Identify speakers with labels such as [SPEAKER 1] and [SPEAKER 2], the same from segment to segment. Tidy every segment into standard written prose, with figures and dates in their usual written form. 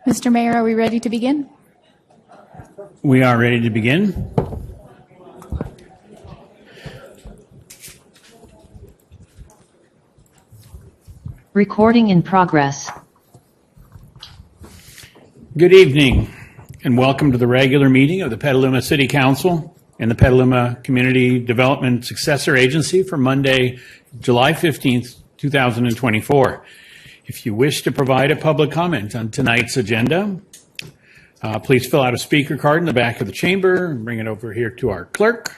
[SPEAKER 1] Mr. Mayor, are we ready to begin?
[SPEAKER 2] We are ready to begin.
[SPEAKER 3] Recording in progress.
[SPEAKER 2] Good evening, and welcome to the regular meeting of the Petaluma City Council and the Petaluma Community Development Successor Agency for Monday, July 15th, 2024. If you wish to provide a public comment on tonight's agenda, please fill out a speaker card in the back of the chamber and bring it over here to our clerk.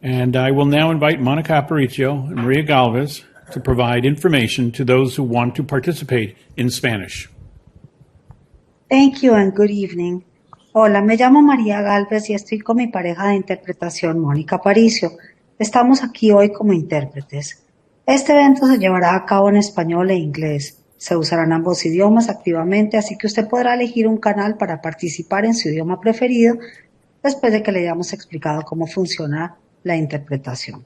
[SPEAKER 2] And I will now invite Monica Aparicio and Maria Galvez to provide information to those who want to participate in Spanish.
[SPEAKER 4] Thank you and good evening. Hola, me llamo María Galvez y estoy con mi pareja de interpretación, Mónica Aparicio. Estamos aquí hoy como intérpretes. Este evento se llevará a cabo en español e inglés. Se usarán ambos idiomas activamente, así que usted podrá elegir un canal para participar en su idioma preferido después de que le hayamos explicado cómo funciona la interpretación.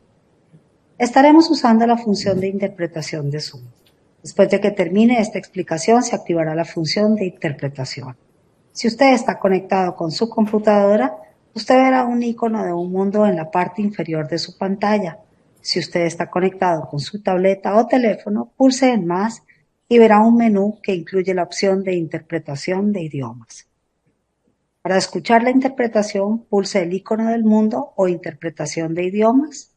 [SPEAKER 4] Estaremos usando la función de interpretación de Zoom. Después de que termine esta explicación, se activará la función de interpretación. Si usted está conectado con su computadora, usted verá un icono de un mundo en la parte inferior de su pantalla. Si usted está conectado con su tableta o teléfono, pulse en más y verá un menú que incluye la opción de interpretación de idiomas. Para escuchar la interpretación, pulse el icono del mundo o interpretación de idiomas.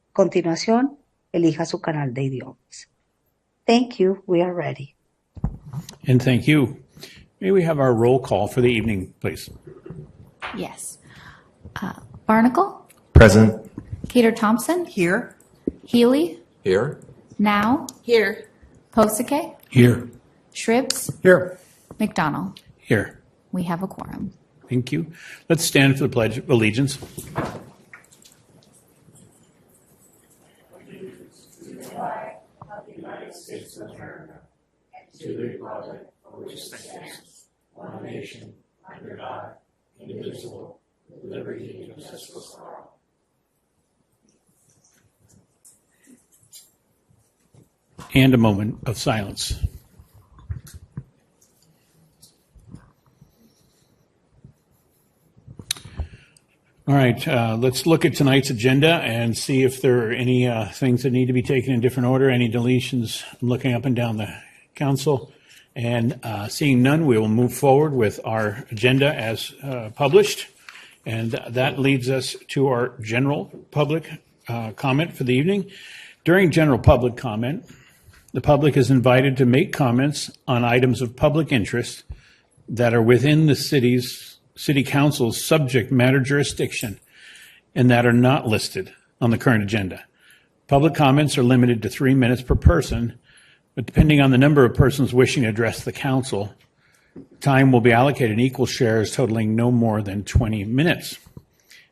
[SPEAKER 4] A continuación, elija su canal de idiomas. Thank you. We are ready.
[SPEAKER 2] And thank you. May we have our roll call for the evening, please?
[SPEAKER 1] Yes. Barnacle?
[SPEAKER 5] Present.
[SPEAKER 1] Cater Thompson?
[SPEAKER 6] Here.
[SPEAKER 1] Healy?
[SPEAKER 5] Here.
[SPEAKER 1] Now?
[SPEAKER 6] Here.
[SPEAKER 1] Posake?
[SPEAKER 5] Here.
[SPEAKER 1] Shribs?
[SPEAKER 5] Here.
[SPEAKER 1] McDonald?
[SPEAKER 2] Here.
[SPEAKER 1] We have a quorum.
[SPEAKER 2] Thank you. Let's stand for the Pledge of Allegiance. And a moment of silence. All right, let's look at tonight's agenda and see if there are any things that need to be taken in different order, any deletions. I'm looking up and down the council, and seeing none, we will move forward with our agenda as published. And that leads us to our general public comment for the evening. During general public comment, the public is invited to make comments on items of public interest that are within the City Council's subject matter jurisdiction and that are not listed on the current agenda. Public comments are limited to 3 minutes per person, but depending on the number of persons wishing to address the council, time will be allocated in equal shares totaling no more than 20 minutes.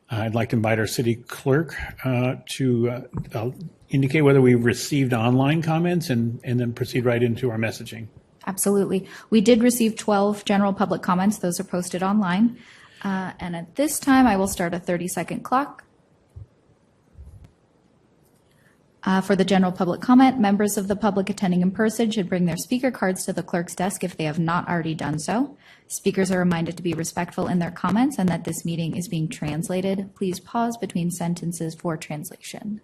[SPEAKER 2] I'd like to invite our city clerk to indicate whether we've received online comments and then proceed right into our messaging.
[SPEAKER 1] Absolutely. We did receive 12 general public comments. Those are posted online. And at this time, I will start a 30-second clock. For the general public comment, members of the public attending in person should bring their speaker cards to the clerk's desk if they have not already done so. Speakers are reminded to be respectful in their comments and that this meeting is being translated. Please pause between sentences for translation.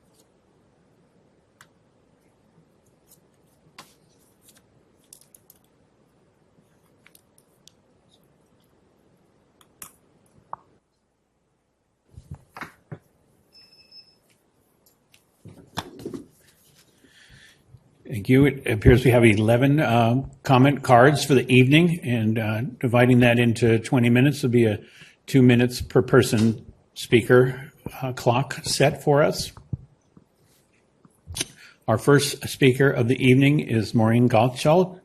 [SPEAKER 2] Thank you. It appears we have 11 comment cards for the evening, and dividing that into 20 minutes will be a 2 minutes per person speaker clock set for us. Our first speaker of the evening is Maureen Gottschalk,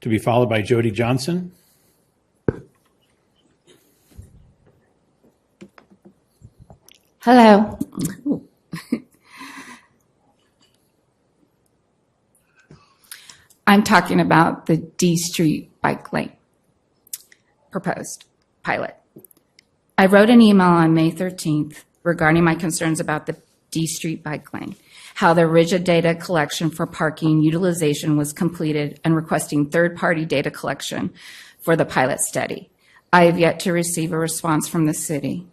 [SPEAKER 2] to be followed by Jody Johnson.
[SPEAKER 7] Hello. I'm talking about the D Street bike lane proposed pilot. I wrote an email on May 13th regarding my concerns about the D Street bike lane, how the rigid data collection for parking utilization was completed, and requesting third-party data collection for the pilot study. I have yet to receive a response from the city.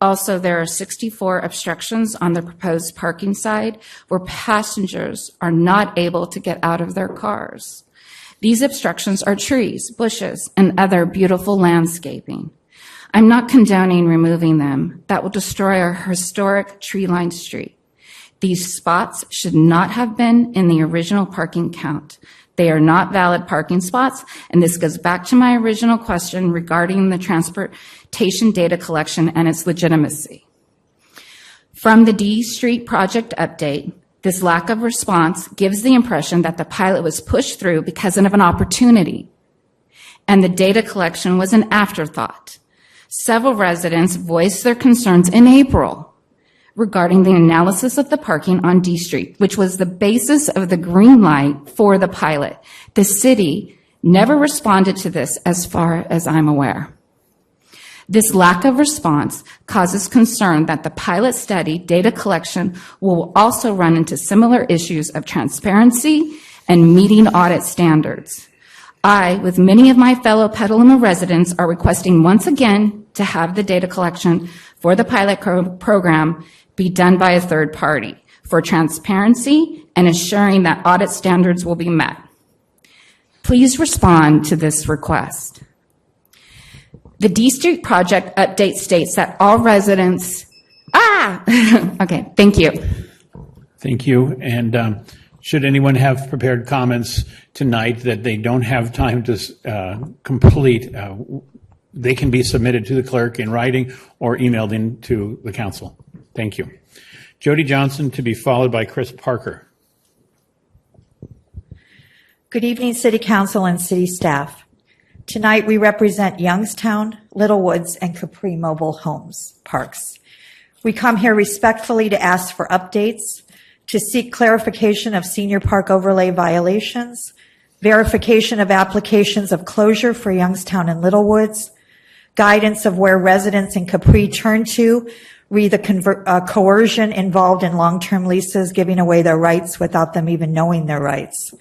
[SPEAKER 7] Also, there are 64 obstructions on the proposed parking side where passengers are not able to get out of their cars. These obstructions are trees, bushes, and other beautiful landscaping. I'm not condoning removing them. That will destroy our historic tree-lined street. These spots should not have been in the original parking count. They are not valid parking spots, and this goes back to my original question regarding the transportation data collection and its legitimacy. From the D Street project update, this lack of response gives the impression that the pilot was pushed through because of an opportunity, and the data collection was an afterthought. Several residents voiced their concerns in April regarding the analysis of the parking on D Street, which was the basis of the green light for the pilot. The city never responded to this as far as I'm aware. This lack of response causes concern that the pilot study data collection will also run into similar issues of transparency and meeting audit standards. I, with many of my fellow Petaluma residents, are requesting once again to have the data collection for the pilot program be done by a third party for transparency and assuring that audit standards will be met. Please respond to this request. The D Street project update states that all residents, okay, thank you.
[SPEAKER 2] Thank you. And should anyone have prepared comments tonight that they don't have time to complete, they can be submitted to the clerk in writing or emailed in to the council. Thank you. Jody Johnson to be followed by Chris Parker.
[SPEAKER 5] Good evening, City Council and City staff. Tonight we represent Youngstown, Little Woods, and Capri Mobile Homes Parks. We come here respectfully to ask for updates, to seek clarification of senior park overlay violations, verification of applications of closure for Youngstown and Little Woods, guidance of where residents in Capri turn to re the coercion involved in long-term leases, giving away their rights without them even knowing their rights.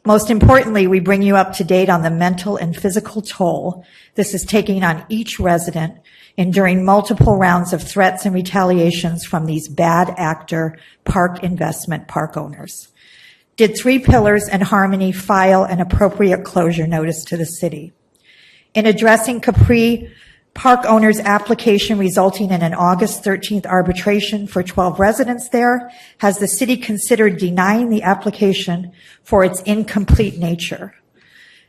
[SPEAKER 5] Most importantly, we bring you up to date on the mental and physical toll this is taking on each resident, enduring multiple rounds of threats and retaliations from these bad actor park investment park owners. Did Three Pillars and Harmony file an appropriate closure notice to the city? In addressing Capri park owners' application resulting in an August 13th arbitration for 12 residents there, has the city considered denying the application for its incomplete nature?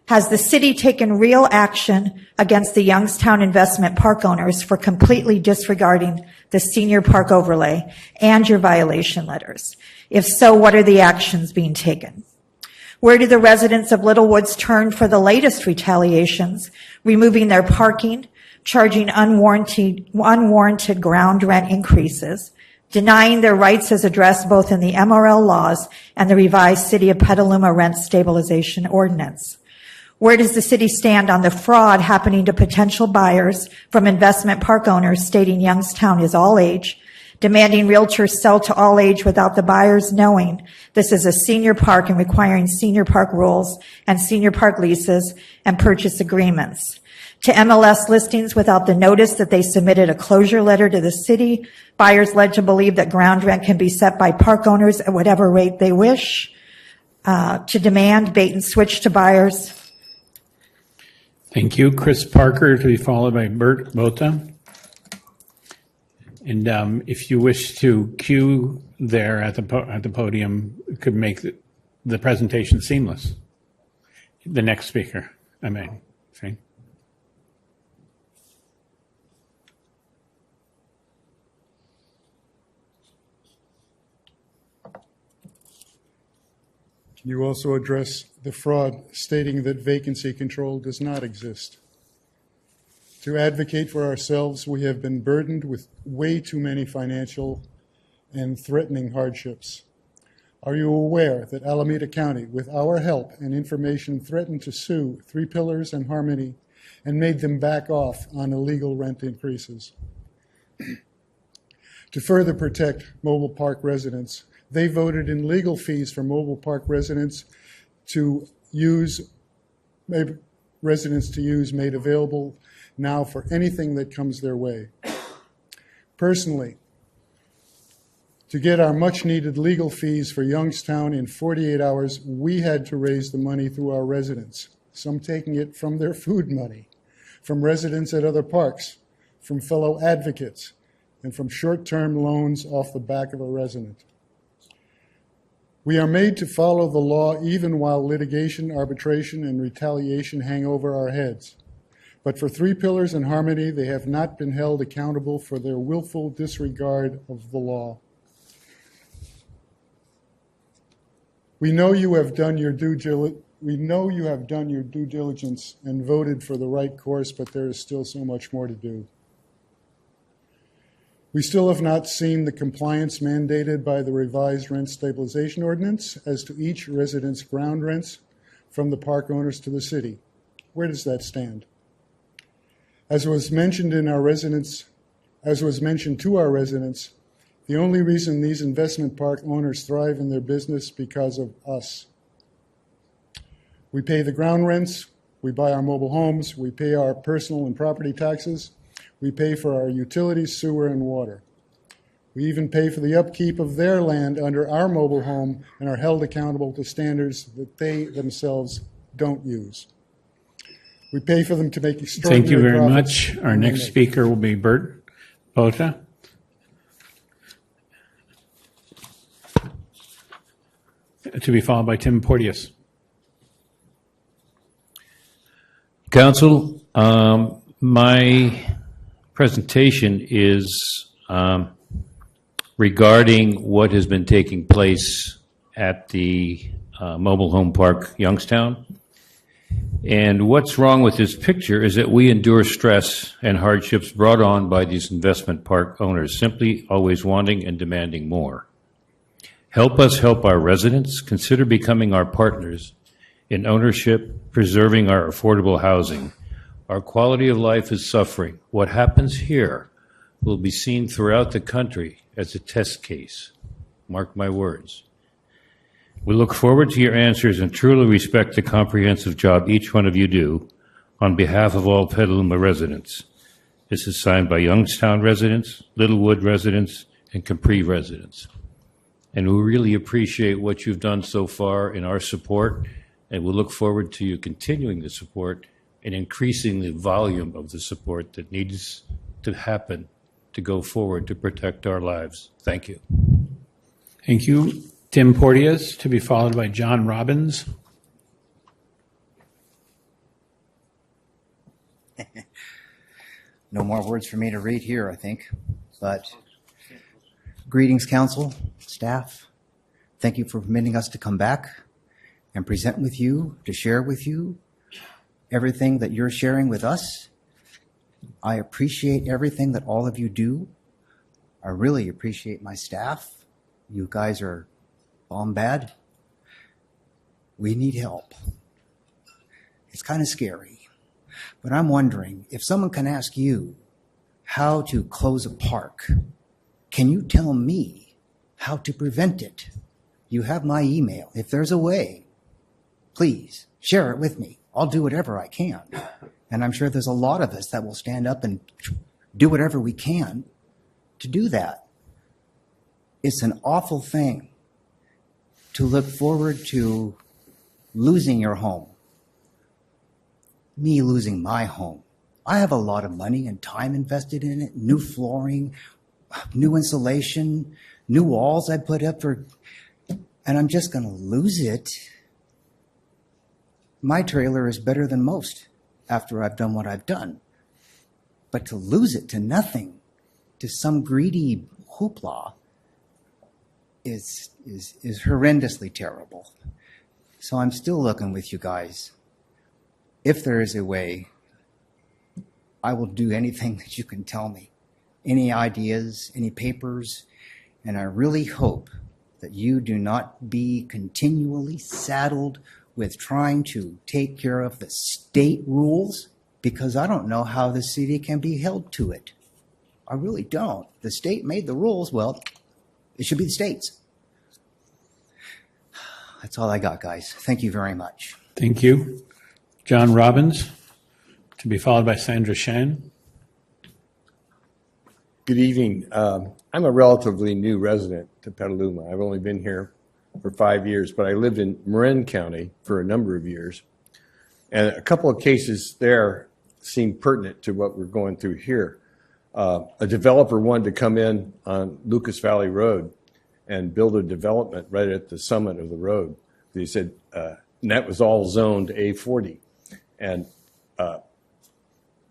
[SPEAKER 5] Has the city taken real action against the Youngstown investment park owners for completely disregarding the senior park overlay and your violation letters? If so, what are the actions being taken? Where do the residents of Little Woods turn for the latest retaliations, removing their parking, charging unwarranted ground rent increases, denying their rights as addressed both in the MRL laws and the revised City of Petaluma Rent Stabilization Ordinance? Where does the city stand on the fraud happening to potential buyers from investment park owners stating Youngstown is all age, demanding realtors sell to all age without the buyers knowing this is a senior park and requiring senior park rules and senior park leases and purchase agreements? To MLS listings without the notice that they submitted a closure letter to the city, buyers led to believe that ground rent can be set by park owners at whatever rate they wish, to demand bait and switch to buyers.
[SPEAKER 2] Thank you. Chris Parker to be followed by Bert Bota. And if you wish to queue there at the podium, it could make the presentation seamless. The next speaker, I mean, see.
[SPEAKER 6] Can you also address the fraud stating that vacancy control does not exist? To advocate for ourselves, we have been burdened with way too many financial and threatening hardships. Are you aware that Alameda County, with our help and information, threatened to sue Three Pillars and Harmony and made them back off on illegal rent increases? To further protect mobile park residents, they voted in legal fees for mobile park residents to use residents to use made available now for anything that comes their way. Personally, to get our much-needed legal fees for Youngstown in 48 hours, we had to raise the money through our residents, some taking it from their food money, from residents at other parks, from fellow advocates, and from short-term loans off the back of a resident. We are made to follow the law even while litigation, arbitration, and retaliation hang over our heads. But for Three Pillars and Harmony, they have not been held accountable for their willful disregard of the law. We know you have done your due diligence and voted for the right course, but there is still so much more to do. We still have not seen the compliance mandated by the revised rent stabilization ordinance as to each resident's ground rents from the park owners to the city. Where does that stand? As was mentioned to our residents, the only reason these investment park owners thrive in their business because of us. We pay the ground rents, we buy our mobile homes, we pay our personal and property taxes, we pay for our utilities, sewer, and water. We even pay for the upkeep of their land under our mobile home and are held accountable to standards that they themselves don't use. We pay for them to make extraordinary
[SPEAKER 2] Thank you very
[SPEAKER 6] profits.
[SPEAKER 2] much. Our next speaker will be Bert Bota. To be followed by Tim Porteous.
[SPEAKER 8] Council, my presentation is regarding what has been taking place at the mobile home park Youngstown. And what's wrong with this picture is that we endure stress and hardships brought on by these investment park owners, simply always wanting and demanding more. Help us help our residents. Consider becoming our partners in ownership, preserving our affordable housing. Our quality of life is suffering. What happens here will be seen throughout the country as a test case. Mark my words. We look forward to your answers and truly respect the comprehensive job each one of you do on behalf of all Petaluma residents. This is signed by Youngstown residents, Littlewood residents, and Capri residents. And we really appreciate what you've done so far in our support, and we'll look forward to you continuing the support and increasing the volume of the support that needs to happen to go forward to protect our lives. Thank you.
[SPEAKER 2] Thank you. Tim Porteous, to be followed by John Robbins.
[SPEAKER 9] No more words for me to read here, I think. But greetings, council, staff. Thank you for permitting us to come back and present with you, to share with you everything that you're sharing with us. I appreciate everything that all of you do. I really appreciate my staff. You guys are bomb bad. We need help. It's kind of scary. But I'm wondering, if someone can ask you how to close a park, can you tell me how to prevent it? You have my email. If there's a way, please share it with me. I'll do whatever I can. And I'm sure there's a lot of us that will stand up and do whatever we can to do that. It's an awful thing to look forward to losing your home. Me losing my home. I have a lot of money and time invested in it, new flooring, new insulation, new walls I put up for, and I'm just going to lose it. My trailer is better than most after I've done what I've done. But to lose it to nothing, to some greedy hoopla, is horrendously terrible. So I'm still looking with you guys. If there is a way, I will do anything that you can tell me. Any ideas, any papers, and I really hope that you do not be continually saddled with trying to take care of the state rules, because I don't know how the city can be held to it. I really don't. The state made the rules. Well, it should be the state's. That's all I got, guys. Thank you very much.
[SPEAKER 2] Thank you. John Robbins, to be followed by Sandra Shan.
[SPEAKER 10] Good evening. I'm a relatively new resident to Petaluma. I've only been here for 5 years, but I lived in Marin County for a number of years. And a couple of cases there seem pertinent to what we're going through here. A developer wanted to come in on Lucas Valley Road and build a development right at the summit of the road. They said, and that was all zoned A40. And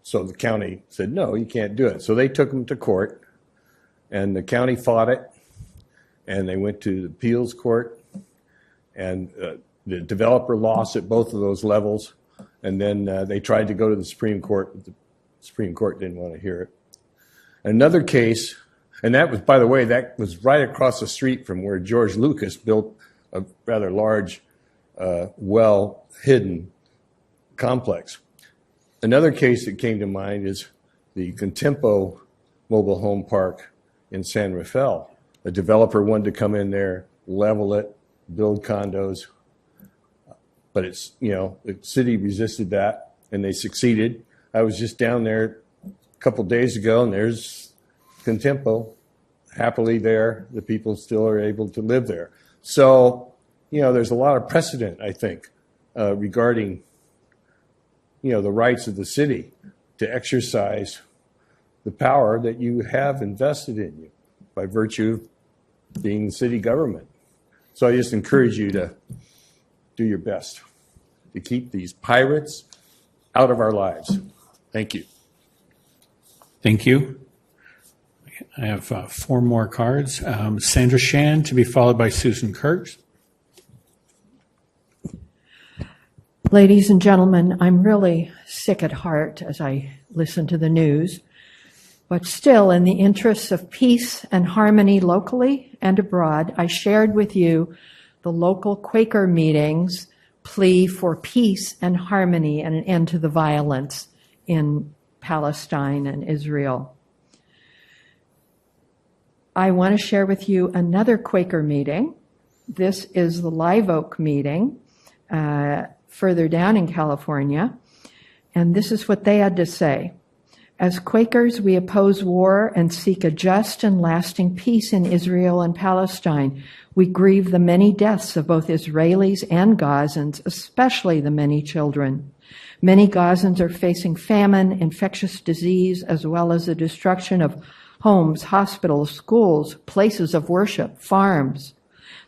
[SPEAKER 10] so the county said, no, you can't do it. So they took them to court, and the county fought it, and they went to the appeals court, and the developer lost at both of those levels, and then they tried to go to the Supreme Court, but the Supreme Court didn't want to hear it. Another case, and that was, by the way, that was right across the street from where George Lucas built a rather large, well-hidden complex. Another case that came to mind is the Contempo mobile home park in San Rafael. A developer wanted to come in there, level it, build condos, but it's, the city resisted that, and they succeeded. I was just down there a couple days ago, and there's Contempo, happily there. The people still are able to live there. So, there's a lot of precedent, I think, regarding the rights of the city to exercise the power that you have invested in you by virtue of being the city government. So I just encourage you to do your best to keep these pirates out of our lives. Thank you.
[SPEAKER 2] Thank you. I have 4 more cards. Sandra Shan, to be followed by Susan Kurtz.
[SPEAKER 11] Ladies and gentlemen, I'm really sick at heart as I listen to the news, but still, in the interests of peace and harmony locally and abroad, I shared with you the local Quaker meetings plea for peace and harmony and an end to the violence in Palestine and Israel. I want to share with you another Quaker meeting. This is the Live Oak meeting, further down in California, and this is what they had to say. As Quakers, we oppose war and seek a just and lasting peace in Israel and Palestine. We grieve the many deaths of both Israelis and Gazans, especially the many children. Many Gazans are facing famine, infectious disease, as well as the destruction of homes, hospitals, schools, places of worship, farms.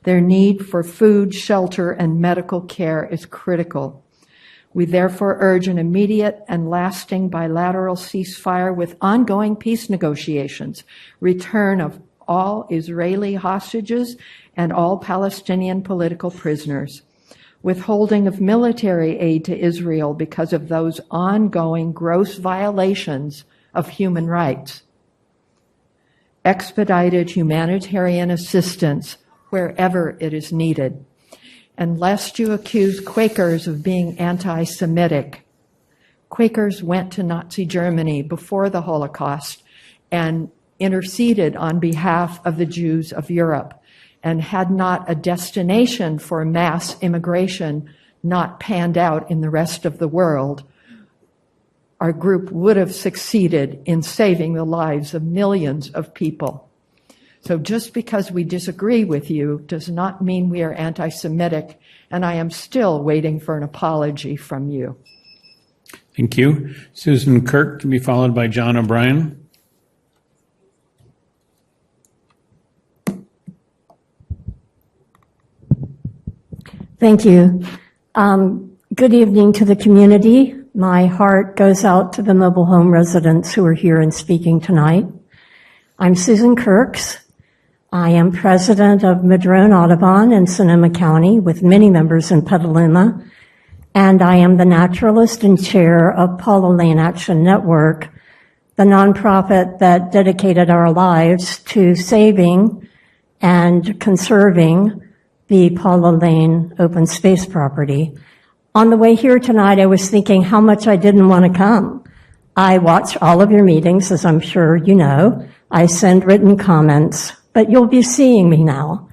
[SPEAKER 11] Their need for food, shelter, and medical care is critical. We therefore urge an immediate and lasting bilateral ceasefire with ongoing peace negotiations, return of all Israeli hostages and all Palestinian political prisoners, withholding of military aid to Israel because of those ongoing gross violations of human rights, expedited humanitarian assistance wherever it is needed. And lest you accuse Quakers of being anti-Semitic, Quakers went to Nazi Germany before the Holocaust and interceded on behalf of the Jews of Europe, and had not a destination for mass immigration not panned out in the rest of the world, our group would have succeeded in saving the lives of millions of people. So just because we disagree with you does not mean we are anti-Semitic, and I am still waiting for an apology from you.
[SPEAKER 2] Thank you. Susan Kirk, to be followed by John O'Brien.
[SPEAKER 12] Thank you. Good evening to the community. My heart goes out to the mobile home residents who are here and speaking tonight. I'm Susan Kirks. I am president of Madrone Audubon in Sonoma County with many members in Petaluma, and I am the naturalist and chair of Paula Lane Action Network, the nonprofit that dedicated our lives to saving and conserving the Paula Lane open space property. On the way here tonight, I was thinking how much I didn't want to come. I watch all of your meetings, as I'm sure you know. I send written comments, but you'll be seeing me now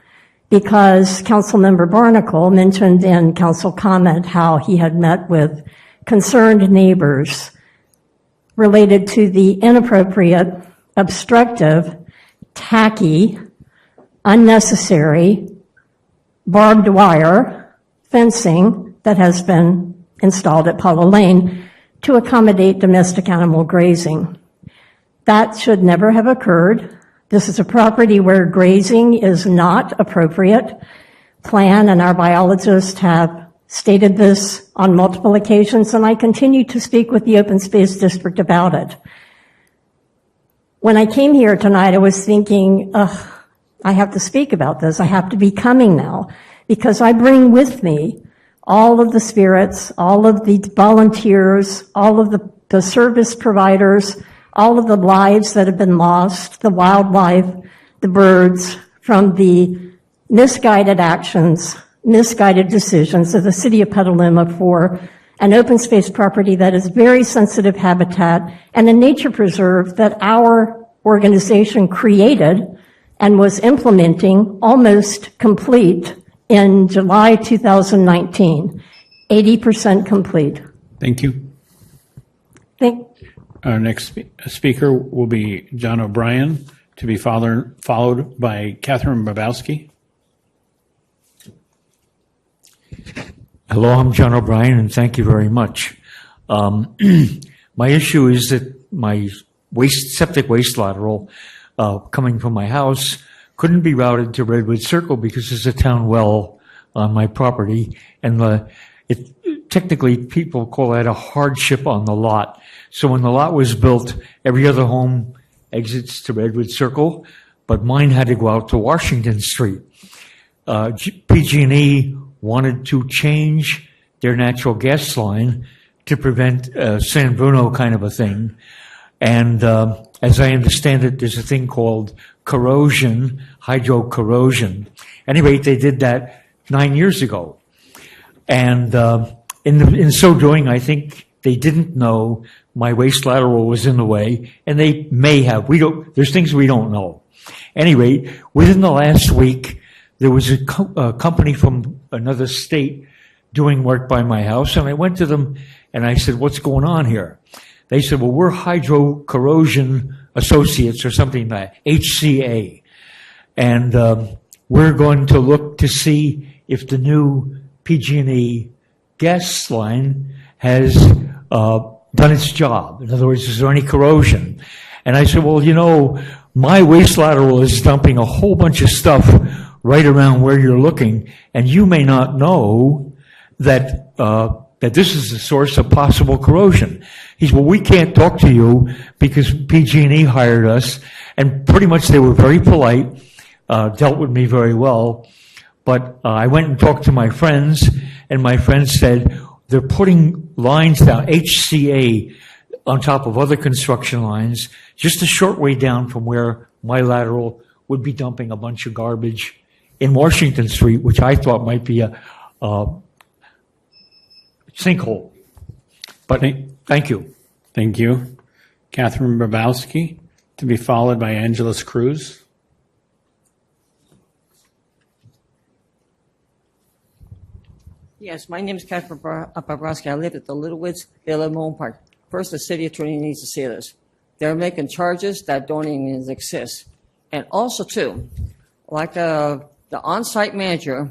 [SPEAKER 12] because Councilmember Barnacle mentioned in council comment how he had met with concerned neighbors related to the inappropriate, obstructive, tacky, unnecessary barbed wire fencing that has been installed at Paula Lane to accommodate domestic animal grazing. That should never have occurred. This is a property where grazing is not appropriate. Plan and our biologists have stated this on multiple occasions, and I continue to speak with the Open Space District about it. When I came here tonight, I was thinking, I have to speak about this. I have to be coming now, because I bring with me all of the spirits, all of the volunteers, all of the service providers, all of the lives that have been lost, the wildlife, the birds, from the misguided actions, misguided decisions of the city of Petaluma for an open space property that is very sensitive habitat and a nature preserve that our organization created and was implementing almost complete in July 2019, 80% complete.
[SPEAKER 2] Thank you. Our next speaker will be John O'Brien, to be followed by Catherine Babowski.
[SPEAKER 13] Hello, I'm John O'Brien, and thank you very much. My issue is that my septic waste lateral coming from my house couldn't be routed to Redwood Circle because there's a town well on my property, and technically people call that a hardship on the lot. So when the lot was built, every other home exits to Redwood Circle, but mine had to go out to Washington Street. PG&E wanted to change their natural gas line to prevent San Bruno kind of a thing. And as I understand it, there's a thing called corrosion, hydrocorrosion. Anyway, they did that 9 years ago. And in so doing, I think they didn't know my waste lateral was in the way, and they may have. There's things we don't know. Anyway, within the last week, there was a company from another state doing work by my house, and I went to them and I said, "What's going on here?" They said, "Well, we're Hydro Corrosion Associates," or something like that, HCA. And we're going to look to see if the new PG&E gas line has done its job. In other words, is there any corrosion? And I said, "Well, my waste lateral is dumping a whole bunch of stuff right around where you're looking, and you may not know that this is the source of possible corrosion." He said, "Well, we can't talk to you because PG&E hired us," and pretty much they were very polite, dealt with me very well. But I went and talked to my friends, and my friends said they're putting lines down, HCA, on top of other construction lines, just a short way down from where my lateral would be dumping a bunch of garbage in Washington Street, which I thought might be a sinkhole. But thank you.
[SPEAKER 2] Thank you. Catherine Babowski, to be followed by Angeles Cruz.
[SPEAKER 14] Yes, my name is Catherine Babowski. I live at the Little Woods, Moon Park. First, the city attorney needs to see this. They're making charges that don't even exist. And also, too, like the on-site manager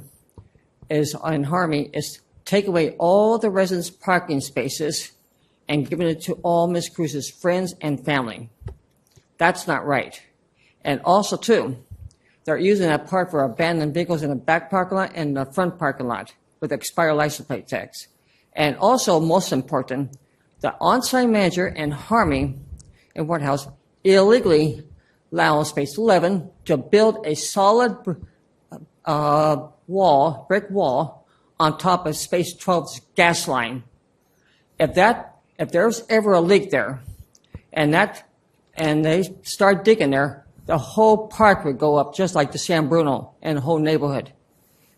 [SPEAKER 14] is in Harmony is take away all the residents' parking spaces and giving it to all Ms. Cruz's friends and family. That's not right. And also, too, they're using that park for abandoned vehicles in the back parking lot and the front parking lot with expired license plate tags. And also, most important, the on-site manager and Harmony in Waterhouse illegally allows Space 11 to build a solid brick wall on top of Space 12's gas line. If there's ever a leak there, and they start digging there, the whole park would go up just like the San Bruno and the whole neighborhood.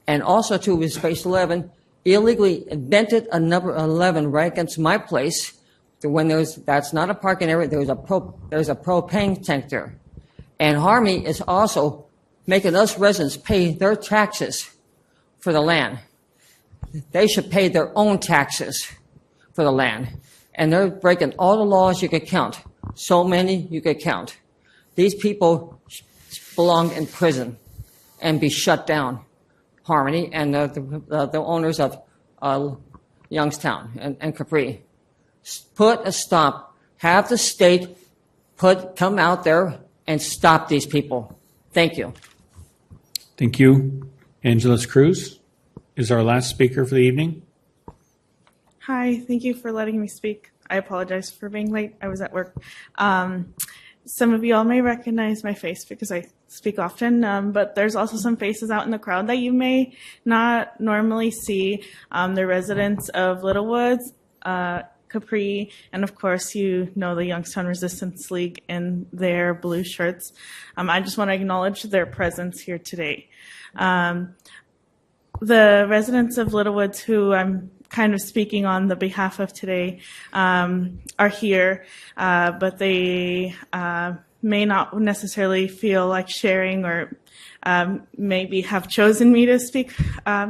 [SPEAKER 14] And also, too, with Space 11, illegally invented a number 11 right against my place. When that's not a parking area, there's a propane tank there. And Harmony is also making us residents pay their taxes for the land. They should pay their own taxes for the land. And they're breaking all the laws you could count. So many you could count. These people belong in prison and be shut down. Harmony and the owners of Youngstown and Capri. Put a stop. Have the state come out there and stop these people. Thank you.
[SPEAKER 2] Thank you. Angeles Cruz is our last speaker for the evening.
[SPEAKER 15] Hi, thank you for letting me speak. I apologize for being late. I was at work. Some of you all may recognize my face because I speak often, but there's also some faces out in the crowd that you may not normally see. The residents of Littlewoods, Capri, and of course you know the Youngstown Resistance League in their blue shirts. I just want to acknowledge their presence here today. The residents of Littlewoods, who I'm kind of speaking on the behalf of today, are here, but they may not necessarily feel like sharing or maybe have chosen me to speak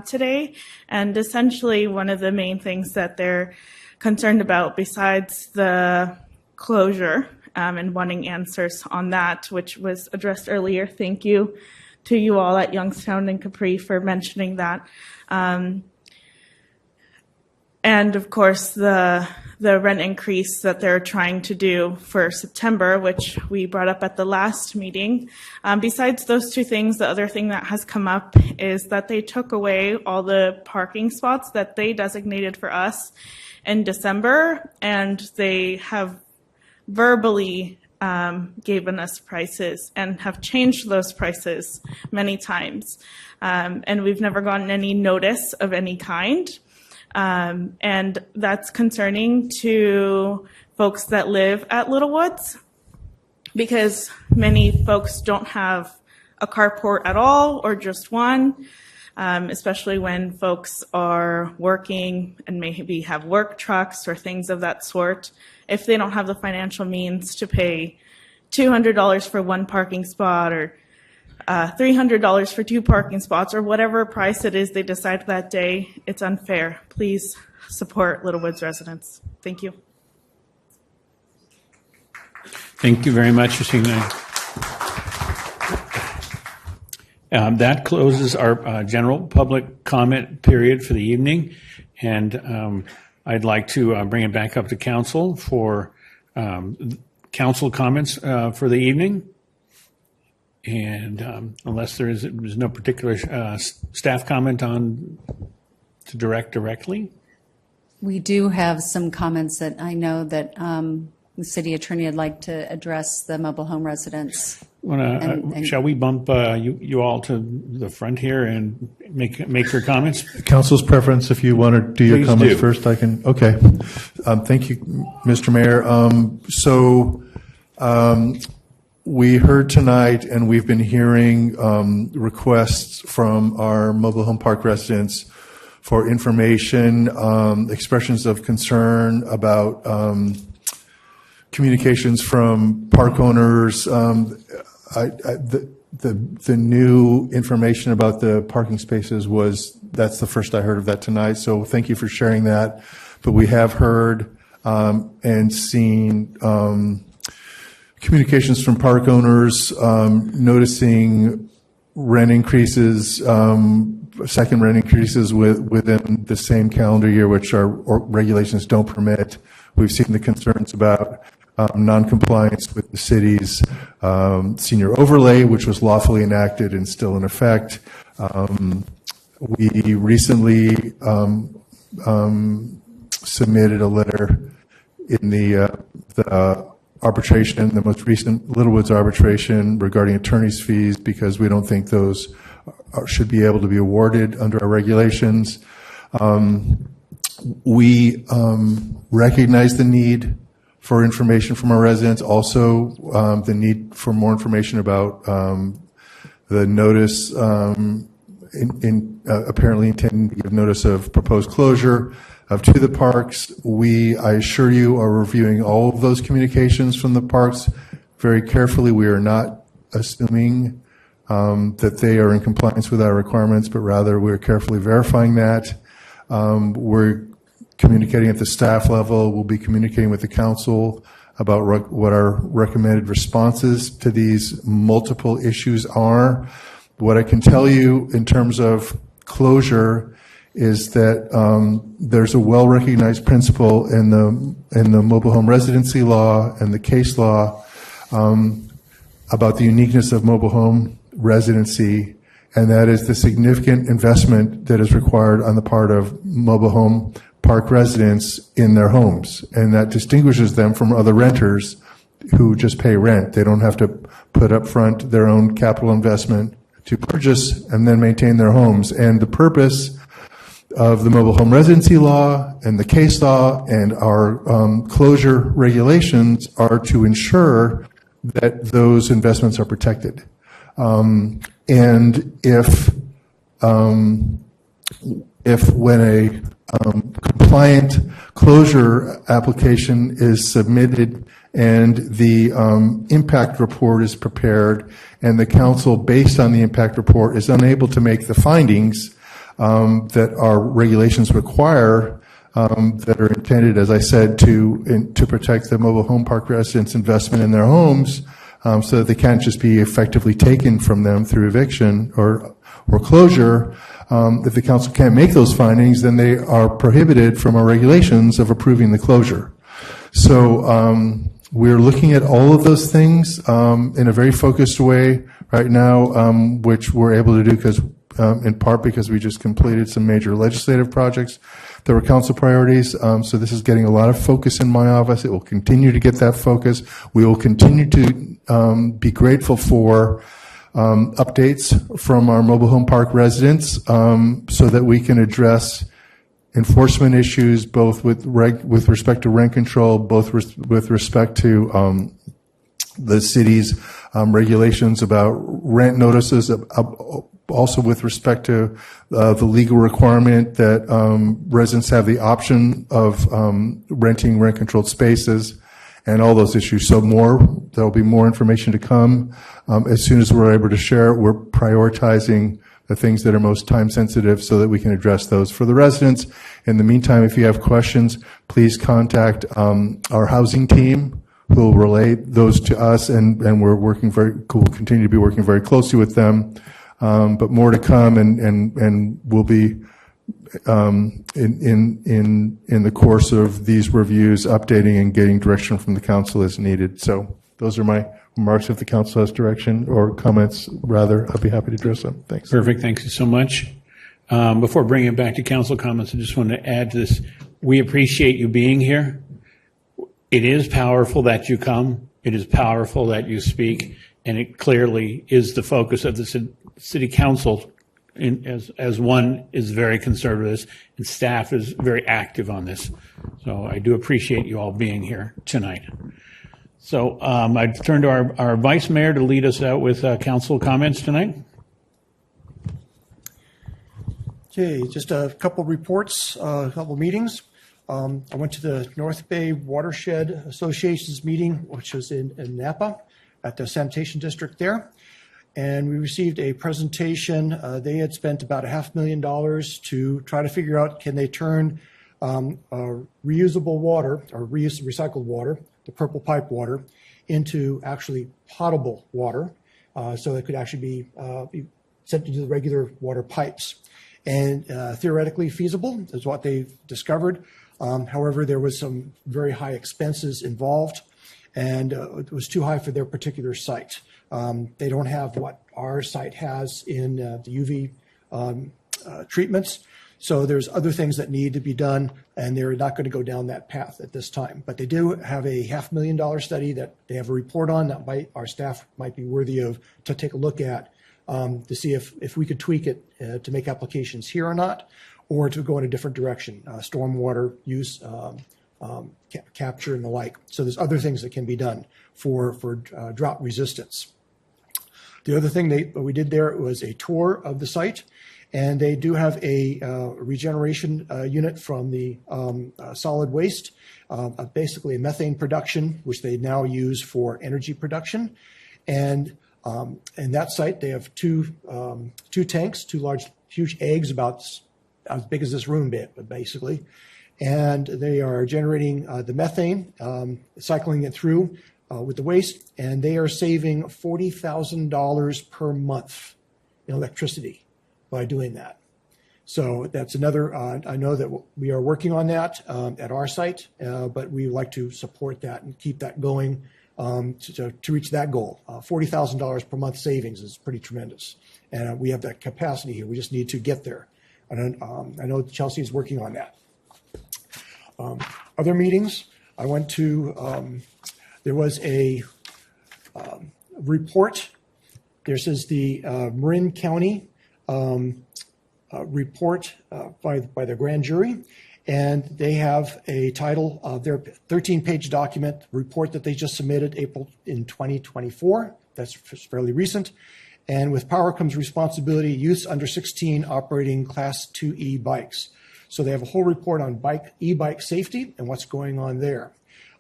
[SPEAKER 15] today. And essentially one of the main things that they're concerned about, besides the closure and wanting answers on that, which was addressed earlier, thank you to you all at Youngstown and Capri for mentioning that. And of course, the rent increase that they're trying to do for September, which we brought up at the last meeting. Besides those two things, the other thing that has come up is that they took away all the parking spots that they designated for us in December, and they have verbally given us prices and have changed those prices many times. And we've never gotten any notice of any kind. And that's concerning to folks that live at Littlewoods, because many folks don't have a carport at all or just one, especially when folks are working and maybe have work trucks or things of that sort. If they don't have the financial means to pay $200 for one parking spot or $300 for two parking spots, or whatever price it is they decide that day, it's unfair. Please support Littlewoods residents. Thank you.
[SPEAKER 2] Thank you very much, Christina. That closes our general public comment period for the evening, and I'd like to bring it back up to council for council comments for the evening. And unless there's no particular staff comment on to direct directly.
[SPEAKER 16] We do have some comments that I know that the city attorney would like to address the mobile home residents.
[SPEAKER 2] Shall we bump you all to the front here and make your comments?
[SPEAKER 17] Council's preference, if you want to do your
[SPEAKER 2] Please
[SPEAKER 17] comments
[SPEAKER 2] do.
[SPEAKER 17] first, I can. Okay. Thank you, Mr. Mayor. We heard tonight, and we've been hearing requests from our mobile home park residents for information, expressions of concern about communications from park owners. The new information about the parking spaces that's the first I heard of that tonight. So thank you for sharing that. But we have heard and seen communications from park owners noticing rent increases, second rent increases within the same calendar year, which our regulations don't permit. We've seen the concerns about noncompliance with the city's senior overlay, which was lawfully enacted and still in effect. We recently submitted a letter in the arbitration, the most recent Littlewoods arbitration regarding attorney's fees, because we don't think those should be able to be awarded under our regulations. We recognize the need for information from our residents, also the need for more information about the notice, apparently intending to give notice of proposed closure to the parks. I assure you, are reviewing all of those communications from the parks very carefully. We are not assuming that they are in compliance with our requirements, but rather we're carefully verifying that. We're communicating at the staff level. We'll be communicating with the council about what our recommended responses to these multiple issues are. What I can tell you in terms of closure is that there's a well-recognized principle in the mobile home residency law and the case law about the uniqueness of mobile home residency, and that is the significant investment that is required on the part of mobile home park residents in their homes, and that distinguishes them from other renters who just pay rent. They don't have to put up front their own capital investment to purchase and then maintain their homes. And the purpose of the mobile home residency law and the case law and our closure regulations are to ensure that those investments are protected. And if when a compliant closure application is submitted and the impact report is prepared and the council, based on the impact report, is unable to make the findings that our regulations require, that are intended, as I said, to protect the mobile home park residents' investment in their homes, so that they can't just be effectively taken from them through eviction or closure. If the council can't make those findings, then they are prohibited from our regulations of approving the closure. So we're looking at all of those things in a very focused way right now, which we're able to do because, in part because we just completed some major legislative projects that were council priorities. So this is getting a lot of focus in my office. It will continue to get that focus. We will continue to be grateful for updates from our mobile home park residents, so that we can address enforcement issues, both with respect to rent control, both with respect to the city's regulations about rent notices, also with respect to the legal requirement that residents have the option of renting rent-controlled spaces, and all those issues. So there will be more information to come. As soon as we're able to share it, we're prioritizing the things that are most time sensitive so that we can address those for the residents. In the meantime, if you have questions, please contact our housing team, who will relay those to us, and we'll continue to be working very closely with them. But more to come, and we'll be in the course of these reviews, updating and getting direction from the council as needed. So those are my remarks. If the council has direction or comments, rather, I'll be happy to address them. Thanks.
[SPEAKER 2] Perfect. Thank you so much. Before bringing it back to council comments, I just want to add to this. We appreciate you being here. It is powerful that you come. It is powerful that you speak, and it clearly is the focus of the city council, as one is very conservative and staff is very active on this. So I do appreciate you all being here tonight. So I turn to our vice mayor to lead us out with council comments tonight.
[SPEAKER 18] Okay, just a couple reports, a couple meetings. I went to the North Bay Watershed Association's meeting, which was in Napa at the sanitation district there. And we received a presentation. They had spent about $500,000 to try to figure out, can they turn reusable water or recycled water, the purple pipe water, into actually potable water, so it could actually be sent into the regular water pipes. And theoretically feasible is what they've discovered. However, there was some very high expenses involved, and it was too high for their particular site. They don't have what our site has in the UV treatments. So there's other things that need to be done, and they're not going to go down that path at this time. But they do have a $500,000 study that they have a report on that our staff might be worthy of to take a look at, to see if we could tweak it to make applications here or not, or to go in a different direction, stormwater use, capture and the like. So there's other things that can be done for drought resistance. The other thing we did there was a tour of the site, and they do have a regeneration unit from the solid waste, basically a methane production, which they now use for energy production. And in that site, they have two tanks, two large, huge eggs about as big as this room, basically. and they are generating the methane, cycling it through with the waste, and they are saving $40,000 per month in electricity by doing that. So that's another, I know that we are working on that at our site, but we would like to support that and keep that going to reach that goal. $40,000 per month savings is pretty tremendous. And we have that capacity here. We just need to get there. And I know Chelsea is working on that. Other meetings, I went to, there was a report. This is the Marin County report by the grand jury, and they have a title of their 13-page document report that they just submitted April in 2024. That's fairly recent. And with power comes responsibility, youths under 16 operating Class 2E bikes. So they have a whole report on e-bike safety and what's going on there.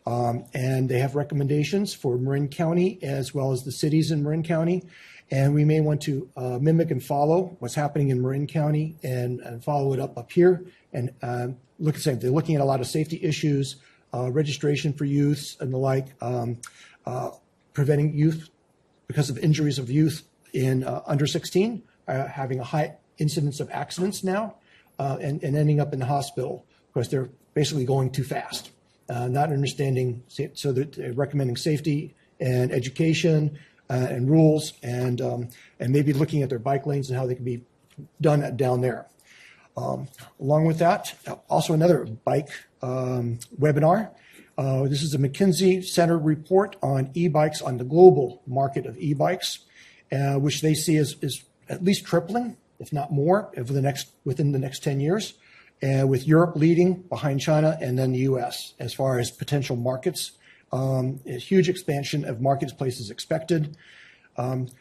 [SPEAKER 18] And they have recommendations for Marin County as well as the cities in Marin County. And we may want to mimic and follow what's happening in Marin County and follow it up here and look at the same. They're looking at a lot of safety issues, registration for youths and the like, preventing youth because of injuries of youth in under 16, having a high incidence of accidents now and ending up in the hospital because they're basically going too fast, not understanding. So they're recommending safety and education and rules, and maybe looking at their bike lanes and how they can be done down there. Along with that, also another bike webinar. This is a McKinsey Center report on e-bikes, on the global market of e-bikes, which they see is at least tripling, if not more, within the next 10 years, with Europe leading behind China and then the U.S. as far as potential markets. A huge expansion of marketplaces expected. And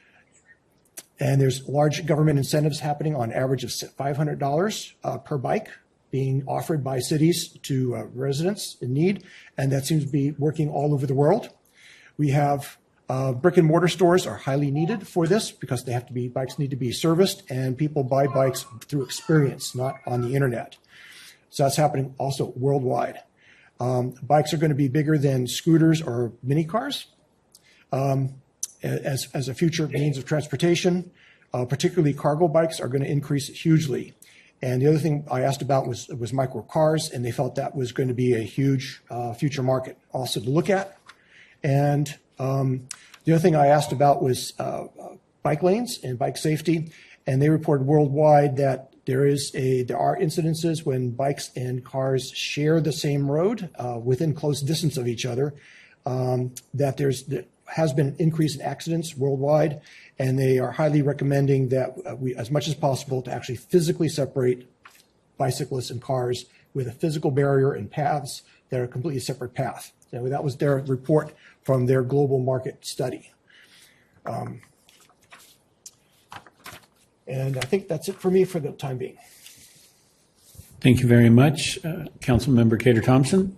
[SPEAKER 18] there's large government incentives happening on average of $500 per bike being offered by cities to residents in need. And that seems to be working all over the world. We have brick and mortar stores are highly needed for this because they have to be, bikes need to be serviced, and people buy bikes through experience, not on the internet. So that's happening also worldwide. Bikes are going to be bigger than scooters or mini cars as a future means of transportation. Particularly cargo bikes are going to increase hugely. And the other thing I asked about was micro cars, and they felt that was going to be a huge future market also to look at. And the other thing I asked about was bike lanes and bike safety, and they reported worldwide that there are incidences when bikes and cars share the same road within close distance of each other, that there has been an increase in accidents worldwide, and they are highly recommending that we, as much as possible, to actually physically separate bicyclists and cars with a physical barrier and paths that are a completely separate path. So that was their report from their global market study. And I think that's it for me for the time being.
[SPEAKER 2] Thank you very much. Councilmember Cater Thompson.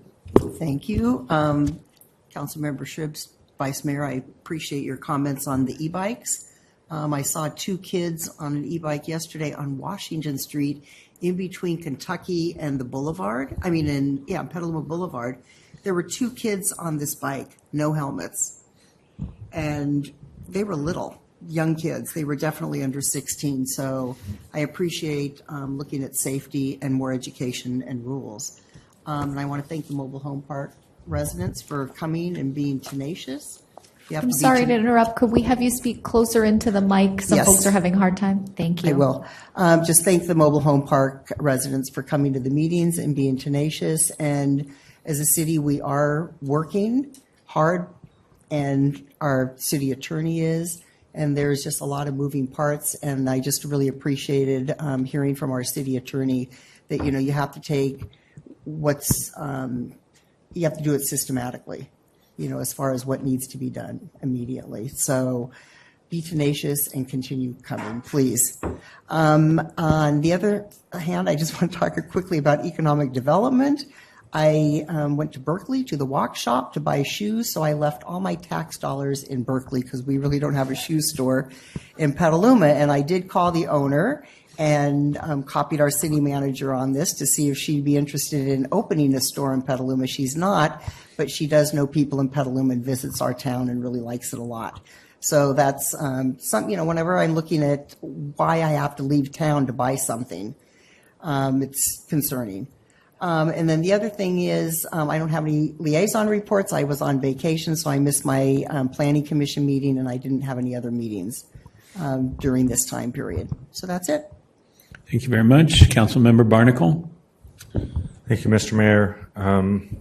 [SPEAKER 19] Thank you. Councilmember Shribs, Vice Mayor, I appreciate your comments on the e-bikes. I saw two kids on an e-bike yesterday on Washington Street in between Kentucky and the Boulevard. Petaluma Boulevard. There were two kids on this bike, no helmets. And they were little. Young kids. They were definitely under 16. So I appreciate looking at safety and more education and rules. And I want to thank the Mobile Home Park residents for coming and being tenacious.
[SPEAKER 1] I'm sorry to interrupt. Could we have you speak closer into the mic? Some
[SPEAKER 19] Yes.
[SPEAKER 1] folks are having a hard time. Thank you.
[SPEAKER 19] I will. Just thank the Mobile Home Park residents for coming to the meetings and being tenacious. And as a city, we are working hard, and our city attorney is. And there's just a lot of moving parts, and I just really appreciated hearing from our city attorney that, you have to take you have to do it systematically, as far as what needs to be done immediately. So be tenacious and continue coming, please. On the other hand, I just want to talk quickly about economic development. I went to Berkeley to the Walk Shop to buy shoes, so I left all my tax dollars in Berkeley because we really don't have a shoe store in Petaluma. And I did call the owner, and copied our city manager on this to see if she'd be interested in opening a store in Petaluma. She's not, but she does know people in Petaluma and visits our town and really likes it a lot. So that's whenever I'm looking at why I have to leave town to buy something, it's concerning. And then the other thing is I don't have any liaison reports. I was on vacation, so I missed my planning commission meeting, and I didn't have any other meetings during this time period. So that's it.
[SPEAKER 2] Thank you very much. Councilmember Barnacle.
[SPEAKER 20] Thank you, Mr. Mayor.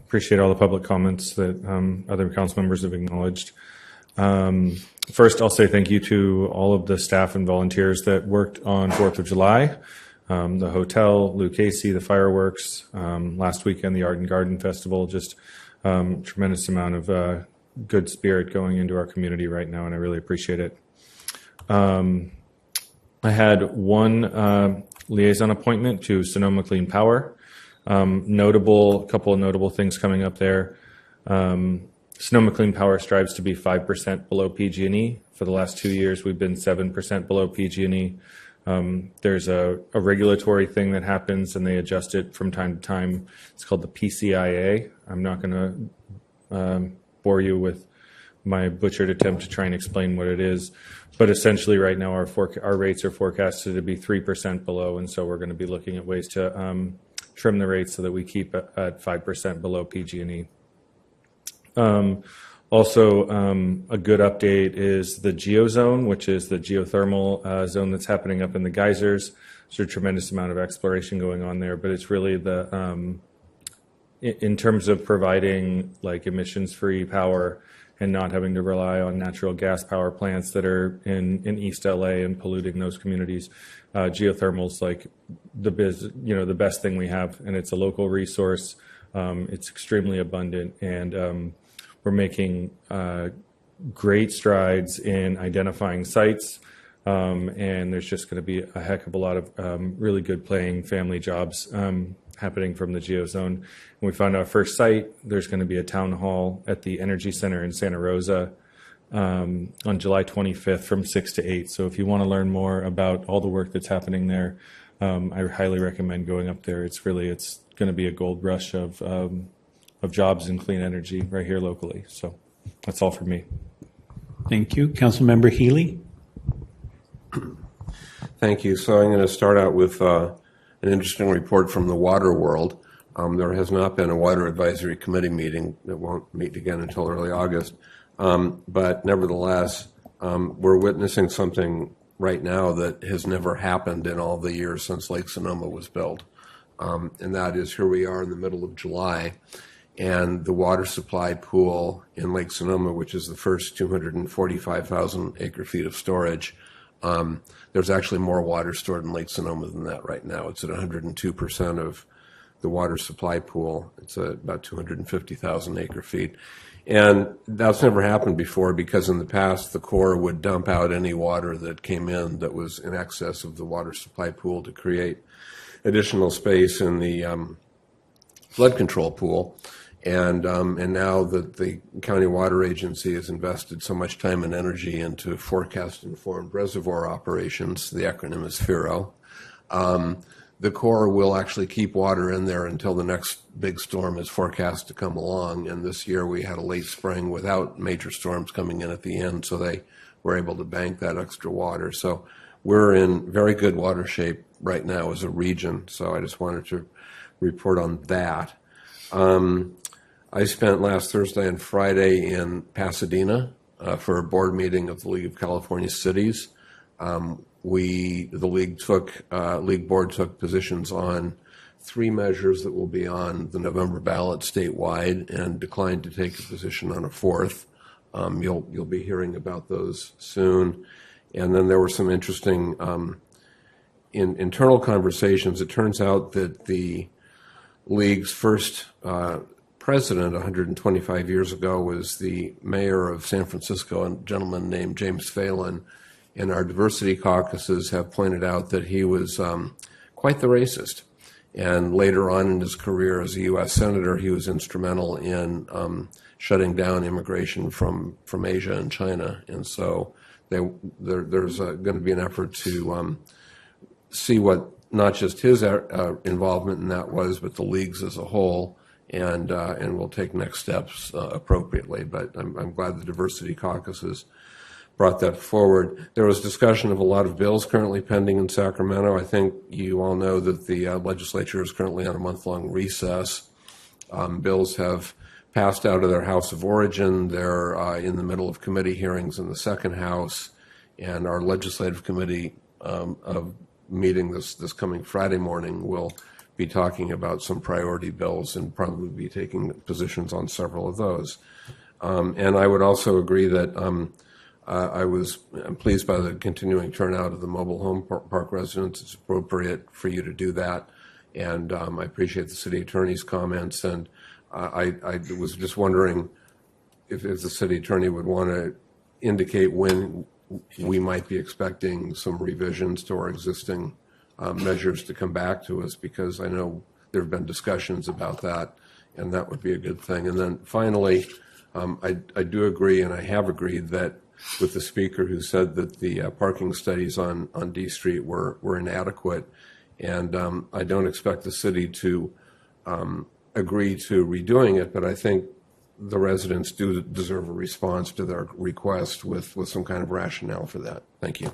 [SPEAKER 20] Appreciate all the public comments that other council members have acknowledged. First, I'll say thank you to all of the staff and volunteers that worked on 4th of July, the hotel, Lou Casey, the fireworks, last weekend, the Art and Garden Festival, just tremendous amount of good spirit going into our community right now, and I really appreciate it. I had one liaison appointment to Sonoma Clean Power. A couple of notable things coming up there. Sonoma Clean Power strives to be 5% below PG&E. For the last 2 years, we've been 7% below PG&E. There's a regulatory thing that happens, and they adjust it from time to time. It's called the PCIA. I'm not going to bore you with my butchered attempt to try and explain what it is. But essentially, right now, our rates are forecasted to be 3% below, and so we're going to be looking at ways to trim the rates so that we keep at 5% below PG&E. Also, a good update is the geozone, which is the geothermal zone that's happening up in the geysers. There's a tremendous amount of exploration going on there, but it's really in terms of providing like emissions-free power and not having to rely on natural gas power plants that are in East LA and polluting those communities. Geothermal's like the best thing we have, and it's a local resource. It's extremely abundant, and we're making great strides in identifying sites, and there's just going to be a heck of a lot of really good paying family jobs happening from the geozone. When we found our first site, there's going to be a town hall at the Energy Center in Santa Rosa on July 25th from 6 to 8. So if you want to learn more about all the work that's happening there, I highly recommend going up there. It's going to be a gold rush of jobs in clean energy right here locally. So that's all for me.
[SPEAKER 2] Thank you. Councilmember Healy.
[SPEAKER 21] Thank you. So I'm going to start out with an interesting report from the water world. There has not been a water advisory committee meeting that won't meet again until early August. But nevertheless, we're witnessing something right now that has never happened in all the years since Lake Sonoma was built. And that is, here we are in the middle of July, and the water supply pool in Lake Sonoma, which is the first 245,000 acre feet of storage, there's actually more water stored in Lake Sonoma than that right now. It's at 102% of the water supply pool. It's about 250,000 acre feet. And that's never happened before, because in the past, the Corps would dump out any water that came in that was in excess of the water supply pool to create additional space in the flood control pool. And now that the County Water Agency has invested so much time and energy into forecast-informed reservoir operations, the acronym is FIRO, the Corps will actually keep water in there until the next big storm is forecast to come along. And this year we had a late spring without major storms coming in at the end, so they were able to bank that extra water. So we're in very good water shape right now as a region. So I just wanted to report on that. I spent last Thursday and Friday in Pasadena for a board meeting of the League of California Cities. The league board took positions on 3 measures that will be on the November ballot statewide, and declined to take a position on a 4th. You'll be hearing about those soon. And then there were some interesting internal conversations. It turns out that the league's first president 125 years ago was the mayor of San Francisco, a gentleman named James Phelan. And our diversity caucuses have pointed out that he was quite the racist. And later on in his career as a U.S. Senator, he was instrumental in shutting down immigration from Asia and China. And so there's going to be an effort to see what not just his involvement in that was, but the leagues as a whole, and we'll take next steps appropriately. But I'm glad the Diversity Caucus has brought that forward. There was discussion of a lot of bills currently pending in Sacramento. I think you all know that the legislature is currently on a month-long recess. Bills have passed out of their House of Origin. They're in the middle of committee hearings in the second House, and our legislative committee of meeting this coming Friday morning will be talking about some priority bills and probably be taking positions on several of those. And I would also agree that I'm pleased by the continuing turnout of the mobile home park residents. It's appropriate for you to do that. And I appreciate the city attorney's comments. And I was just wondering if the city attorney would want to indicate when we might be expecting some revisions to our existing measures to come back to us, because I know there have been discussions about that, and that would be a good thing. And then finally, I do agree, and I have agreed that with the speaker who said that the parking studies on D Street were inadequate, and I don't expect the city to agree to redoing it, but I think the residents do deserve a response to their request with some kind of rationale for that. Thank you.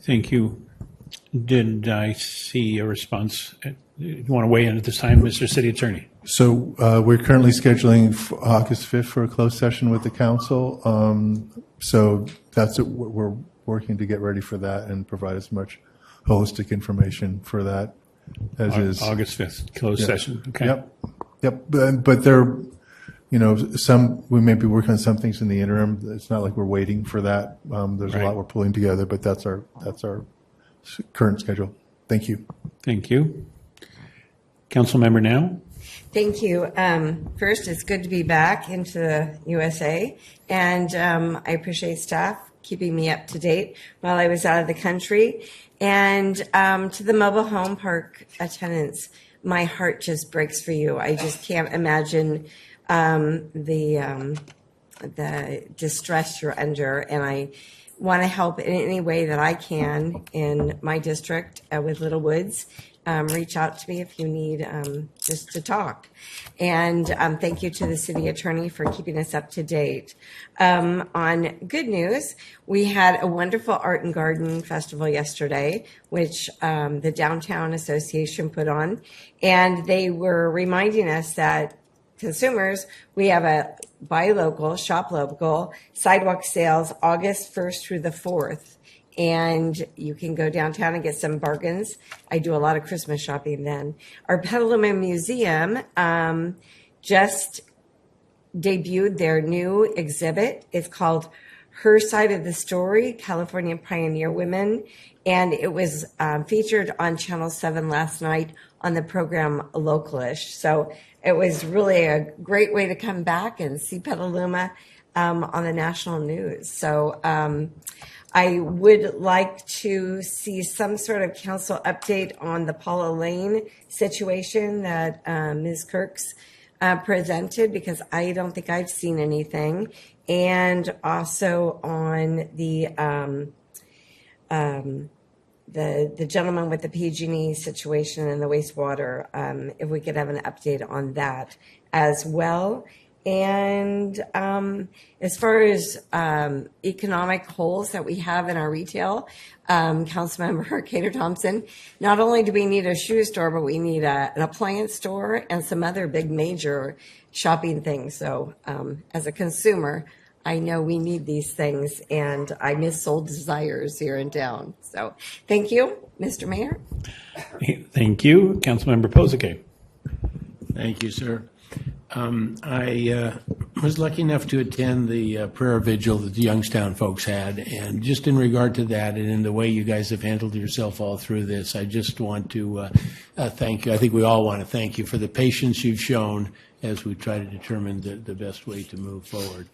[SPEAKER 2] Thank you. Did I see a response? You want to weigh in at this time, Mr. City Attorney?
[SPEAKER 17] So we're currently scheduling for August 5th for a closed session with the council. So that's it. We're working to get ready for that and provide as much holistic information for that as is.
[SPEAKER 2] August 5th, closed session. Okay.
[SPEAKER 17] Yep. But there, we may be working on some things in the interim. It's not like we're waiting for that. There's a lot we're pulling together, but that's our current schedule. Thank you.
[SPEAKER 2] Thank you. Councilmember Now.
[SPEAKER 3] Thank you. First, it's good to be back into the USA, and I appreciate staff keeping me up to date while I was out of the country. And to the mobile home park attendants, my heart just breaks for you. I just can't imagine the distress you're under, and I want to help in any way that I can in my district with Little Woods. Reach out to me if you need just to talk. And thank you to the city attorney for keeping us up to date. On good news, we had a wonderful Art and Garden Festival yesterday, which the Downtown Association put on. And they were reminding us that consumers, we have a buy local, shop local, sidewalk sales August 1st through the 4th. And you can go downtown and get some bargains. I do a lot of Christmas shopping then. Our Petaluma Museum just debuted their new exhibit. It's called Her Side of the Story, California Pioneer Women. And it was featured on Channel 7 last night on the program Localish. So it was really a great way to come back and see Petaluma on the national news. So I would like to see some sort of council update on the Paula Lane situation that Ms. Kirks presented, because I don't think I've seen anything. And also on the gentleman with the PG&E situation and the wastewater, if we could have an update on that as well. And as far as economic holes that we have in our retail, Councilmember Cater Thompson, not only do we need a shoe store, but we need an appliance store and some other big major shopping things. So as a consumer, I know we need these things, and I miss Soul Desires here in town. So thank you, Mr. Mayor.
[SPEAKER 2] Thank you. Councilmember Posake.
[SPEAKER 22] Thank you, sir. I was lucky enough to attend the prayer vigil that the Youngstown folks had, and just in regard to that and in the way you guys have handled yourself all through this, I just want to thank you. I think we all want to thank you for the patience you've shown as we try to determine the best way to move forward.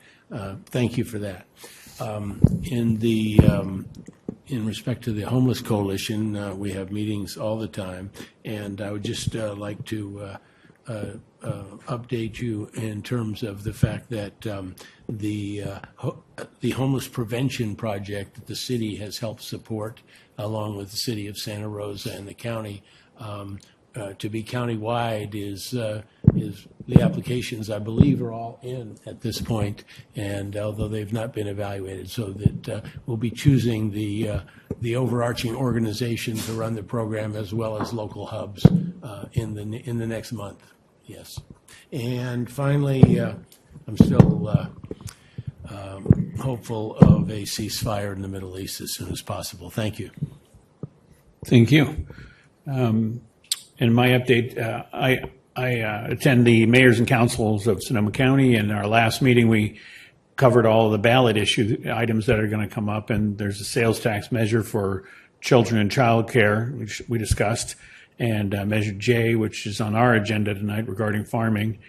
[SPEAKER 22] Thank you for that. In respect to the Homeless Coalition, we have meetings all the time, and I would just like to update you in terms of the fact that the homeless prevention project that the city has helped support, along with the city of Santa Rosa and the county, to be countywide is the applications, I believe, are all in at this point, and although they've not been evaluated, so that we'll be choosing the overarching organization to run the program as well as local hubs in the next month. Yes, and finally, I'm still hopeful of a ceasefire in the Middle East as soon as possible. Thank you.
[SPEAKER 2] Thank you. In my update, I attend the mayors and councils of Sonoma County. In our last meeting, we covered all of the ballot issue items that are going to come up, and there's a sales tax measure for children and child care, which we discussed, and Measure J, which is on our agenda tonight regarding farming.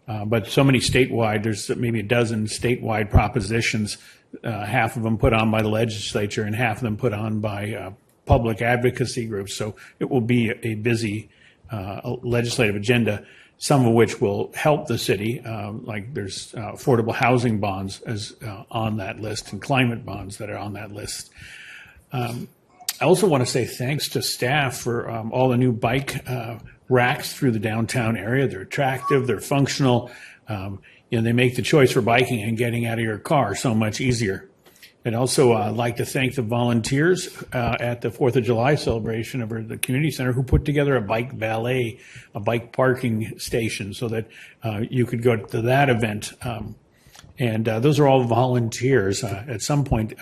[SPEAKER 2] But so many statewide, there's maybe a dozen statewide propositions, half of them put on by the legislature and half of them put on by public advocacy groups. So it will be a busy legislative agenda, some of which will help the city, like there's affordable housing bonds as on that list and climate bonds that are on that list. I also want to say thanks to staff for all the new bike racks through the downtown area. They're attractive, they're functional. They make the choice for biking and getting out of your car so much easier. I'd also like to thank the volunteers at the 4th of July celebration over at the community center who put together a bike valet, a bike parking station so that you could go to that event. And those are all volunteers. At some point,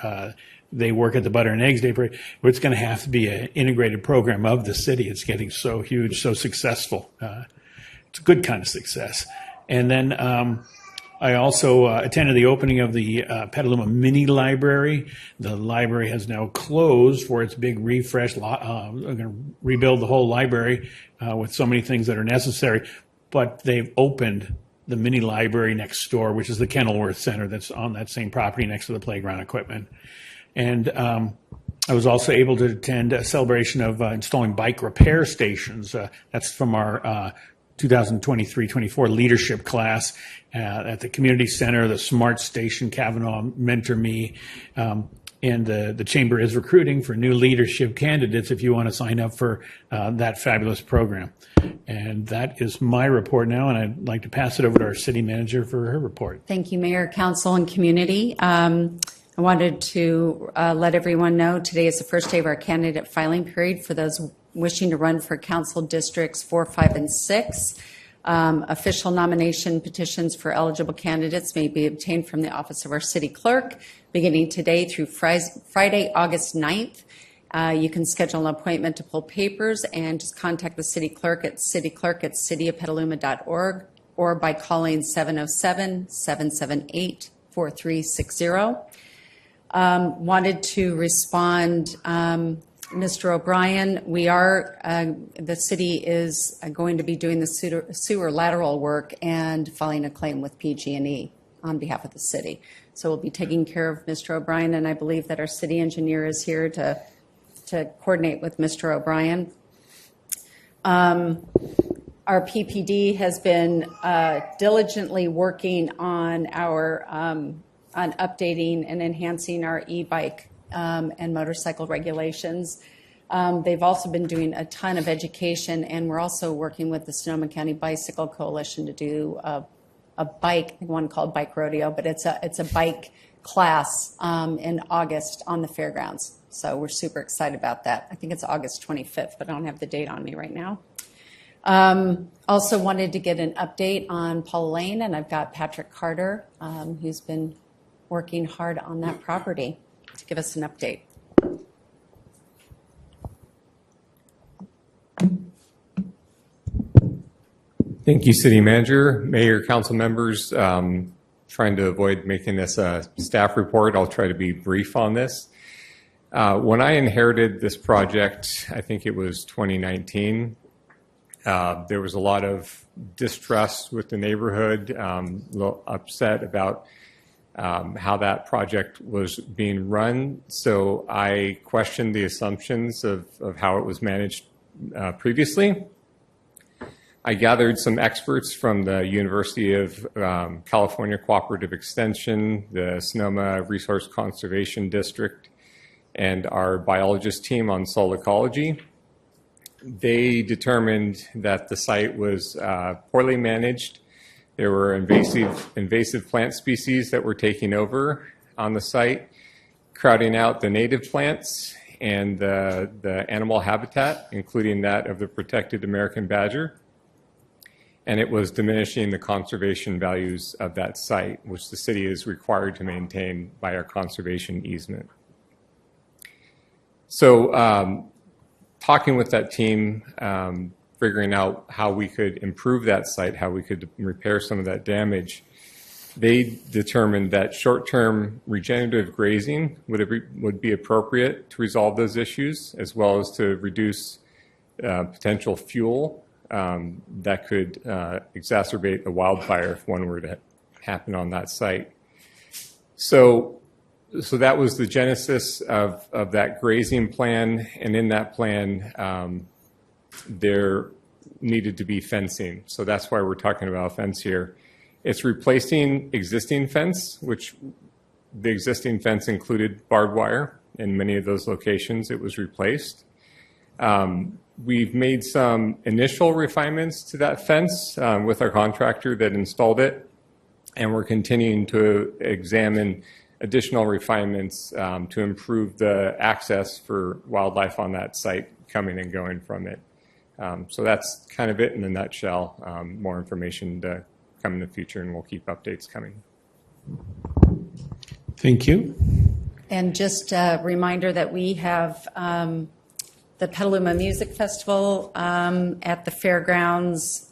[SPEAKER 2] they work at the Butter and Eggs Day Parade. It's going to have to be an integrated program of the city. It's getting so huge, so successful. It's a good kind of success. And then I also attended the opening of the Petaluma Mini Library. The library has now closed for its big refresh. They're going to rebuild the whole library with so many things that are necessary. But they've opened the mini library next door, which is the Kenilworth Center that's on that same property next to the playground equipment. And I was also able to attend a celebration of installing bike repair stations. That's from our 2023-24 leadership class at the community center, the Smart Station, Kavanaugh, Mentor Me. And the chamber is recruiting for new leadership candidates if you want to sign up for that fabulous program. And that is my report now, and I'd like to pass it over to our city manager for her report.
[SPEAKER 16] Thank you, Mayor, Council, and community. I wanted to let everyone know today is the first day of our candidate filing period for those wishing to run for council districts 4, 5, and 6. Official nomination petitions for eligible candidates may be obtained from the office of our city clerk beginning today through Friday, August 9th. You can schedule an appointment to pull papers and just contact the city clerk at cityclerk@cityofpetaluma.org or by calling 707-778-4360. Wanted to respond, Mr. O'Brien, the city is going to be doing the sewer lateral work and filing a claim with PG&E on behalf of the city. So we'll be taking care of Mr. O'Brien, and I believe that our city engineer is here to coordinate with Mr. O'Brien. Our PPD has been diligently working on on updating and enhancing our e-bike and motorcycle regulations. They've also been doing a ton of education, and we're also working with the Sonoma County Bicycle Coalition to do a bike, one called Bike Rodeo, but it's a bike class in August on the fairgrounds. So we're super excited about that. I think it's August 25th, but I don't have the date on me right now. Also wanted to get an update on Paul Lane, and I've got Patrick Carter, who's been working hard on that property to give us an update.
[SPEAKER 4] Thank you, City Manager, Mayor, Council members. Trying to avoid making this a staff report, I'll try to be brief on this. When I inherited this project, I think it was 2019, there was a lot of distrust with the neighborhood, a little upset about how that project was being run. So I questioned the assumptions of how it was managed previously. I gathered some experts from the University of California Cooperative Extension, the Sonoma Resource Conservation District, and our biologist team on soil ecology. They determined that the site was poorly managed. There were invasive plant species that were taking over on the site, crowding out the native plants and the animal habitat, including that of the protected American badger. And it was diminishing the conservation values of that site, which the city is required to maintain by our conservation easement. So talking with that team, figuring out how we could improve that site, how we could repair some of that damage, they determined that short-term regenerative grazing would be appropriate to resolve those issues, as well as to reduce potential fuel that could exacerbate a wildfire if one were to happen on that site. So that was the genesis of that grazing plan, and in that plan, there needed to be fencing. So that's why we're talking about a fence here. It's replacing existing fence, which the existing fence included barbed wire. In many of those locations, it was replaced. We've made some initial refinements to that fence with our contractor that installed it, and we're continuing to examine additional refinements to improve the access for wildlife on that site coming and going from it. So that's kind of it in a nutshell. More information to come in the future, and we'll keep updates coming.
[SPEAKER 2] Thank you.
[SPEAKER 16] And just a reminder that we have the Petaluma Music Festival at the fairgrounds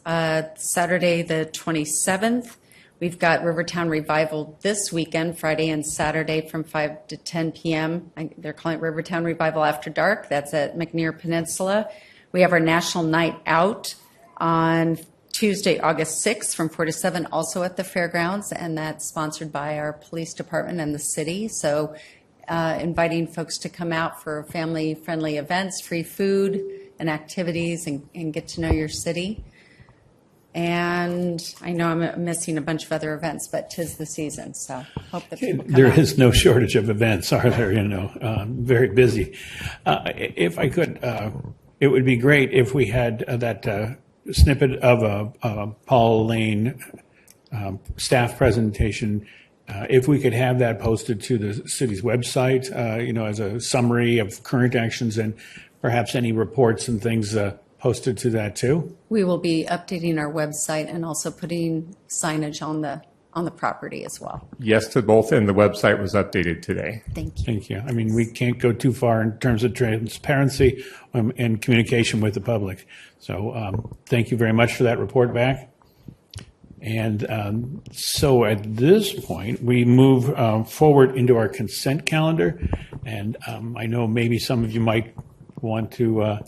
[SPEAKER 16] Saturday the 27th. We've got Rivertown Revival this weekend, Friday and Saturday from 5 to 10 p.m. They're calling it Rivertown Revival After Dark. That's at McNair Peninsula. We have our National Night Out on Tuesday, August 6th from 4 to 7, also at the fairgrounds, and that's sponsored by our police department and the city. So inviting folks to come out for family-friendly events, free food and activities, and get to know your city. And I know I'm missing a bunch of other events, but 'tis the season, so hope that people come
[SPEAKER 2] There
[SPEAKER 16] out.
[SPEAKER 2] is no shortage of events, are there? Very busy. If I could, it would be great if we had that snippet of a Paul Lane staff presentation. If we could have that posted to the city's website, as a summary of current actions, and perhaps any reports and things posted to that too.
[SPEAKER 16] We will be updating our website and also putting signage on the property as well.
[SPEAKER 4] Yes to both, and the website was updated today.
[SPEAKER 16] Thank you.
[SPEAKER 2] Thank you. I mean, we can't go too far in terms of transparency and communication with the public. So thank you very much for that report back. And so at this point, we move forward into our consent calendar. And I know maybe some of you might want to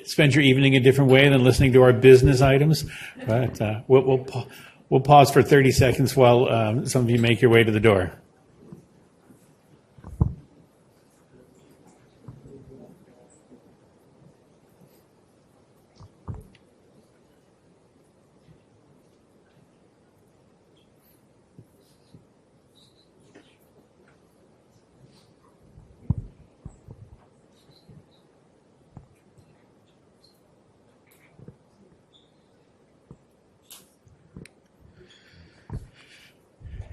[SPEAKER 2] spend your evening a different way than listening to our business items. But we'll pause for 30 seconds while some of you make your way to the door.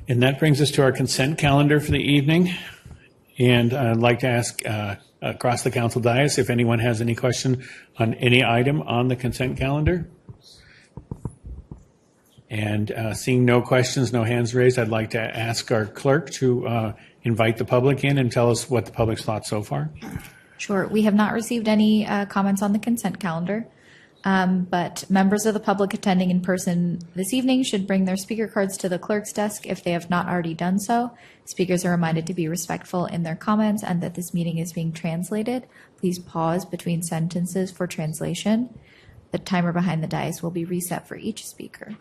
[SPEAKER 2] And that brings us to our consent calendar for the evening. And I'd like to ask across the council dais if anyone has any question on any item on the consent calendar. And seeing no questions, no hands raised, I'd like to ask our clerk to invite the public in and tell us what the public's thought so far.
[SPEAKER 1] Sure. We have not received any comments on the consent calendar. But members of the public attending in person this evening should bring their speaker cards to the clerk's desk if they have not already done so. Speakers are reminded to be respectful in their comments and that this meeting is being translated. Please pause between sentences for translation. The timer behind the dais will be reset for each speaker.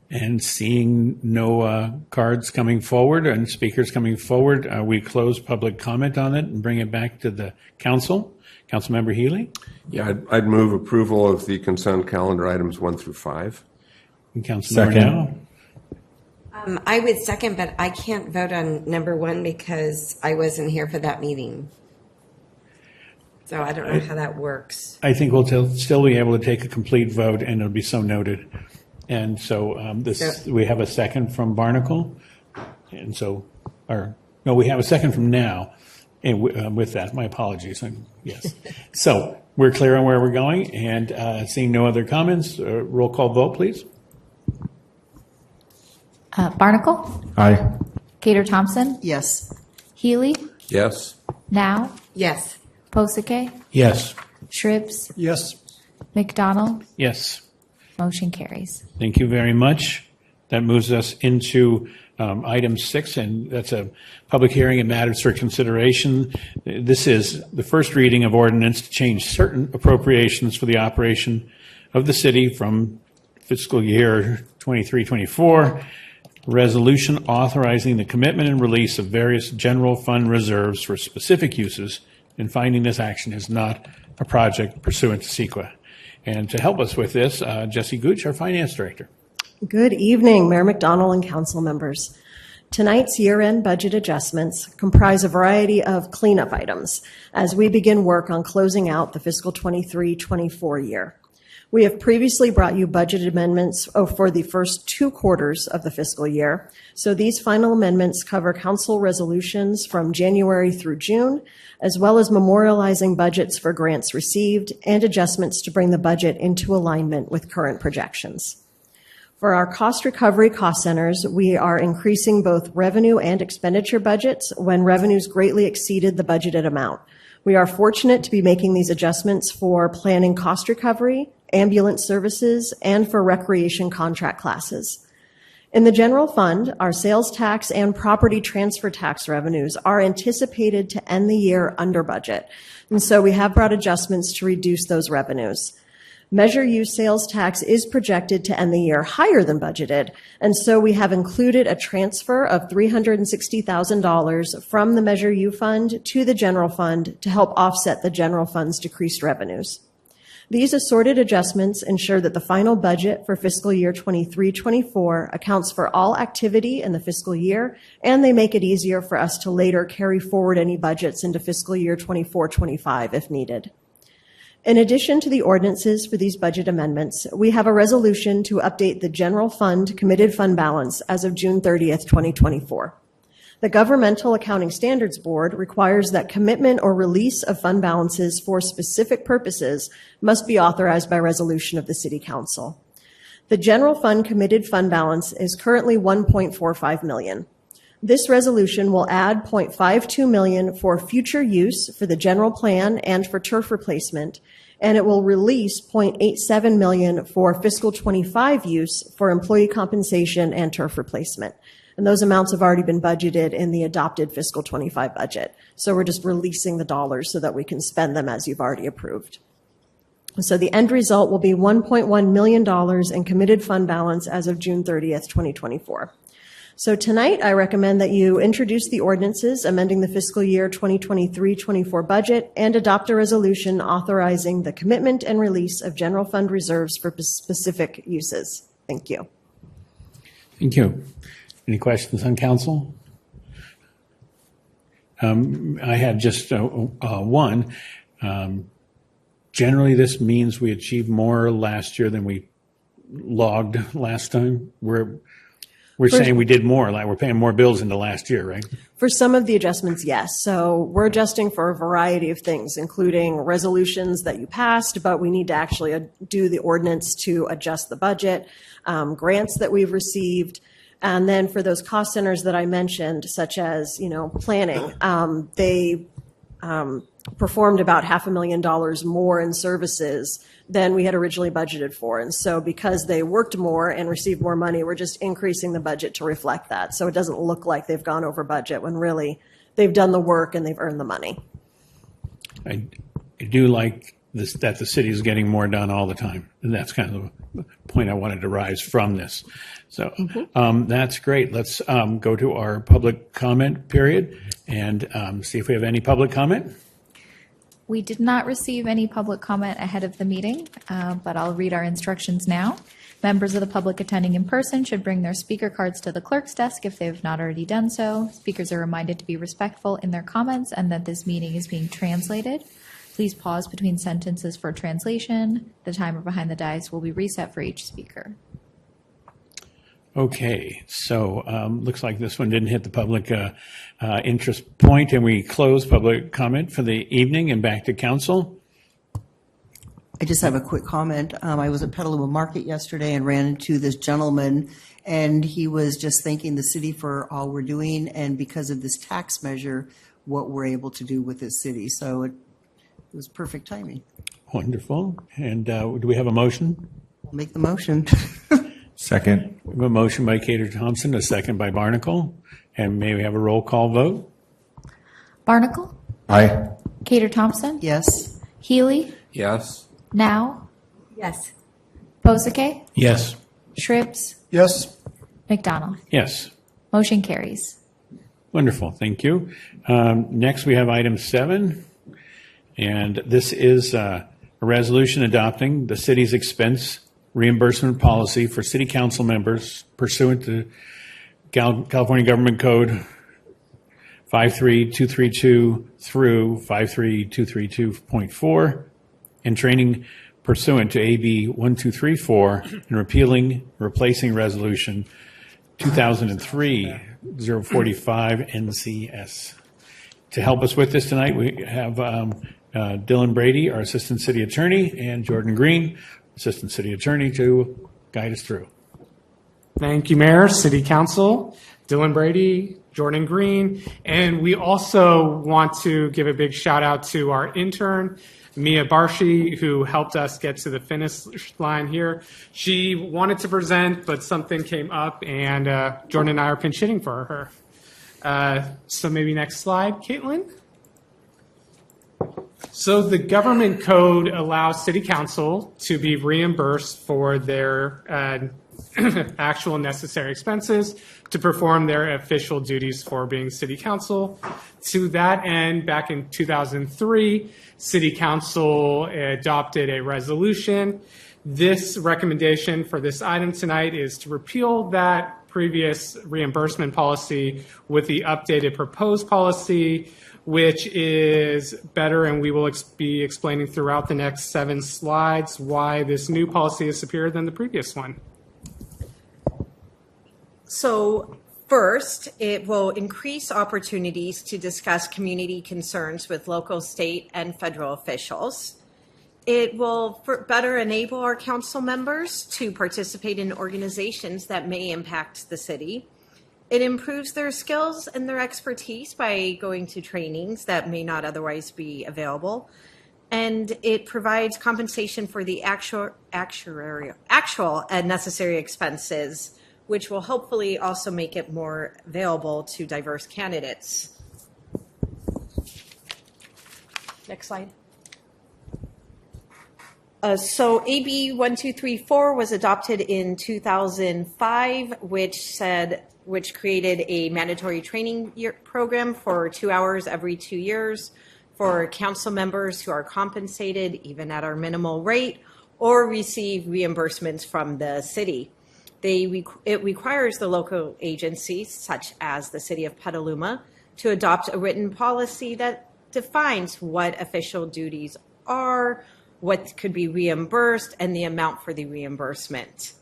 [SPEAKER 2] And seeing no cards coming forward and speakers coming forward, we close public comment on it and bring it back to the council. Councilmember Healy?
[SPEAKER 21] Yeah, I'd move approval of the consent calendar items 1 through 5.
[SPEAKER 2] And Councilmember Dow?
[SPEAKER 3] I would second, but I can't vote on number 1 because I wasn't here for that meeting. So I don't know how that works.
[SPEAKER 2] I think we'll still be able to take a complete vote, and it'll be so noted. And so we have a second from Barnacle, and so, no, we have a second from Now. And with that, my apologies. Yes. So we're clear on where we're going, and seeing no other comments, roll call vote, please.
[SPEAKER 1] Barnacle?
[SPEAKER 10] Aye.
[SPEAKER 1] Cater Thompson?
[SPEAKER 19] Yes.
[SPEAKER 1] Healy?
[SPEAKER 21] Yes.
[SPEAKER 1] Now?
[SPEAKER 3] Yes.
[SPEAKER 1] Posake?
[SPEAKER 2] Yes.
[SPEAKER 1] Shribs?
[SPEAKER 18] Yes.
[SPEAKER 1] McDonald?
[SPEAKER 2] Yes.
[SPEAKER 1] Motion carries.
[SPEAKER 2] Thank you very much. That moves us into item 6, and that's a public hearing and matters for consideration. This is the first reading of ordinance to change certain appropriations for the operation of the city from fiscal year 23-24. Resolution authorizing the commitment and release of various general fund reserves for specific uses, and finding this action is not a project pursuant to CEQA. And to help us with this, Jesse Gooch, our finance director.
[SPEAKER 5] Good evening, Mayor McDonald and council members. Tonight's year-end budget adjustments comprise a variety of cleanup items as we begin work on closing out the fiscal 23-24 year. We have previously brought you budget amendments for the first 2 quarters of the fiscal year. So these final amendments cover council resolutions from January through June, as well as memorializing budgets for grants received and adjustments to bring the budget into alignment with current projections. For our cost recovery cost centers, we are increasing both revenue and expenditure budgets when revenues greatly exceeded the budgeted amount. We are fortunate to be making these adjustments for planning cost recovery, ambulance services, and for recreation contract classes. In the general fund, our sales tax and property transfer tax revenues are anticipated to end the year under budget. And so we have brought adjustments to reduce those revenues. Measure U sales tax is projected to end the year higher than budgeted, and so we have included a transfer of $360,000 from the Measure U fund to the general fund to help offset the general fund's decreased revenues. These assorted adjustments ensure that the final budget for fiscal year 23-24 accounts for all activity in the fiscal year, and they make it easier for us to later carry forward any budgets into fiscal year 24-25 if needed. In addition to the ordinances for these budget amendments, we have a resolution to update the general fund committed fund balance as of June 30th, 2024. The Governmental Accounting Standards Board requires that commitment or release of fund balances for specific purposes must be authorized by resolution of the City Council. The general fund committed fund balance is currently $1.45 million. This resolution will add $0.52 million for future use for the general plan and for turf replacement, and it will release $0.87 million for fiscal 25 use for employee compensation and turf replacement. And those amounts have already been budgeted in the adopted fiscal 25 budget. So we're just releasing the dollars so that we can spend them as you've already approved. So the end result will be $1.1 million in committed fund balance as of June 30th, 2024. So tonight, I recommend that you introduce the ordinances amending the fiscal year 2023-24 budget and adopt a resolution authorizing the commitment and release of general fund reserves for specific uses. Thank you.
[SPEAKER 2] Thank you. Any questions on council? I had just one. Generally, this means we achieved more last year than we logged last time. We're saying we did more, like we're paying more bills into last year, right?
[SPEAKER 5] For some of the adjustments, yes. So we're adjusting for a variety of things, including resolutions that you passed, but we need to actually do the ordinance to adjust the budget, grants that we've received. And then for those cost centers that I mentioned, such as, planning, they performed about $500,000 more in services than we had originally budgeted for. And so because they worked more and received more money, we're just increasing the budget to reflect that. So it doesn't look like they've gone over budget when really they've done the work and they've earned the money.
[SPEAKER 2] I do like this, that the city is getting more done all the time. And that's kind of the point I wanted to rise from this. So that's great. Let's go to our public comment period and see if we have any public comment.
[SPEAKER 1] We did not receive any public comment ahead of the meeting, but I'll read our instructions now. Members of the public attending in person should bring their speaker cards to the clerk's desk if they have not already done so. Speakers are reminded to be respectful in their comments and that this meeting is being translated. Please pause between sentences for translation. The timer behind the dais will be reset for each speaker.
[SPEAKER 2] Okay, so looks like this one didn't hit the public interest point, and we close public comment for the evening and back to council.
[SPEAKER 19] I just have a quick comment. I was at Petaluma Market yesterday and ran into this gentleman, and he was just thanking the city for all we're doing and because of this tax measure, what we're able to do with this city. So it was perfect timing.
[SPEAKER 2] Wonderful. And do we have a motion?
[SPEAKER 19] I'll make the motion.
[SPEAKER 2] Second. We have a motion by Cater Thompson, a second by Barnacle. And may we have a roll call vote?
[SPEAKER 1] Barnacle?
[SPEAKER 2] Aye.
[SPEAKER 1] Cater Thompson?
[SPEAKER 19] Yes.
[SPEAKER 1] Healy?
[SPEAKER 21] Yes.
[SPEAKER 1] Now?
[SPEAKER 3] Yes.
[SPEAKER 1] Bozake?
[SPEAKER 2] Yes.
[SPEAKER 1] Shribs?
[SPEAKER 18] Yes.
[SPEAKER 1] McDonald?
[SPEAKER 2] Yes.
[SPEAKER 1] Motion carries.
[SPEAKER 2] Wonderful. Thank you. Next, we have item 7. And this is a resolution adopting the city's expense reimbursement policy for city council members pursuant to California Government Code 53232 through 53232.4 and training pursuant to AB 1234 and replacing resolution 2003-045 NCS. To help us with this tonight, we have Dylan Brady, our Assistant City Attorney, and Jordan Green, Assistant City Attorney, to guide us through.
[SPEAKER 6] Thank you, Mayor, City Council, Dylan Brady, Jordan Green, and we also want to give a big shout out to our intern, Mia Barshi, who helped us get to the finish line here. She wanted to present, but something came up, and Jordan and I are pinch hitting for her. So maybe next slide, Caitlin. So the government code allows city council to be reimbursed for their actual necessary expenses to perform their official duties for being city council. To that end, back in 2003, city council adopted a resolution. This recommendation for this item tonight is to repeal that previous reimbursement policy with the updated proposed policy, which is better, and we will be explaining throughout the next 7 slides why this new policy is superior than the previous one.
[SPEAKER 7] So first, it will increase opportunities to discuss community concerns with local, state, and federal officials. It will better enable our council members to participate in organizations that may impact the city. It improves their skills and their expertise by going to trainings that may not otherwise be available. And it provides compensation for the actual and necessary expenses, which will hopefully also make it more available to diverse candidates. Next slide. So AB 1234 was adopted in 2005, which created a mandatory training program for 2 hours every 2 years for council members who are compensated even at our minimal rate or receive reimbursements from the city. It requires the local agencies, such as the City of Petaluma, to adopt a written policy that defines what official duties are, what could be reimbursed, and the amount for the reimbursement.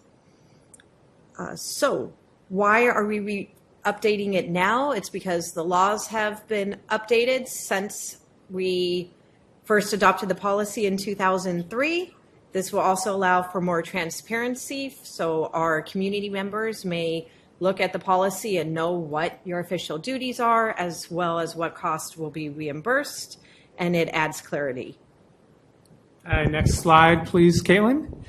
[SPEAKER 7] So why are we updating it now? It's because the laws have been updated since we first adopted the policy in 2003. This will also allow for more transparency, so our community members may look at the policy and know what your official duties are, as well as what cost will be reimbursed, and it adds clarity.
[SPEAKER 6] Next slide, please, Caitlin.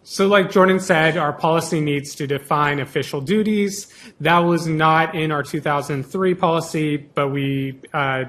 [SPEAKER 6] So like Jordan said, our policy needs to define official duties. That was not in our 2003 policy, but we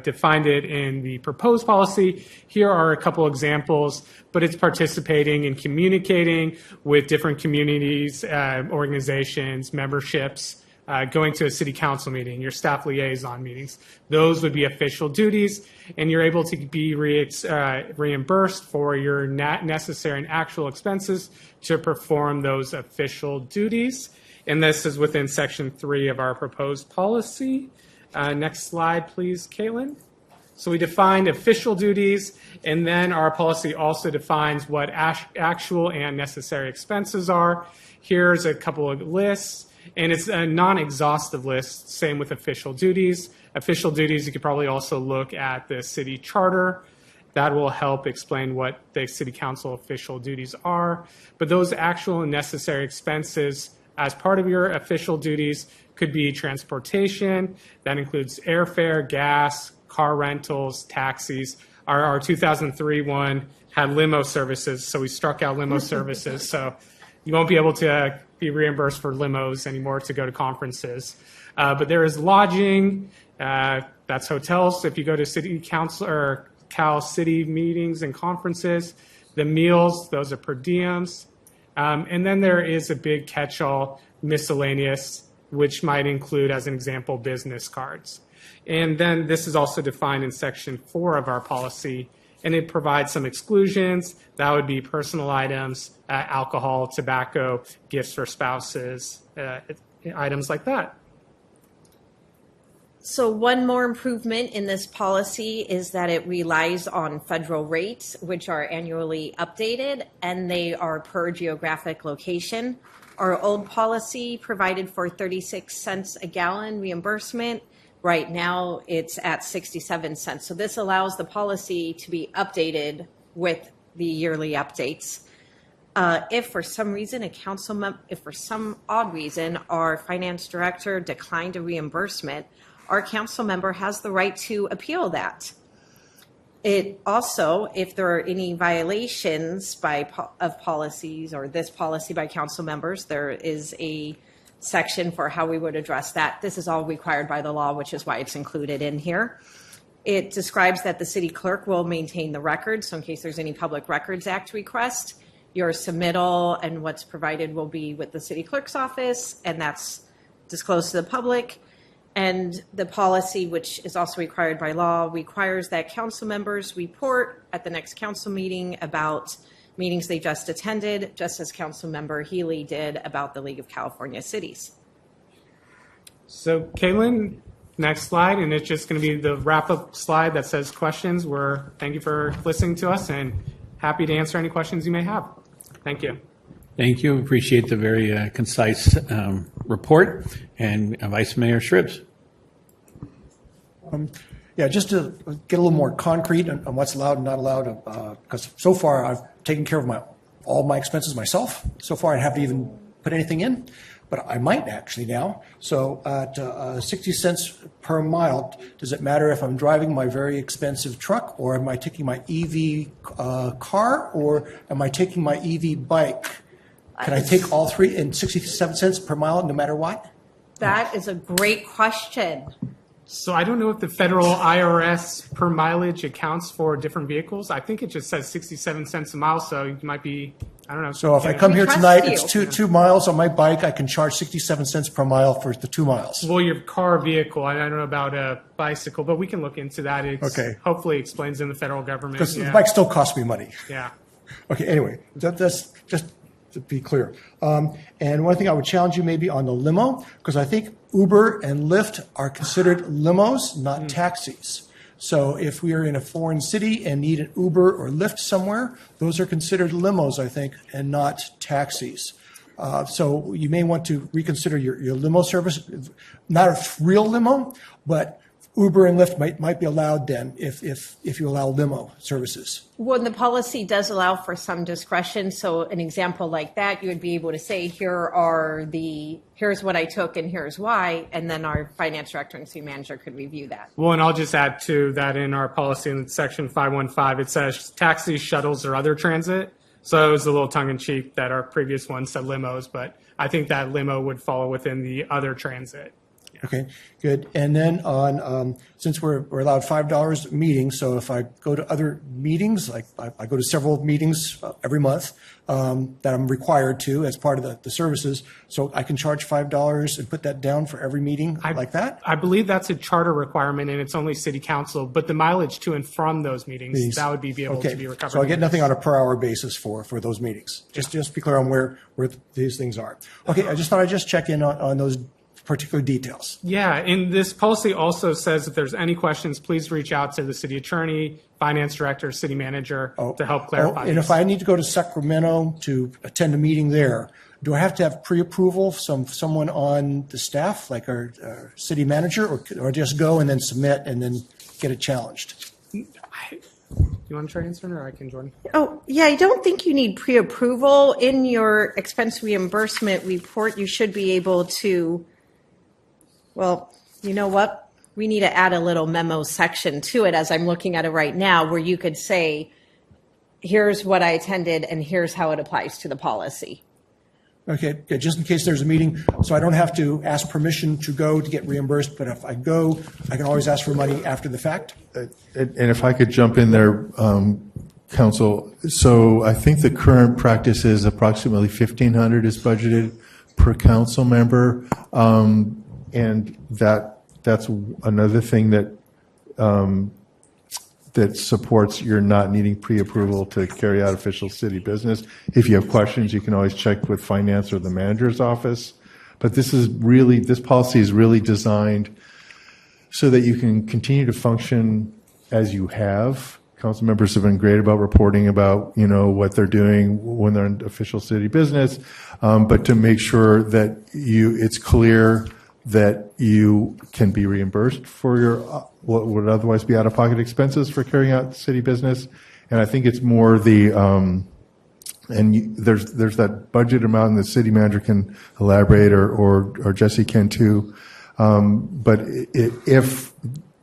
[SPEAKER 6] defined it in the proposed policy. Here are a couple examples, but it's participating and communicating with different communities, organizations, memberships, going to a city council meeting, your staff liaison meetings. Those would be official duties, and you're able to be reimbursed for your necessary and actual expenses to perform those official duties. And this is within Section 3 of our proposed policy. Next slide, please, Caitlin. So we defined official duties, and then our policy also defines what actual and necessary expenses are. Here's a couple of lists. And it's a non-exhaustive list, same with official duties. Official duties, you could probably also look at the city charter. That will help explain what the city council official duties are. But those actual and necessary expenses as part of your official duties could be transportation. That includes airfare, gas, car rentals, taxis. Our 2003 one had limo services, so we struck out limo services. So you won't be able to be reimbursed for limos anymore to go to conferences. But there is lodging, that's hotels. If you go to city council or Cal City meetings and conferences, the meals, those are per diems. And then there is a big catch-all miscellaneous, which might include, as an example, business cards. And then this is also defined in Section 4 of our policy, and it provides some exclusions. That would be personal items, alcohol, tobacco, gifts for spouses, items like that.
[SPEAKER 7] So one more improvement in this policy is that it relies on federal rates, which are annually updated, and they are per geographic location. Our old policy provided for 36 cents a gallon reimbursement. Right now, it's at 67 cents. So this allows the policy to be updated with the yearly updates. If for some reason if for some odd reason our finance director declined a reimbursement, our council member has the right to appeal that. It also, if there are any violations of policies or this policy by council members, there is a section for how we would address that. This is all required by the law, which is why it's included in here. It describes that the city clerk will maintain the records, so in case there's any Public Records Act request, your submittal and what's provided will be with the city clerk's office, and that's disclosed to the public. And the policy, which is also required by law, requires that council members report at the next council meeting about meetings they just attended, just as Council Member Healy did about the League of California Cities.
[SPEAKER 6] So Caitlin, next slide, and it's just going to be the wrap-up slide that says questions. Thank you for listening to us and happy to answer any questions you may have. Thank you.
[SPEAKER 2] Thank you. Appreciate the very concise report. And Vice Mayor Shribs.
[SPEAKER 18] Yeah, just to get a little more concrete on what's allowed and not allowed, because so far I've taken care of all my expenses myself. So far I haven't even put anything in, but I might actually now. So at 60 cents per mile, does it matter if I'm driving my very expensive truck, or am I taking my EV car, or am I taking my EV bike? Can I take all three in 67 cents per mile no matter what?
[SPEAKER 7] That is a great question.
[SPEAKER 6] So I don't know if the federal IRS per mileage accounts for different vehicles. I think it just says 67 cents a mile, so you might be, I don't know.
[SPEAKER 18] So if I come here tonight, it's two miles on my bike, I can charge 67 cents per mile for the 2 miles.
[SPEAKER 6] Well, your car vehicle, I don't know about a bicycle, but we can look into that. Okay. Hopefully explains in the federal government.
[SPEAKER 18] Because the bike still costs me money.
[SPEAKER 6] Yeah.
[SPEAKER 18] Okay, anyway, that's just to be clear. And one thing I would challenge you maybe on the limo, because I think Uber and Lyft are considered limos, not taxis. So if we are in a foreign city and need an Uber or Lyft somewhere, those are considered limos, I think, and not taxis. So you may want to reconsider your limo service. Not a real limo, but Uber and Lyft might be allowed then if you allow limo services.
[SPEAKER 7] Well, the policy does allow for some discretion. So an example like that, you would be able to say, here's what I took and here's why. And then our finance director and city manager could review that.
[SPEAKER 6] Well, and I'll just add to that in our policy in section 515, it says taxis, shuttles, or other transit. So it was a little tongue in cheek that our previous one said limos, but I think that limo would fall within the other transit. Yeah.
[SPEAKER 18] Okay, good. And then on, since we're allowed $5 a meeting, so if I go to other meetings, like I go to several meetings every month that I'm required to as part of the services, so I can charge $5 and put that down for every meeting like that?
[SPEAKER 6] I believe that's a charter requirement, and it's only city council, but the mileage to and from those meetings, that would be able to be recovered.
[SPEAKER 18] So I get nothing on a per hour basis for those meetings. Just be clear on where these things are. Okay, I just thought I'd just check in on those particular details.
[SPEAKER 6] Yeah, and this policy also says if there's any questions, please reach out to the city attorney, finance director, city manager to help clarify.
[SPEAKER 18] And if I need to go to Sacramento to attend a meeting there, do I have to have pre-approval from someone on the staff, like our city manager, or just go and then submit and then get it challenged?
[SPEAKER 6] You want to try answering, or I can join?
[SPEAKER 7] Oh, yeah, I don't think you need pre-approval. In your expense reimbursement report, you should be able to, well, you know what? We need to add a little memo section to it as I'm looking at it right now, where you could say, here's what I attended and here's how it applies to the policy.
[SPEAKER 18] Okay, good. Just in case there's a meeting, so I don't have to ask permission to go to get reimbursed, but if I go, I can always ask for money after the fact.
[SPEAKER 17] And if I could jump in there, Council, so I think the current practice is approximately $1,500 is budgeted per council member. And that's another thing that that supports your not needing pre-approval to carry out official city business. If you have questions, you can always check with finance or the manager's office. But this policy is really designed so that you can continue to function as you have. Council members have been great about reporting about, what they're doing when they're in official city business, but to make sure that it's clear that you can be reimbursed for your what would otherwise be out-of-pocket expenses for carrying out city business. And I think it's more there's that budget amount, and the city manager can elaborate, or Jesse can too. But if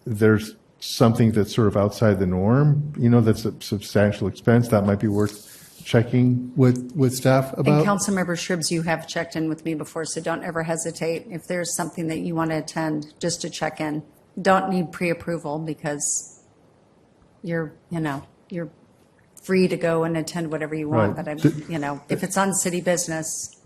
[SPEAKER 17] there's something that's sort of outside the norm, that's a substantial expense, that might be worth checking with staff about.
[SPEAKER 16] And Councilmember Shribs, you have checked in with me before, so don't ever hesitate. If there's something that you want to attend, just to check in. Don't need pre-approval because you're free to go and attend whatever you want.
[SPEAKER 17] Right.
[SPEAKER 16] But if it's on city business,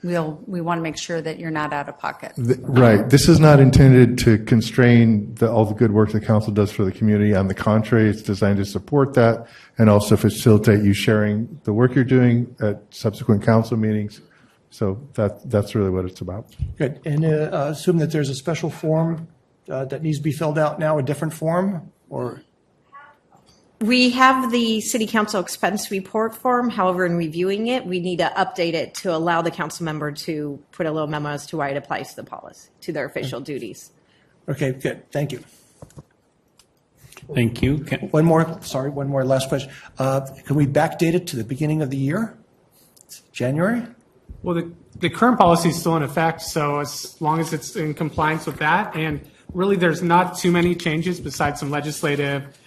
[SPEAKER 16] we want to make sure that you're not out of pocket.
[SPEAKER 17] Right. This is not intended to constrain all the good work the council does for the community. On the contrary, it's designed to support that and also facilitate you sharing the work you're doing at subsequent council meetings. So that's really what it's about.
[SPEAKER 18] Good. And assume that there's a special form that needs to be filled out now, a different form, or?
[SPEAKER 7] We have the city council expense report form. However, in reviewing it, we need to update it to allow the council member to put a little memo as to why it applies to the policy, to their official duties.
[SPEAKER 18] Okay, good. Thank you.
[SPEAKER 2] Thank you.
[SPEAKER 18] One more last question. Can we backdate it to the beginning of the year? January?
[SPEAKER 6] Well, the current policy is still in effect, so as long as it's in compliance with that, and really there's not too many changes besides some legislative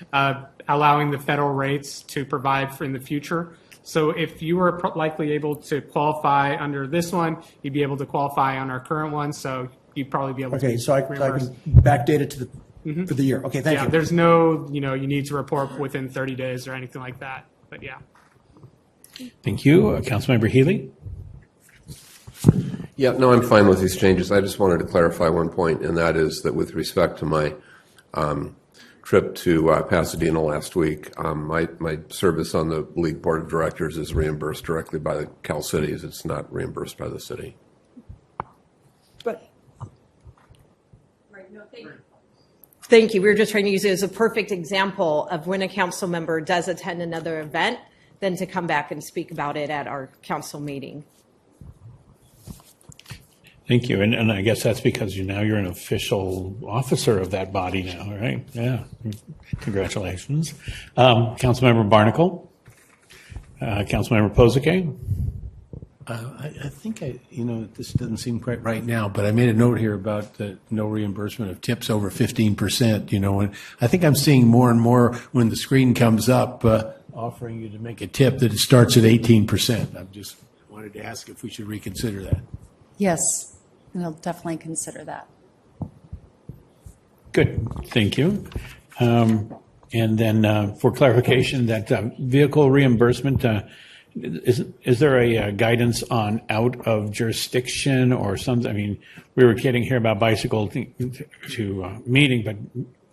[SPEAKER 6] allowing the federal rates to provide for in the future. So if you were likely able to qualify under this one, you'd be able to qualify on our current one, so you'd probably be able to.
[SPEAKER 18] Okay, so I can backdate it to for the year. Okay, thank you.
[SPEAKER 6] There's no, you need to report within 30 days or anything like that, but yeah.
[SPEAKER 2] Thank you. Councilmember Healy?
[SPEAKER 21] Yeah, no, I'm fine with these changes. I just wanted to clarify one point, and that is that with respect to my trip to Pasadena last week, my service on the League Board of Directors is reimbursed directly by the Cal Cities. It's not reimbursed by the city.
[SPEAKER 7] Thank you. We were just trying to use it as a perfect example of when a council member does attend another event, then to come back and speak about it at our council meeting.
[SPEAKER 2] Thank you. And I guess that's because you're an official officer of that body now, right? Yeah. Congratulations. Councilmember Barnacle. Councilmember Pozike.
[SPEAKER 22] I think this doesn't seem quite right now, but I made a note here about the no reimbursement of tips over 15%. And I think I'm seeing more and more when the screen comes up offering you to make a tip that it starts at 18%. I just wanted to ask if we should reconsider that.
[SPEAKER 16] Yes, we'll definitely consider that.
[SPEAKER 2] Good, thank you. And then for clarification, that vehicle reimbursement, is there a guidance on out of jurisdiction or something? I mean, we were kidding here about bicycle to meeting, but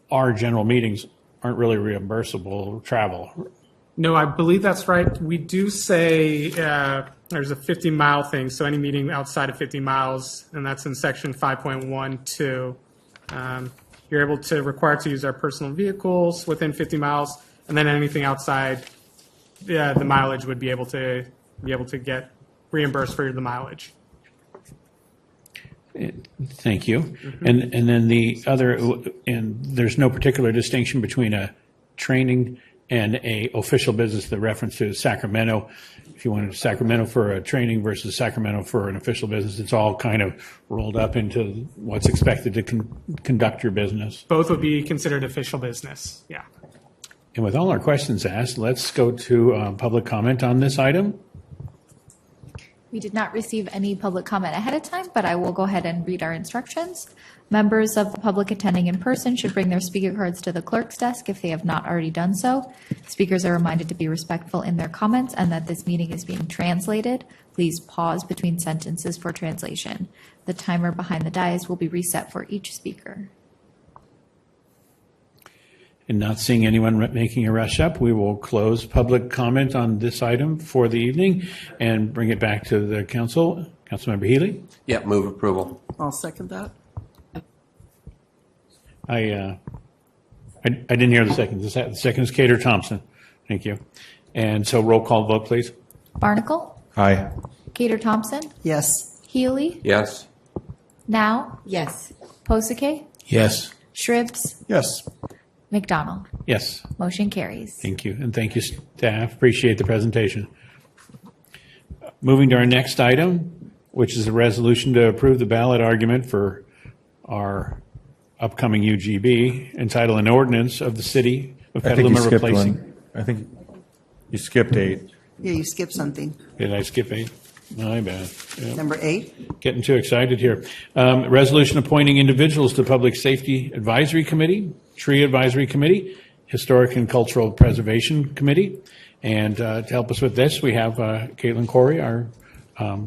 [SPEAKER 2] our general meetings aren't really reimbursable travel.
[SPEAKER 6] No, I believe that's right. We do say there's a 50-mile thing, so any meeting outside of 50 miles, and that's in section 5.12. You're able to require to use our personal vehicles within 50 miles, and then anything outside the mileage would be able to get reimbursed for the mileage.
[SPEAKER 2] Thank you. And then the other, and there's no particular distinction between a training and a official business. The reference to Sacramento, if you wanted Sacramento for a training versus Sacramento for an official business, it's all kind of rolled up into what's expected to conduct your business.
[SPEAKER 6] Both would be considered official business, yeah.
[SPEAKER 2] And with all our questions asked, let's go to public comment on this item.
[SPEAKER 1] We did not receive any public comment ahead of time, but I will go ahead and read our instructions. Members of the public attending in person should bring their speaker cards to the clerk's desk if they have not already done so. Speakers are reminded to be respectful in their comments and that this meeting is being translated. Please pause between sentences for translation. The timer behind the dais will be reset for each speaker.
[SPEAKER 2] And not seeing anyone making a rush up, we will close public comment on this item for the evening and bring it back to the council. Councilmember Healy?
[SPEAKER 21] Yeah, move approval.
[SPEAKER 19] I'll second that.
[SPEAKER 2] I didn't hear the second. The second is Cater Thompson. Thank you. And so roll call vote, please.
[SPEAKER 1] Barnacle?
[SPEAKER 21] Aye.
[SPEAKER 1] Cater Thompson?
[SPEAKER 19] Yes.
[SPEAKER 1] Healy?
[SPEAKER 21] Yes.
[SPEAKER 1] Now?
[SPEAKER 3] Yes.
[SPEAKER 1] Posake?
[SPEAKER 2] Yes.
[SPEAKER 1] Shribs?
[SPEAKER 18] Yes.
[SPEAKER 1] McDonald?
[SPEAKER 2] Yes.
[SPEAKER 1] Motion carries.
[SPEAKER 2] Thank you. And thank you, staff. Appreciate the presentation. Moving to our next item, which is a resolution to approve the ballot argument for our upcoming UGB, entitled An Ordinance of the City of
[SPEAKER 20] I think you
[SPEAKER 2] Petaluma
[SPEAKER 20] skipped
[SPEAKER 2] Replacing.
[SPEAKER 20] one. I think you skipped 8.
[SPEAKER 19] Yeah, you skipped something.
[SPEAKER 2] Did I skip 8? My bad. Yeah.
[SPEAKER 19] Number 8.
[SPEAKER 2] Getting too excited here. Resolution appointing individuals to Public Safety Advisory Committee, Tree Advisory Committee, Historic and Cultural Preservation Committee. And to help us with this, we have Caitlin Corey, our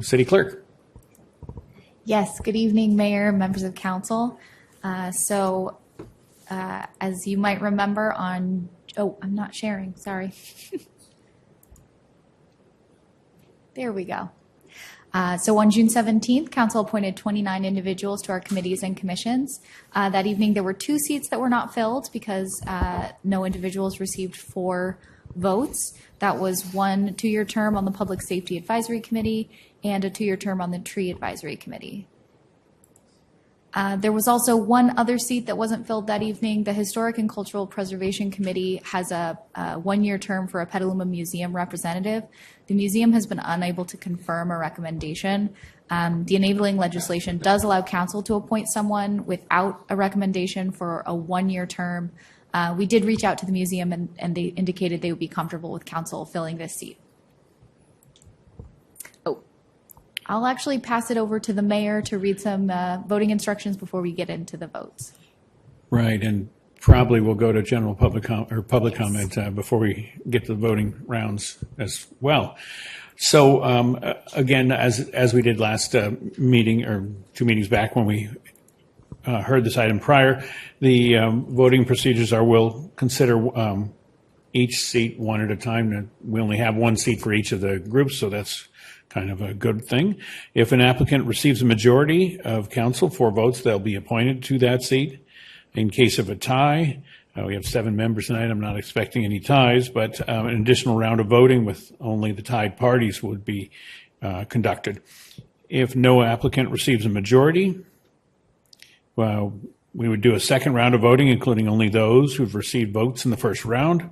[SPEAKER 2] city clerk.
[SPEAKER 1] Yes, good evening, Mayor, members of council. As you might remember I'm not sharing, sorry. There we go. So on June 17th, council appointed 29 individuals to our committees and commissions. That evening, there were 2 seats that were not filled because no individuals received 4 votes. That was 1 2-year term on the Public Safety Advisory Committee and a 2-year term on the Tree Advisory Committee. There was also 1 other seat that wasn't filled that evening. The Historic and Cultural Preservation Committee has a 1-year term for a Petaluma Museum representative. The museum has been unable to confirm a recommendation. The enabling legislation does allow council to appoint someone without a recommendation for a 1-year term. We did reach out to the museum and they indicated they would be comfortable with council filling this seat. I'll actually pass it over to the mayor to read some voting instructions before we get into the votes.
[SPEAKER 2] Right, and probably we'll go to general public comment before we get to the voting rounds as well. So again, as we did last meeting or 2 meetings back when we heard this item prior, the voting procedures are we'll consider each seat one at a time. We only have 1 seat for each of the groups, so that's kind of a good thing. If an applicant receives a majority of council, 4 votes, they'll be appointed to that seat. In case of a tie, we have 7 members tonight. I'm not expecting any ties, but an additional round of voting with only the tied parties would be conducted. If no applicant receives a majority, well, we would do a second round of voting, including only those who've received votes in the first round.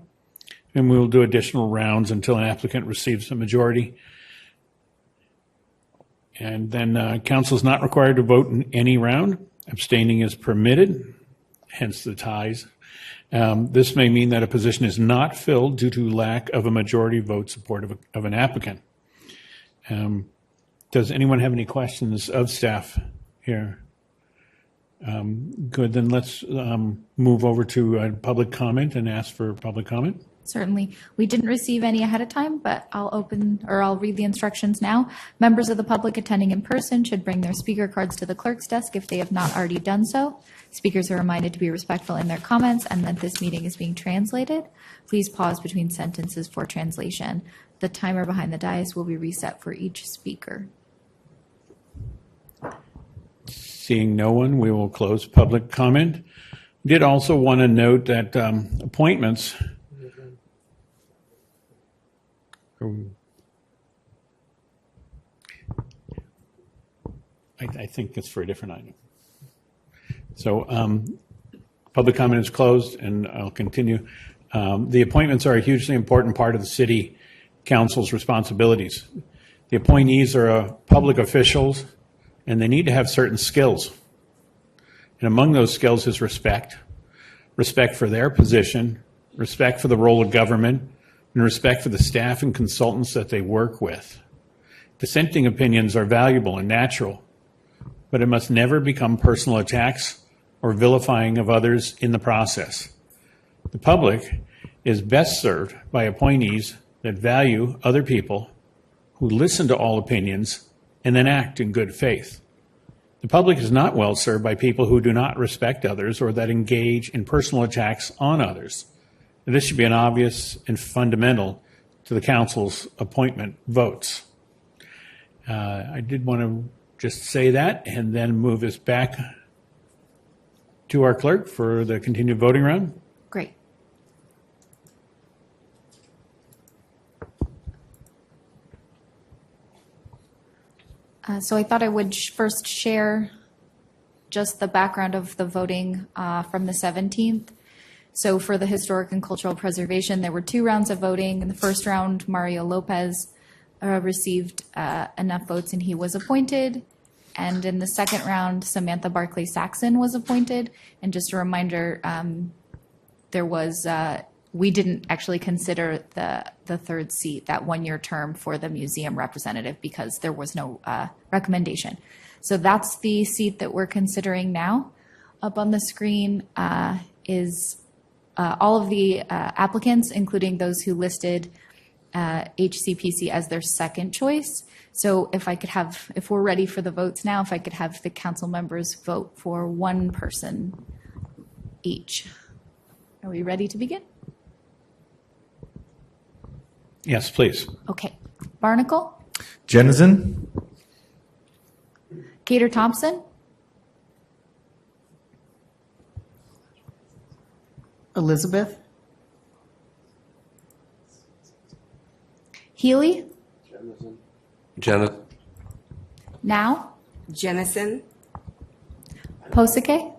[SPEAKER 2] And we will do additional rounds until an applicant receives a majority. And then council is not required to vote in any round. Abstaining is permitted, hence the ties. This may mean that a position is not filled due to lack of a majority vote support of an applicant. Does anyone have any questions of staff here? Good, then let's move over to public comment and ask for public comment.
[SPEAKER 1] Certainly. We didn't receive any ahead of time, but I'll read the instructions now. Members of the public attending in person should bring their speaker cards to the clerk's desk if they have not already done so. Speakers are reminded to be respectful in their comments and that this meeting is being translated. Please pause between sentences for translation. The timer behind the dais will be reset for each speaker.
[SPEAKER 2] Seeing no one, we will close public comment. Did also want to note that appointments. I think it's for a different item. So public comment is closed, and I'll continue. The appointments are a hugely important part of the city council's responsibilities. The appointees are public officials, and they need to have certain skills. And among those skills is respect for their position, respect for the role of government, and respect for the staff and consultants that they work with. Dissenting opinions are valuable and natural, but it must never become personal attacks or vilifying of others in the process. The public is best served by appointees that value other people, who listen to all opinions, and then act in good faith. The public is not well served by people who do not respect others or that engage in personal attacks on others. This should be an obvious and fundamental to the council's appointment votes. I did want to just say that and then move us back to our clerk for the continued voting round.
[SPEAKER 1] Great. So I thought I would first share just the background of the voting from the 17th. So for the historic and cultural preservation, there were 2 rounds of voting. In the first round, Mario Lopez received enough votes and he was appointed. And in the second round, Samantha Barclay Saxon was appointed. And just a reminder, we didn't actually consider the third seat, that 1-year term for the museum representative, because there was no recommendation. So that's the seat that we're considering now. Up on the screen is all of the applicants, including those who listed HCPC as their second choice. So if we're ready for the votes now, if I could have the council members vote for one person each. Are we ready to begin?
[SPEAKER 2] Yes, please.
[SPEAKER 1] Okay. Barnacle,
[SPEAKER 8] Jennison,
[SPEAKER 1] Cater Thompson,
[SPEAKER 19] Elizabeth,
[SPEAKER 1] Healy,
[SPEAKER 21] Janet.
[SPEAKER 1] Now,
[SPEAKER 3] Jennison,
[SPEAKER 1] Posake.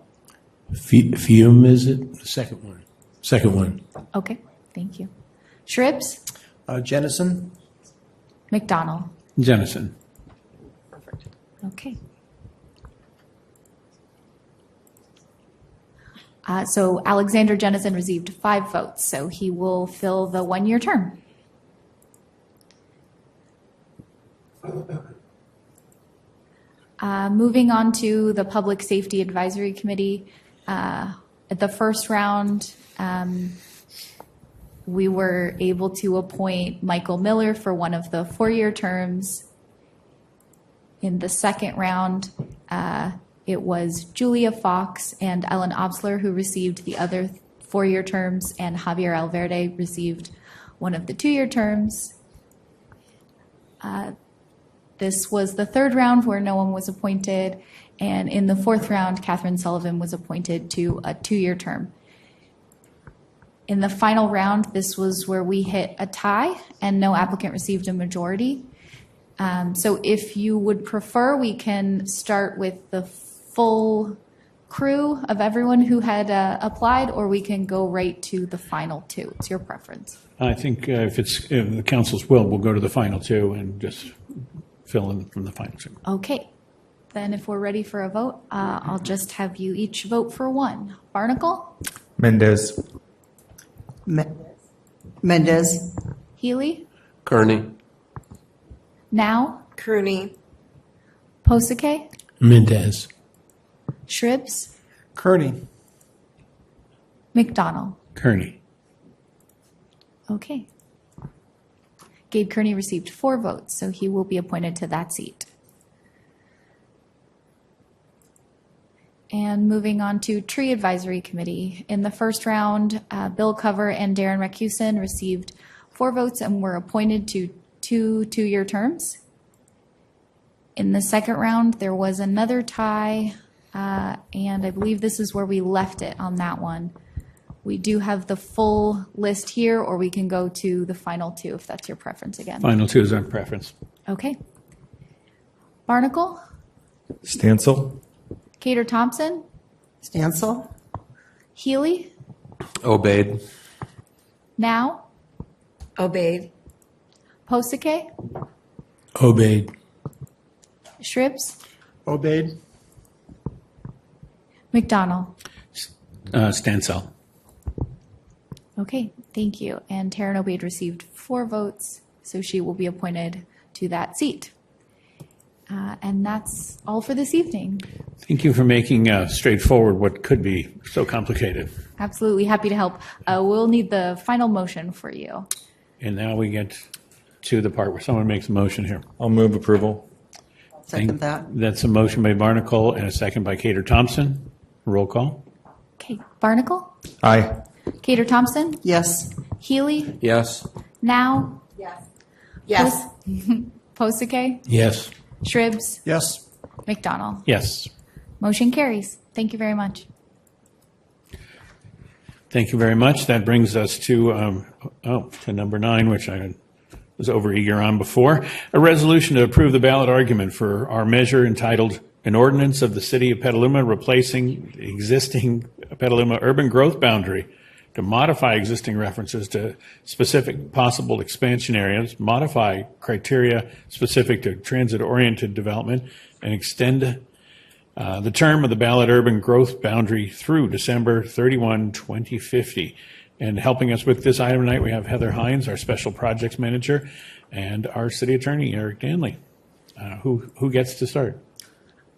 [SPEAKER 22] Fiume, is it? The second one. Second one.
[SPEAKER 1] Okay, thank you. Shribs,
[SPEAKER 18] Jennison.
[SPEAKER 1] McDonald.
[SPEAKER 2] Jennison.
[SPEAKER 1] Okay. So Alexander Jennison received 5 votes, so he will fill the 1-year term. Moving on to the Public Safety Advisory Committee. At the first round, we were able to appoint Michael Miller for one of the 4-year terms. In the second round, it was Julia Fox and Ellen Obsler who received the other 4-year terms, and Javier Alverde received one of the 2-year terms. This was the third round where no one was appointed, and in the fourth round, Catherine Sullivan was appointed to a 2-year term. In the final round, this was where we hit a tie, and no applicant received a majority. So if you would prefer, we can start with the full crew of everyone who had applied, or we can go right to the final 2. It's your preference.
[SPEAKER 2] I think if the council's will, we'll go to the final 2 and just fill in from the final 2.
[SPEAKER 1] Okay. Then if we're ready for a vote, I'll just have you each vote for one. Barnacle?
[SPEAKER 8] Mendez,
[SPEAKER 19] Mendez,
[SPEAKER 1] Healy?
[SPEAKER 21] Kearney.
[SPEAKER 1] Now?
[SPEAKER 3] Kearney,
[SPEAKER 1] Posake?
[SPEAKER 22] Mendez.
[SPEAKER 1] Shribs?
[SPEAKER 18] Kearney.
[SPEAKER 1] McDonald.
[SPEAKER 2] Kearney.
[SPEAKER 1] Okay. Gabe Kearney received 4 votes, so he will be appointed to that seat. And moving on to Tree Advisory Committee. In the first round, Bill Cover and Darren McCuson received 4 votes and were appointed to 2 two-year terms. In the second round, there was another tie, and I believe this is where we left it on that one. We do have the full list here, or we can go to the final 2 if that's your preference again.
[SPEAKER 2] Final 2 is our preference.
[SPEAKER 1] Okay. Barnacle,
[SPEAKER 8] Stansel.
[SPEAKER 1] Cater Thompson,
[SPEAKER 19] Stansel.
[SPEAKER 1] Healy,
[SPEAKER 21] Obeyed.
[SPEAKER 1] Now,
[SPEAKER 3] Obeyed.
[SPEAKER 1] Posake,
[SPEAKER 22] Obeyed.
[SPEAKER 1] Shribs,
[SPEAKER 18] Obeyed.
[SPEAKER 1] McDonald.
[SPEAKER 2] Stansel.
[SPEAKER 1] Okay, thank you. And Taryn Obaid received 4 votes, so she will be appointed to that seat. And that's all for this evening.
[SPEAKER 2] Thank you for making straightforward what could be so complicated.
[SPEAKER 1] Absolutely happy to help. We'll need the final motion for you.
[SPEAKER 2] And now we get to the part where someone makes a motion here.
[SPEAKER 20] I'll move approval.
[SPEAKER 19] Second that.
[SPEAKER 2] That's a motion by Barnacle and a second by Cater Thompson. Roll call.
[SPEAKER 1] Okay, Barnacle,
[SPEAKER 8] Aye.
[SPEAKER 1] Cater Thompson,
[SPEAKER 19] Yes.
[SPEAKER 1] Healy,
[SPEAKER 21] Yes.
[SPEAKER 1] Now,
[SPEAKER 3] Yes.
[SPEAKER 1] Posake,
[SPEAKER 2] Yes.
[SPEAKER 1] Shribs,
[SPEAKER 18] Yes.
[SPEAKER 1] McDonald.
[SPEAKER 2] Yes.
[SPEAKER 1] Motion carries. Thank you very much.
[SPEAKER 2] Thank you very much. That brings us to number 9, which I was overeager on before. A resolution to approve the ballot argument for our measure entitled An Ordinance of the City of Petaluma Replacing the Existing Petaluma Urban Growth Boundary to modify existing references to specific possible expansion areas, modify criteria specific to transit-oriented development, and extend the term of the ballot urban growth boundary through December 31, 2050. And helping us with this item tonight, we have Heather Hines, our Special Projects Manager, and our City Attorney, Eric Danley. Who gets to start?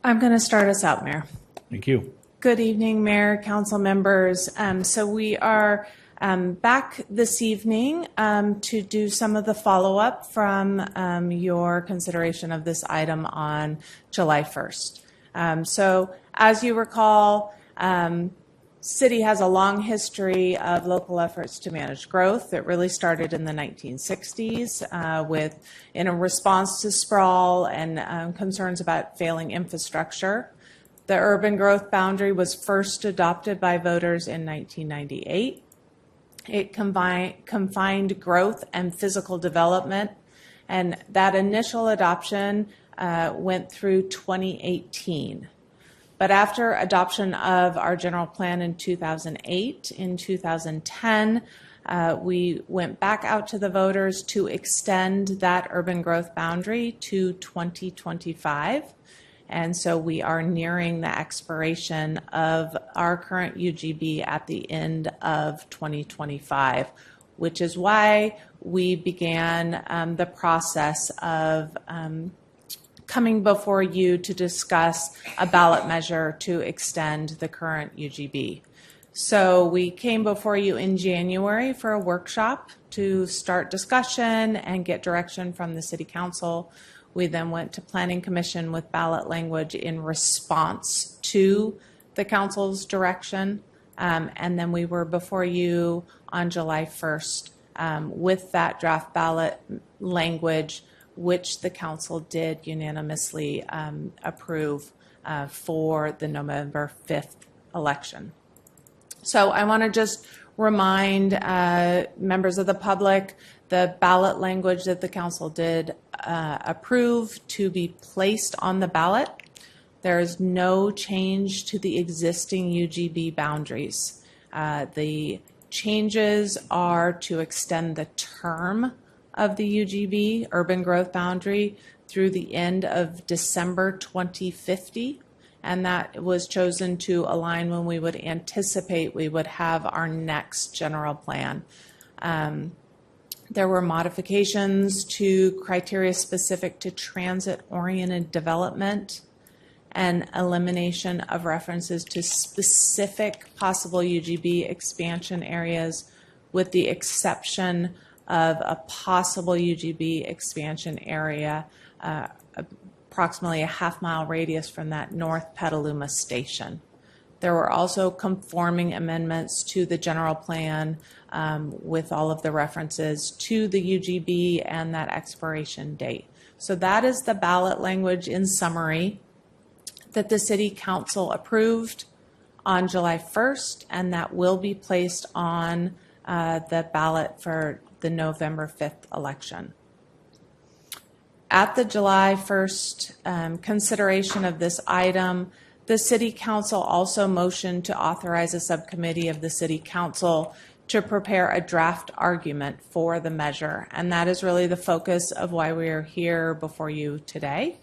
[SPEAKER 9] I'm going to start us out, Mayor.
[SPEAKER 2] Thank you.
[SPEAKER 9] Good evening, Mayor, council members. So we are back this evening to do some of the follow-up from your consideration of this item on July 1st. So as you recall, City has a long history of local efforts to manage growth. It really started in the 1960s in a response to sprawl and concerns about failing infrastructure. The urban growth boundary was first adopted by voters in 1998. It confined growth and physical development, and that initial adoption went through 2018. But after adoption of our general plan in 2008, in 2010, we went back out to the voters to extend that urban growth boundary to 2025. And so we are nearing the expiration of our current UGB at the end of 2025, which is why we began the process of coming before you to discuss a ballot measure to extend the current UGB. So we came before you in January for a workshop to start discussion and get direction from the City Council. We then went to Planning Commission with ballot language in response to the Council's direction. And then we were before you on July 1st with that draft ballot language, which the Council did unanimously approve for the November 5th election. So I want to just remind members of the public the ballot language that the Council did approve to be placed on the ballot. There is no change to the existing UGB boundaries. The changes are to extend the term of the UGB, urban growth boundary, through the end of December 2050. And that was chosen to align when we would anticipate we would have our next general plan. There were modifications to criteria specific to transit-oriented development and elimination of references to specific possible UGB expansion areas, with the exception of a possible UGB expansion area approximately a half-mile radius from that North Petaluma station. There were also conforming amendments to the general plan with all of the references to the UGB and that expiration date. So that is the ballot language in summary that the City Council approved on July 1st, and that will be placed on the ballot for the November 5th election. At the July 1st consideration of this item, the City Council also motioned to authorize a subcommittee of the City Council to prepare a draft argument for the measure. And that is really the focus of why we are here before you today.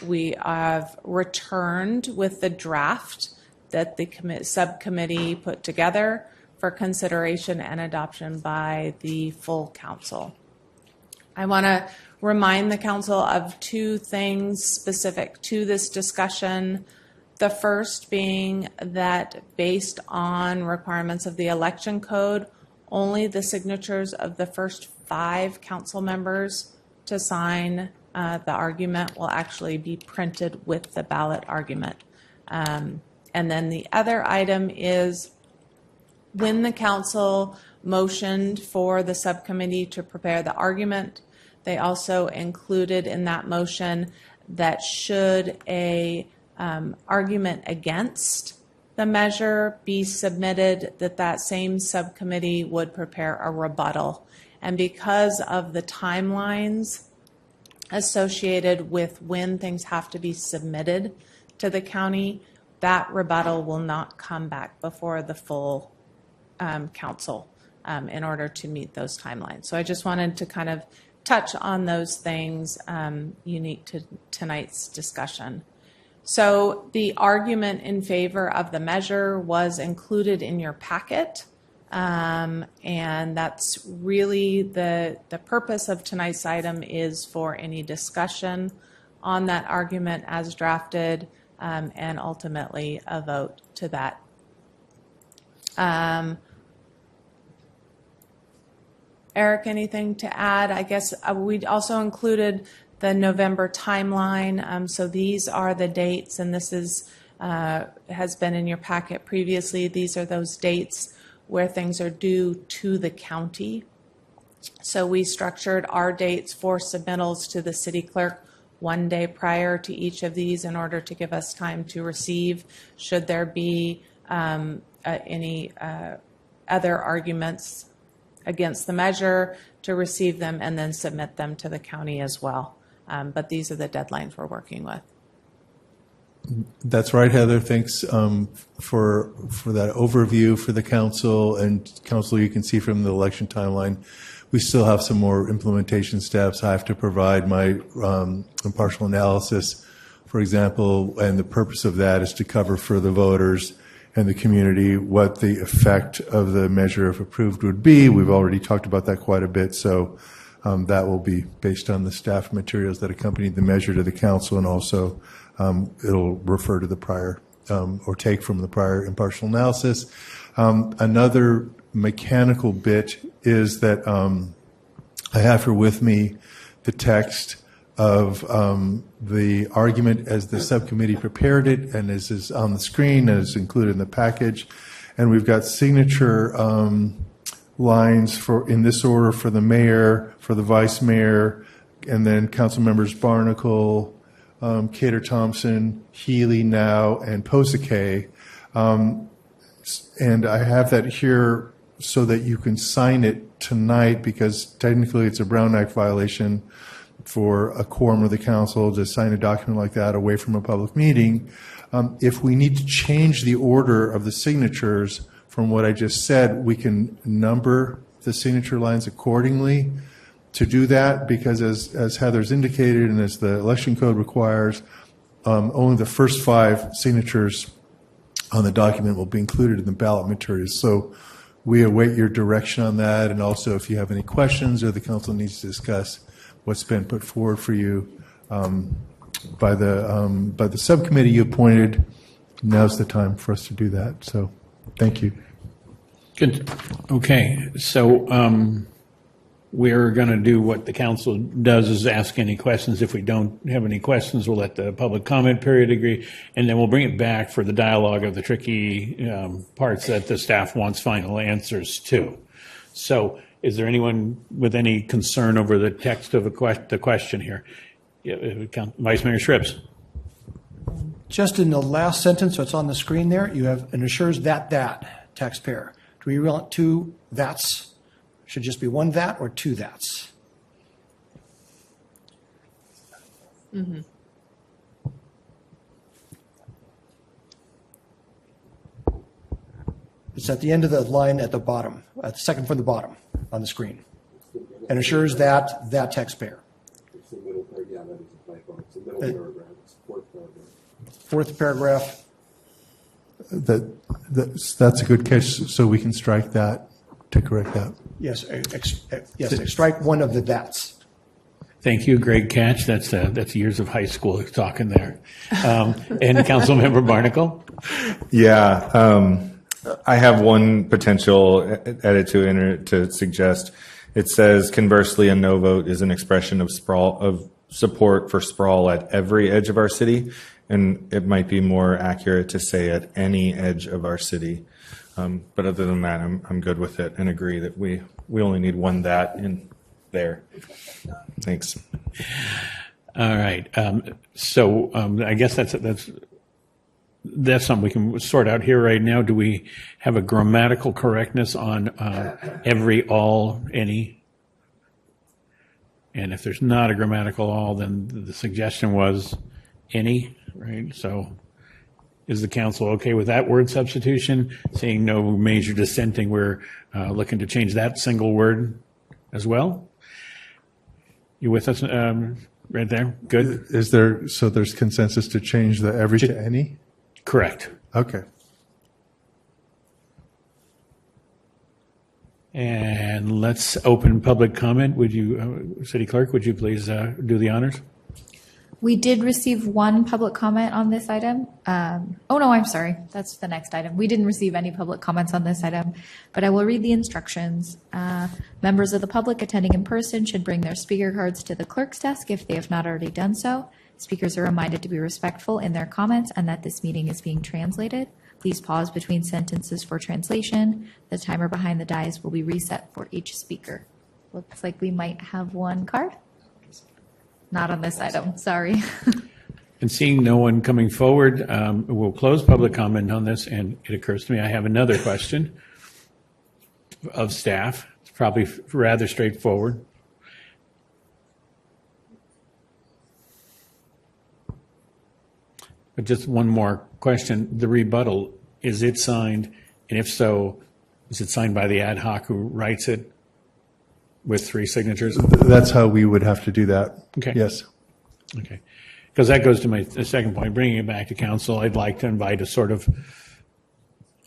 [SPEAKER 9] We have returned with the draft that the subcommittee put together for consideration and adoption by the full council. I want to remind the council of two things specific to this discussion. The first being that based on requirements of the election code, only the signatures of the first 5 council members to sign the argument will actually be printed with the ballot argument. And then the other item is when the council motioned for the subcommittee to prepare the argument, they also included in that motion that should a argument against the measure be submitted, that same subcommittee would prepare a rebuttal. And because of the timelines associated with when things have to be submitted to the county, that rebuttal will not come back before the full council in order to meet those timelines. So I just wanted to kind of touch on those things unique to tonight's discussion. So the argument in favor of the measure was included in your packet, and that's really the purpose of tonight's item is for any discussion on that argument as drafted, and ultimately a vote to that. Eric, anything to add? I guess we also included the November timeline. So these are the dates, and this is has been in your packet previously. These are those dates where things are due to the county. So we structured our dates for submittals to the city clerk 1 day prior to each of these in order to give us time to receive, should there be any other arguments against the measure, to receive them and then submit them to the county as well. But these are the deadlines we're working with.
[SPEAKER 17] That's right, Heather. Thanks for that overview for the council. And council, you can see from the election timeline, we still have some more implementation steps. I have to provide my impartial analysis, for example, and the purpose of that is to cover for the voters and the community what the effect of the measure, if approved, would be. We've already talked about that quite a bit, so that will be based on the staff materials that accompanied the measure to the council, and also it'll refer to the prior or take from the prior impartial analysis. Another mechanical bit is that I have here with me the text of the argument as the subcommittee prepared it, and as is on the screen and is included in the package. And we've got signature lines for in this order for the mayor, for the vice mayor, and then council members Barnacle, Cater Thompson, Healy now, and Posake. And I have that here so that you can sign it tonight, because technically it's a Brown Act violation for a quorum of the council to sign a document like that away from a public meeting. If we need to change the order of the signatures from what I just said, we can number the signature lines accordingly to do that, because as Heather's indicated and as the election code requires, only the first 5 signatures on the document will be included in the ballot materials. So we await your direction on that, and also if you have any questions or the council needs to discuss what's been put forward for you, the subcommittee you appointed. Now's the time for us to do that. So, thank you.
[SPEAKER 2] Good. Okay, so we're going to do what the council does, is ask any questions. If we don't have any questions, we'll let the public comment period agree, and then we'll bring it back for the dialogue of the tricky parts that the staff wants final answers to. So is there anyone with any concern over the text of the question here? Vice Mayor Shribs.
[SPEAKER 18] Just in the last sentence, so it's on the screen there, you have, and assures that taxpayer. Do we want two that's? Should just be one that or two that's?
[SPEAKER 9] Mm-hmm.
[SPEAKER 18] It's at the end of the line at the bottom, at the second from the bottom on the screen. And assures that taxpayer.
[SPEAKER 21] It's the middle paragraph. Yeah, that is a typo. It's the middle paragraph. It's the fourth paragraph.
[SPEAKER 18] Fourth paragraph.
[SPEAKER 17] That's a good catch. So we can strike that to correct that.
[SPEAKER 18] Yes, strike one of the that's.
[SPEAKER 2] Thank you, great catch. That's years of high school talking there. And Councilmember Barnacle?
[SPEAKER 20] Yeah, I have one potential edit to suggest. It says, conversely, a no vote is an expression of support for sprawl at every edge of our city, and it might be more accurate to say at any edge of our city. But other than that, I'm good with it and agree that we only need one that in there. Thanks.
[SPEAKER 2] All right. So I guess that's something we can sort out here right now. Do we have a grammatical correctness on every, all, any? And if there's not a grammatical all, then the suggestion was any, right? So is the council okay with that word substitution? Seeing no major dissenting, we're looking to change that single word as well. You with us right there? Good.
[SPEAKER 17] There's consensus to change the every to any?
[SPEAKER 2] Correct.
[SPEAKER 17] Okay.
[SPEAKER 2] And let's open public comment. Would you, City Clerk, would you please do the honors?
[SPEAKER 1] We did receive one public comment on this item. Oh, no, I'm sorry. That's the next item. We didn't receive any public comments on this item, but I will read the instructions. Members of the public attending in person should bring their speaker cards to the clerk's desk if they have not already done so. Speakers are reminded to be respectful in their comments and that this meeting is being translated. Please pause between sentences for translation. The timer behind the dais will be reset for each speaker. Looks like we might have one card. Not on this item, sorry.
[SPEAKER 2] And seeing no one coming forward, we'll close public comment on this, and it occurs to me I have another question of staff. It's probably rather straightforward. But just one more question. The rebuttal, is it signed? And if so, is it signed by the ad hoc who writes it? With 3 signatures?
[SPEAKER 17] That's how we would have to do that.
[SPEAKER 2] Okay.
[SPEAKER 17] Yes.
[SPEAKER 2] Okay. Because that goes to my second point. Bringing it back to council, I'd like to invite a sort of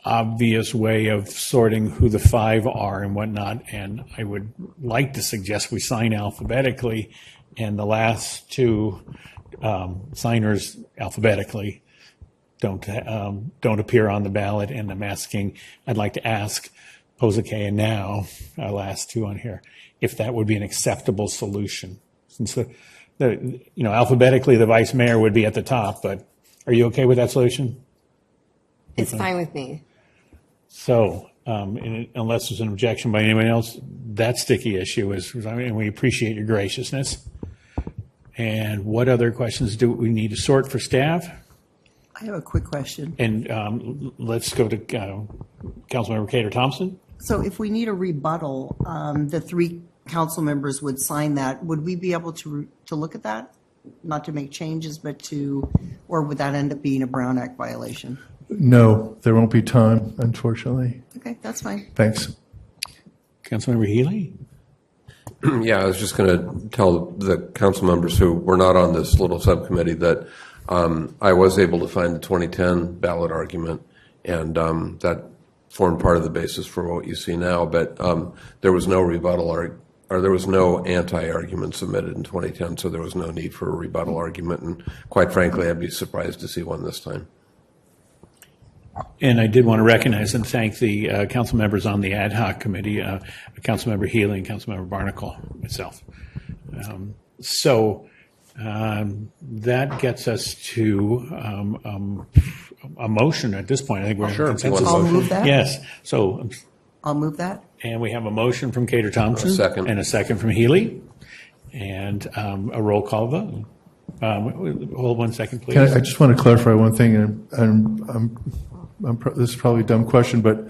[SPEAKER 2] obvious way of sorting who the 5 are and whatnot. And I would like to suggest we sign alphabetically, and the last 2 signers alphabetically don't appear on the ballot. And I'm asking, I'd like to ask Posake and now our last 2 on here, if that would be an acceptable solution. Since alphabetically the vice mayor would be at the top, but are you okay with that solution?
[SPEAKER 3] It's fine with me.
[SPEAKER 2] So, unless there's an objection by anyone else, that sticky issue is, and we appreciate your graciousness. And what other questions do we need to sort for staff?
[SPEAKER 19] I have a quick question.
[SPEAKER 2] And let's go to Councilmember Cater Thompson.
[SPEAKER 19] So if we need a rebuttal, the 3 council members would sign that. Would we be able to look at that? Not to make changes, but or would that end up being a Brown Act violation?
[SPEAKER 17] No, there won't be time, unfortunately.
[SPEAKER 19] Okay, that's fine.
[SPEAKER 17] Thanks.
[SPEAKER 2] Councilmember Healy?
[SPEAKER 21] Yeah, I was just going to tell the council members who were not on this little subcommittee that I was able to find the 2010 ballot argument, and that formed part of the basis for what you see now. But there was no rebuttal or there was no anti-argument submitted in 2010, so there was no need for a rebuttal argument. And quite frankly, I'd be surprised to see one this time.
[SPEAKER 2] And I did want to recognize and thank the council members on the ad hoc committee, Councilmember Healy and Councilmember Barnacle, myself. That gets us to a motion at this point. I think we're in consensus.
[SPEAKER 19] I'll move that.
[SPEAKER 2] Yes. So
[SPEAKER 19] I'll move that.
[SPEAKER 2] And we have a motion from Cater Thompson.
[SPEAKER 21] A second.
[SPEAKER 2] And a second from Healy. And a roll call vote. Hold 1 second, please.
[SPEAKER 17] I just want to clarify one thing, and this is probably a dumb question, but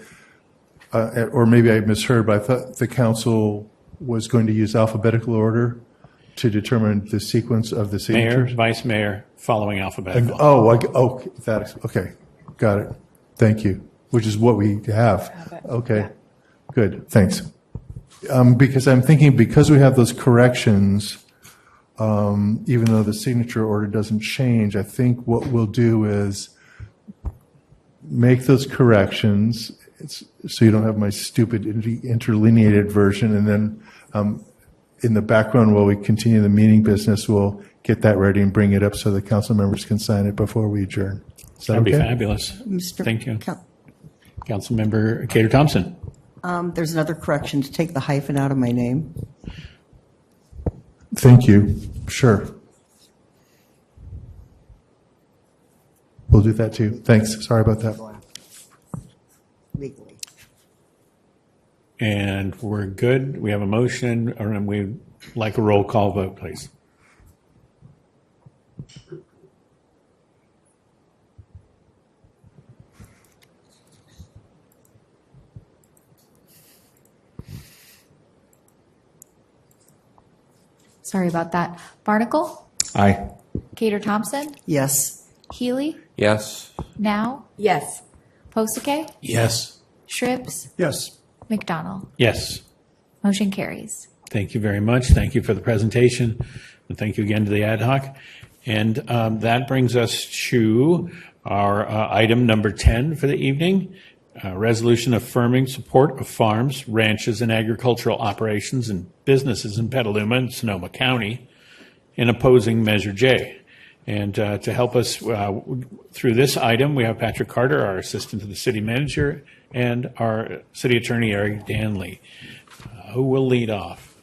[SPEAKER 17] or maybe I misheard, but I thought the council was going to use alphabetical order to determine the sequence of the signatures.
[SPEAKER 2] Mayor, vice mayor, following alphabetical.
[SPEAKER 17] Okay, got it. Thank you. Which is what we have. Okay, good. Thanks. Because I'm thinking, because we have those corrections, even though the signature order doesn't change, I think what we'll do is make those corrections so you don't have my stupid interlineated version, and then in the background, while we continue the meeting business, we'll get that ready and bring it up so the council members can sign it before we adjourn.
[SPEAKER 2] That'd be fabulous. Thank you. Councilmember Cater Thompson.
[SPEAKER 19] There's another correction, to take the hyphen out of my name.
[SPEAKER 17] Thank you. Sure. We'll do that too. Thanks. Sorry about that.
[SPEAKER 19] Legally.
[SPEAKER 2] And we're good. We have a motion, and we'd like a roll call vote, please.
[SPEAKER 1] Sorry about that. Barnacle?
[SPEAKER 8] Aye.
[SPEAKER 1] Cater Thompson?
[SPEAKER 19] Yes.
[SPEAKER 1] Healy?
[SPEAKER 21] Yes.
[SPEAKER 1] Now?
[SPEAKER 3] Yes.
[SPEAKER 1] Posake?
[SPEAKER 2] Yes.
[SPEAKER 1] Shribs?
[SPEAKER 18] Yes.
[SPEAKER 1] McDonald?
[SPEAKER 2] Yes.
[SPEAKER 1] Motion carries.
[SPEAKER 2] Thank you very much. Thank you for the presentation. And thank you again to the ad hoc. And that brings us to our item number 10 for the evening, resolution affirming support of farms, ranches, and agricultural operations and businesses in Petaluma and Sonoma County in opposing Measure J. And to help us through this item, we have Patrick Carter, our assistant to the city manager, and our city attorney, Eric Danley. Who will lead off?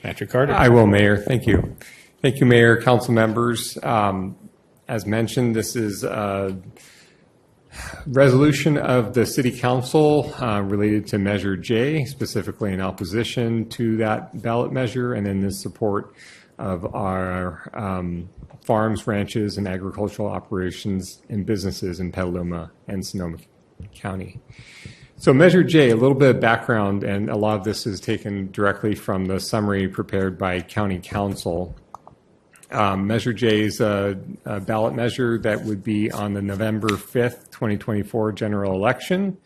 [SPEAKER 2] Patrick Carter.
[SPEAKER 4] I will, Mayor. Thank you. Thank you, Mayor, council members. As mentioned, this is a resolution of the City Council related to Measure J, specifically in opposition to that ballot measure, and in the support of our farms, ranches, and agricultural operations and businesses in Petaluma and Sonoma County. So Measure J, a little bit of background, and a lot of this is taken directly from the summary prepared by County Council. Measure J is a ballot measure that would be on the November 5th, 2024 general election.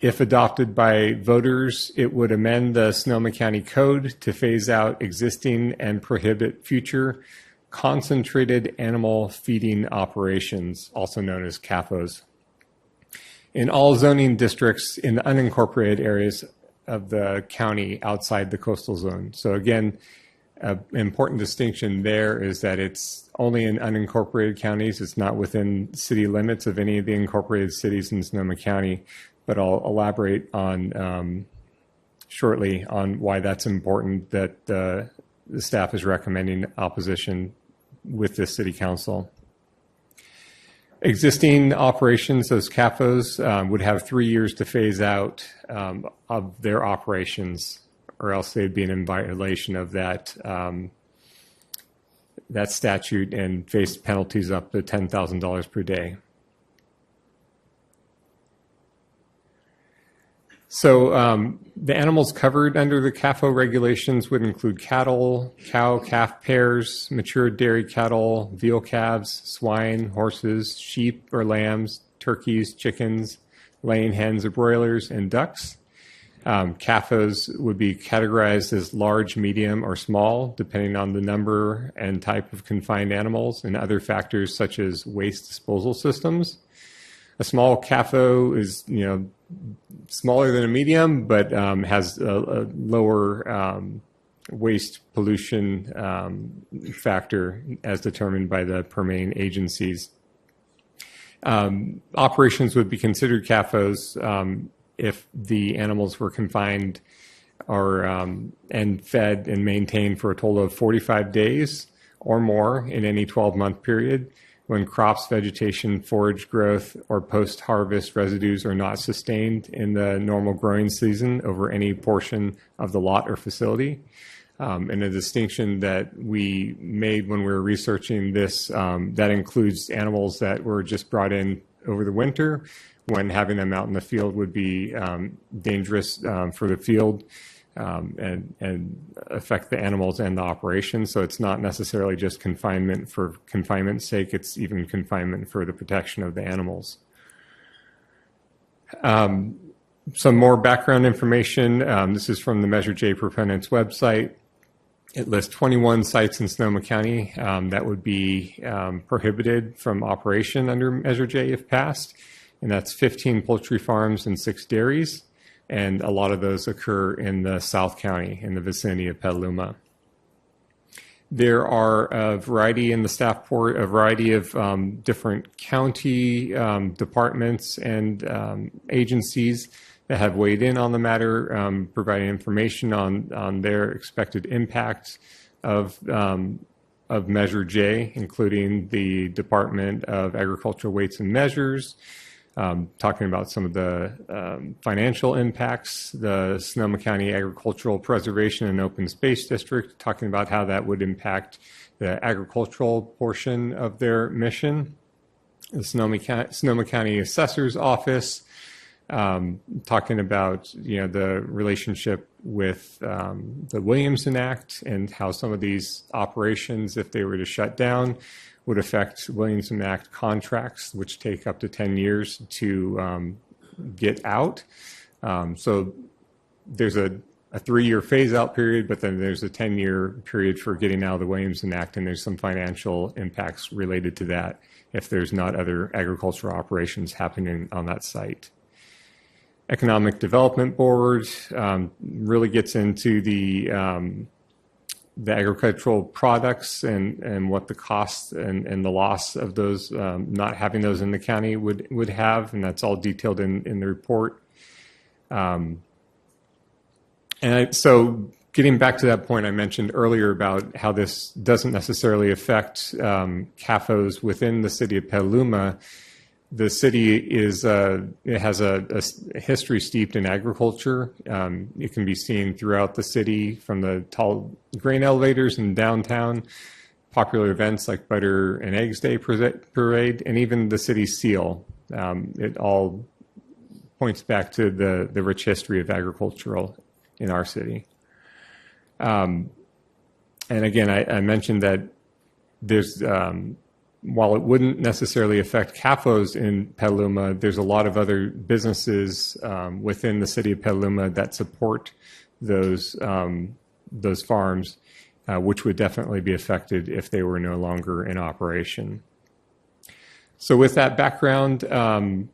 [SPEAKER 4] If adopted by voters, it would amend the Sonoma County Code to phase out existing and prohibit future concentrated animal feeding operations, also known as CAFOs, in all zoning districts in the unincorporated areas of the county outside the coastal zone. So again, an important distinction there is that it's only in unincorporated counties. It's not within city limits of any of the incorporated cities in Sonoma County, but I'll elaborate on shortly on why that's important, that the staff is recommending opposition with the City Council. Existing operations, those CAFOs, would have 3 years to phase out of their operations, or else they'd be in violation of that that statute and face penalties up to $10,000 per day. So the animals covered under the CAFO regulations would include cattle, cow-calf pairs, mature dairy cattle, veal calves, swine, horses, sheep or lambs, turkeys, chickens, laying hens or broilers, and ducks. CAFOs would be categorized as large, medium, or small, depending on the number and type of confined animals and other factors such as waste disposal systems. A small CAFO is, smaller than a medium, but has a lower waste pollution factor as determined by the permitting agencies. Operations would be considered CAFOs if the animals were confined or and fed and maintained for a total of 45 days or more in any 12-month period, when crops, vegetation, forage growth, or post-harvest residues are not sustained in the normal growing season over any portion of the lot or facility. And a distinction that we made when we were researching this, that includes animals that were just brought in over the winter, when having them out in the field would be dangerous for the field and affect the animals and the operation. So it's not necessarily just confinement for confinement's sake, it's even confinement for the protection of the animals. Some more background information. This is from the Measure J proponents website. It lists 21 sites in Sonoma County that would be prohibited from operation under Measure J if passed. And that's 15 poultry farms and 6 dairies. And a lot of those occur in the South County, in the vicinity of Petaluma. There are a variety in the staff report, a variety of different county departments and agencies that have weighed in on the matter, providing information on their expected impact of Measure J, including the Department of Agricultural Weights and Measures, talking about some of the financial impacts, the Sonoma County Agricultural Preservation and Open Space District, talking about how that would impact the agricultural portion of their mission, the Sonoma County Assessor's Office, talking about the relationship with the Williamson Act and how some of these operations, if they were to shut down, would affect Williamson Act contracts, which take up to 10 years to get out. So there's a 3-year phase-out period, but then there's a 10-year period for getting out of the Williamson Act, and there's some financial impacts related to that if there's not other agricultural operations happening on that site. Economic Development Board really gets into the agricultural products and what the cost and the loss of those, not having those in the county would have, and that's all detailed in the report. So getting back to that point I mentioned earlier about how this doesn't necessarily affect CAFOs within the city of Petaluma, the city it has a history steeped in agriculture. It can be seen throughout the city from the tall grain elevators in downtown, popular events like Butter and Eggs Day Parade, and even the city seal. It all points back to the rich history of agricultural in our city. And again, I mentioned that there's while it wouldn't necessarily affect CAFOs in Petaluma, there's a lot of other businesses within the city of Petaluma that support those farms, which would definitely be affected if they were no longer in operation. So with that background, given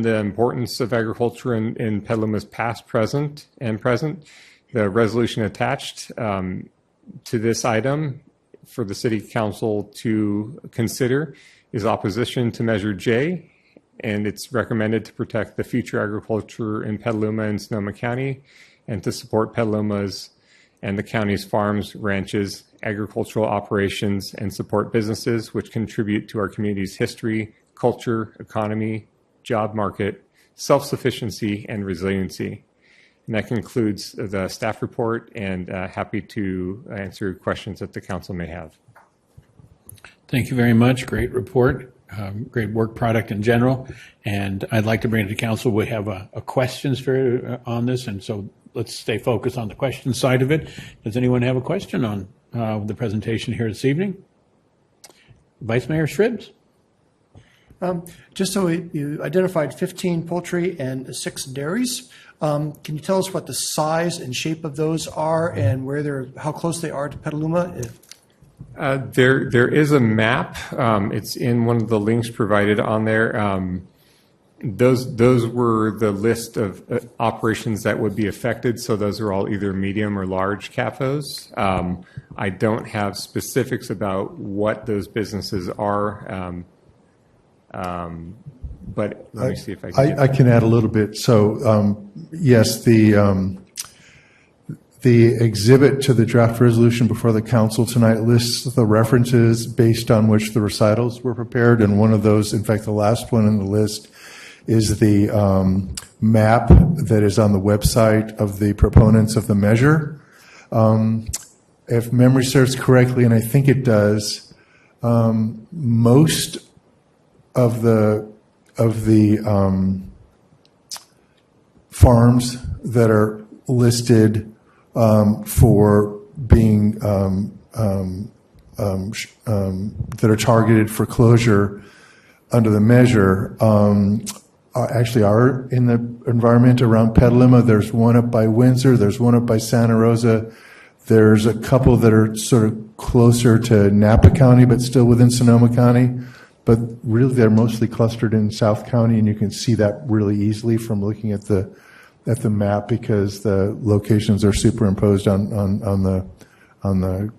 [SPEAKER 4] the importance of agriculture in Petaluma's past, present, the resolution attached to this item for the City Council to consider is opposition to Measure J, and it's recommended to protect the future agriculture in Petaluma and Sonoma County, and to support Petaluma's and the county's farms, ranches, agricultural operations, and support businesses which contribute to our community's history, culture, economy, job market, self-sufficiency, and resiliency. And that concludes the staff report, and happy to answer questions that the council may have.
[SPEAKER 2] Thank you very much. Great report. Great work product in general. And I'd like to bring it to council. We have a questions for on this, and so let's stay focused on the question side of it. Does anyone have a question on the presentation here this evening? Vice Mayor Shribs.
[SPEAKER 18] Just so you identified 15 poultry and 6 dairies. Can you tell us what the size and shape of those are and how close they are to Petaluma? There
[SPEAKER 4] is a map. It's in one of the links provided on there. Those were the list of operations that would be affected. So those are all either medium or large CAFOs. I don't have specifics about what those businesses are. But let me see if I can.
[SPEAKER 17] I can add a little bit. So yes, the exhibit to the draft resolution before the council tonight lists the references based on which the recitals were prepared, and one of those, in fact, the last one in the list, is the map that is on the website of the proponents of the measure. If memory serves correctly, and I think it does, most of the farms that are listed for being that are targeted for closure under the measure actually are in the environment around Petaluma. There's one up by Windsor. There's one up by Santa Rosa. There's a couple that are sort of closer to Napa County, but still within Sonoma County. But really, they're mostly clustered in South County, and you can see that really easily from looking at the map because the locations are superimposed on the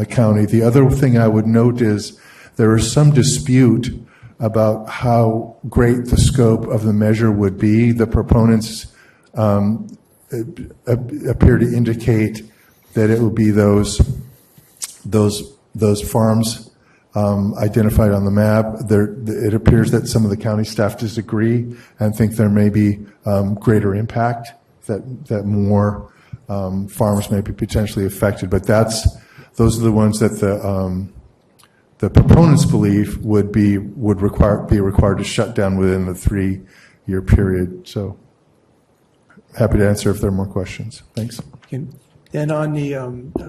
[SPEAKER 17] county. The other thing I would note is there is some dispute about how great the scope of the measure would be. The proponents appear to indicate that it would be those farms identified on the map. It appears that some of the county staff disagree and think there may be greater impact, that more farms may be potentially affected. But those are the ones that the proponents believe would be required to shut down within the 3-year period. So happy to answer if there are more questions. Thanks.
[SPEAKER 18] Then on the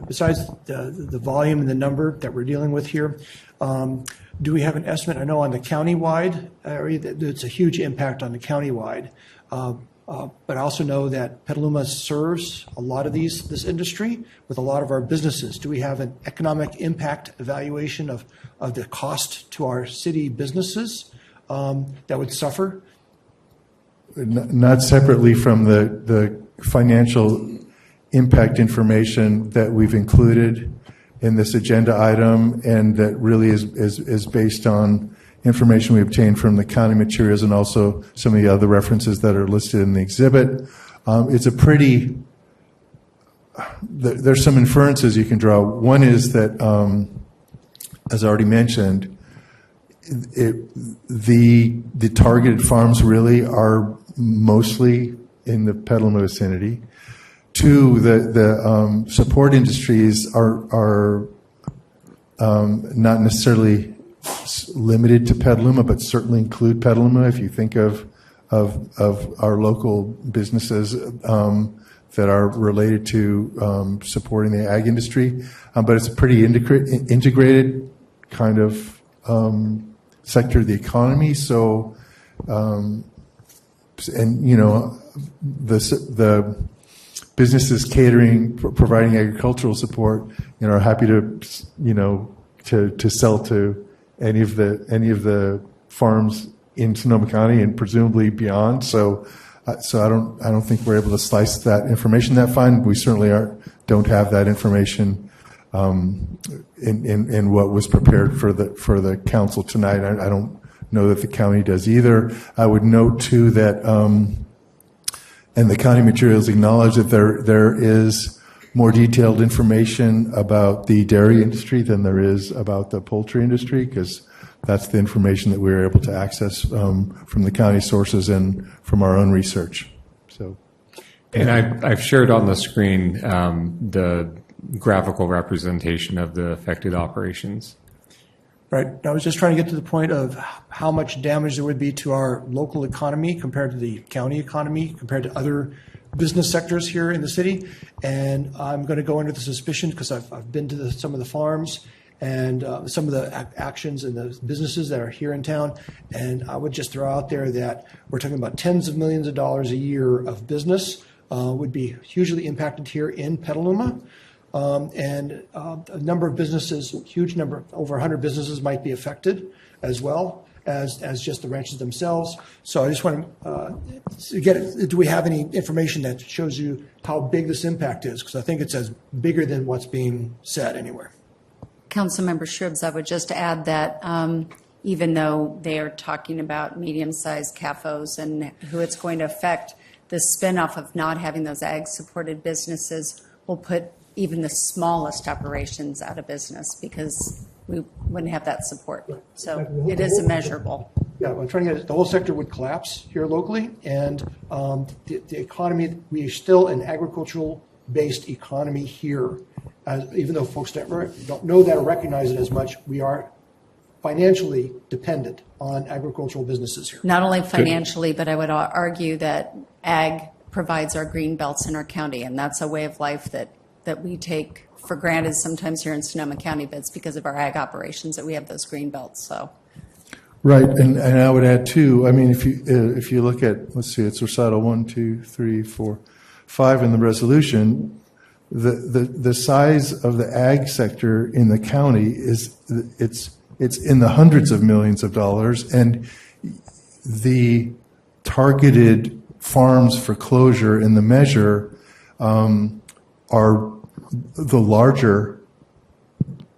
[SPEAKER 18] besides the volume and the number that we're dealing with here, do we have an estimate? I know on the countywide area that it's a huge impact on the countywide, but I also know that Petaluma serves a lot of this industry with a lot of our businesses. Do we have an economic impact evaluation of the cost to our city businesses that would suffer?
[SPEAKER 17] Not separately from the financial impact information that we've included in this agenda item, and that really is based on information we obtained from the county materials and also some of the other references that are listed in the exhibit. It's a pretty, there's some inferences you can draw. One is that, as I already mentioned, the targeted farms really are mostly in the Petaluma vicinity. Two, the support industries are not necessarily limited to Petaluma, but certainly include Petaluma. If you think of our local businesses that are related to supporting the ag industry, but it's a pretty integrated kind of sector of the economy. So, and you know, the businesses catering, providing agricultural support, you know, are happy to, you know, to sell to any of the farms in Sonoma County and presumably beyond. So I don't think we're able to slice that information that fine. We certainly don't have that information in what was prepared for the council tonight. I don't know that the county does either. I would note too that. And the county materials acknowledge that there is more detailed information about the dairy industry than there is about the poultry industry, because that's the information that we were able to access from the county sources and from our own research. So,
[SPEAKER 4] and I've shared on the screen the graphical representation of the affected operations.
[SPEAKER 18] Right. I was just trying to get to the point of how much damage there would be to our local economy compared to the county economy, compared to other business sectors here in the city. And I'm going to go under the suspicion, because I've been to some of the farms and some of the actions and the businesses that are here in town. And I would just throw out there that we're talking about tens of millions of dollars a year of business would be hugely impacted here in Petaluma. A number of businesses, huge number, over 100 businesses might be affected as well. as just the ranches themselves. So I just want to get, do we have any information that shows you how big this impact is? Because I think it's as bigger than what's being said anywhere.
[SPEAKER 16] Councilmember Shribs, I would just add that even though they are talking about medium-sized CAFOs and who it's going to affect, the spinoff of not having those ag-supported businesses will put even the smallest operations out of business because we wouldn't have that support. So it is immeasurable.
[SPEAKER 18] Yeah, I'm trying to get the whole sector would collapse here locally, and the economy, we are still an agricultural-based economy here. Even though folks don't know that or recognize it as much, we are financially dependent on agricultural businesses here.
[SPEAKER 16] Not only financially, but I would argue that ag provides our green belts in our county, and that's a way of life that we take for granted sometimes here in Sonoma County, but it's because of our ag operations that we have those green belts. So,
[SPEAKER 17] right, and I would add too. I mean, if you look at, let's see, it's recital 1, 2, 3, 4, 5 in the resolution. The size of the ag sector in the county it's in the hundreds of millions of dollars, and the targeted farms for closure in the measure are the larger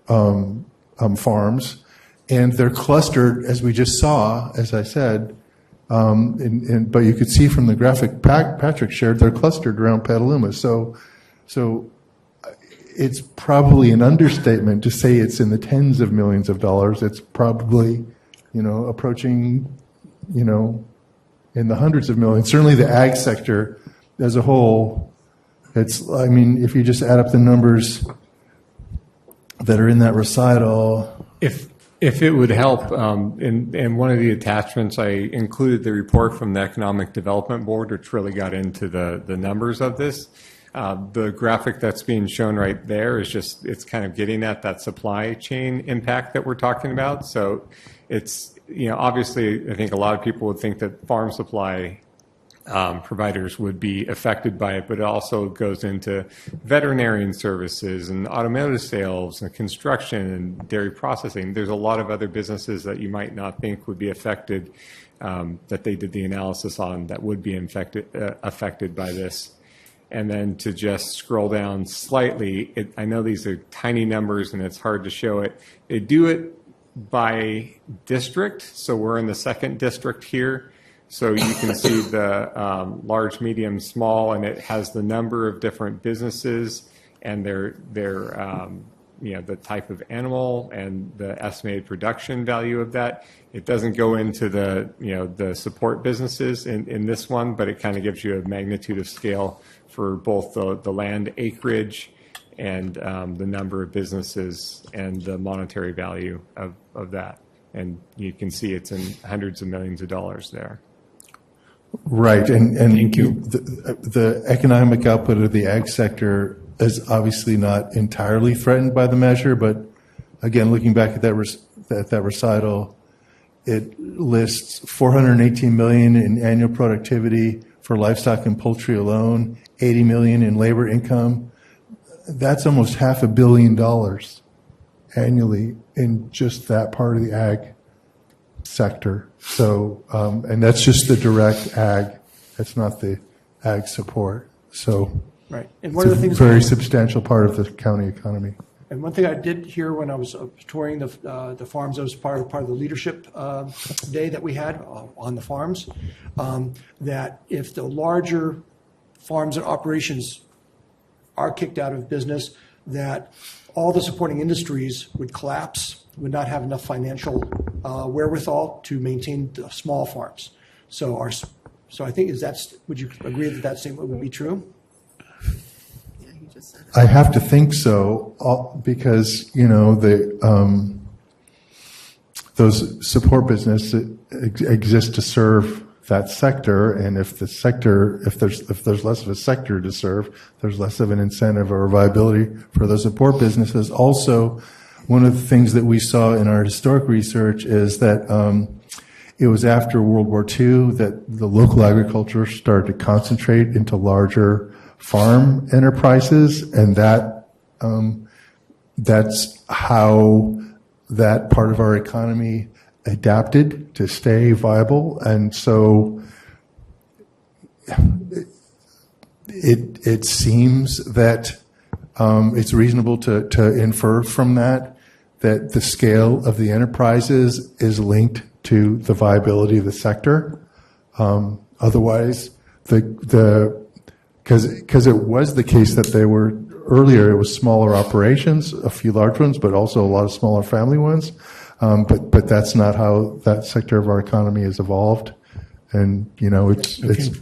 [SPEAKER 17] farms, and they're clustered, as we just saw, as I said, but you could see from the graphic Patrick shared, they're clustered around Petaluma. So it's probably an understatement to say it's in the tens of millions of dollars. It's probably, approaching, in the hundreds of millions. Certainly the ag sector as a whole, if you just add up the numbers that are in that recital.
[SPEAKER 4] If it would help, in one of the attachments, I included the report from the Economic Development Board, which really got into the numbers of this. The graphic that's being shown right there is it's kind of getting at that supply chain impact that we're talking about. So it's, obviously, I think a lot of people would think that farm supply providers would be affected by it, but it also goes into veterinarian services and automotive sales and construction and dairy processing. There's a lot of other businesses that you might not think would be affected, that they did the analysis on, that would be affected by this. And then to just scroll down slightly, I know these are tiny numbers and it's hard to show it. They do it by district. So we're in the 2nd district here. So you can see the large, medium, small, and it has the number of different businesses and their the type of animal and the estimated production value of that. It doesn't go into the support businesses in this one, but it kind of gives you a magnitude of scale for both the land acreage and the number of businesses and the monetary value of that. And you can see it's in hundreds of millions of dollars there.
[SPEAKER 17] Right, and thank you. The economic output of the ag sector is obviously not entirely threatened by the measure, but again, looking back at that recital, it lists $418 million in annual productivity for livestock and poultry alone, $80 million in labor income. That's almost $500 million annually in just that part of the ag sector. So, and that's just the direct ag. That's not the ag support. So,
[SPEAKER 18] right. And one of the things,
[SPEAKER 17] very substantial part of the county economy.
[SPEAKER 18] And one thing I did hear when I was touring the farms, I was part of the leadership day that we had on the farms, that if the larger farms and operations are kicked out of business, that all the supporting industries would collapse, would not have enough financial wherewithal to maintain the small farms. So I think would you agree that statement would be true?
[SPEAKER 17] I have to think so, because those support businesses exist to serve that sector, and if there's less of a sector to serve, there's less of an incentive or viability for those support businesses. Also, one of the things that we saw in our historic research is that it was after World War II that the local agriculture started to concentrate into larger farm enterprises, and that's how that part of our economy adapted to stay viable. And so it seems that it's reasonable to infer from that the scale of the enterprises is linked to the viability of the sector. Otherwise, because it was the case that they were earlier, it was smaller operations, a few large ones, but also a lot of smaller family ones. But that's not how that sector of our economy has evolved. And, it's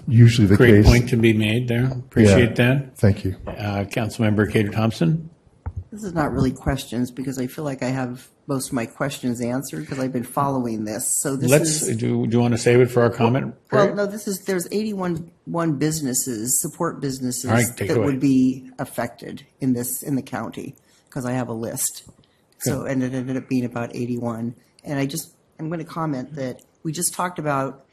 [SPEAKER 17] usually the
[SPEAKER 2] Great
[SPEAKER 17] case.
[SPEAKER 2] point to be made there. Appreciate that.
[SPEAKER 17] Thank you.
[SPEAKER 2] Councilmember Cater Thompson.
[SPEAKER 19] This is not really questions because I feel like I have most of my questions answered because I've been following this. So this
[SPEAKER 2] do you want to save it for our comment?
[SPEAKER 19] Well, no, there's 81 businesses, support businesses
[SPEAKER 2] All right, take it
[SPEAKER 19] that
[SPEAKER 2] away.
[SPEAKER 19] would be affected in the county because I have a list. So, and it ended up being about 81. And I'm going to comment that we just talked about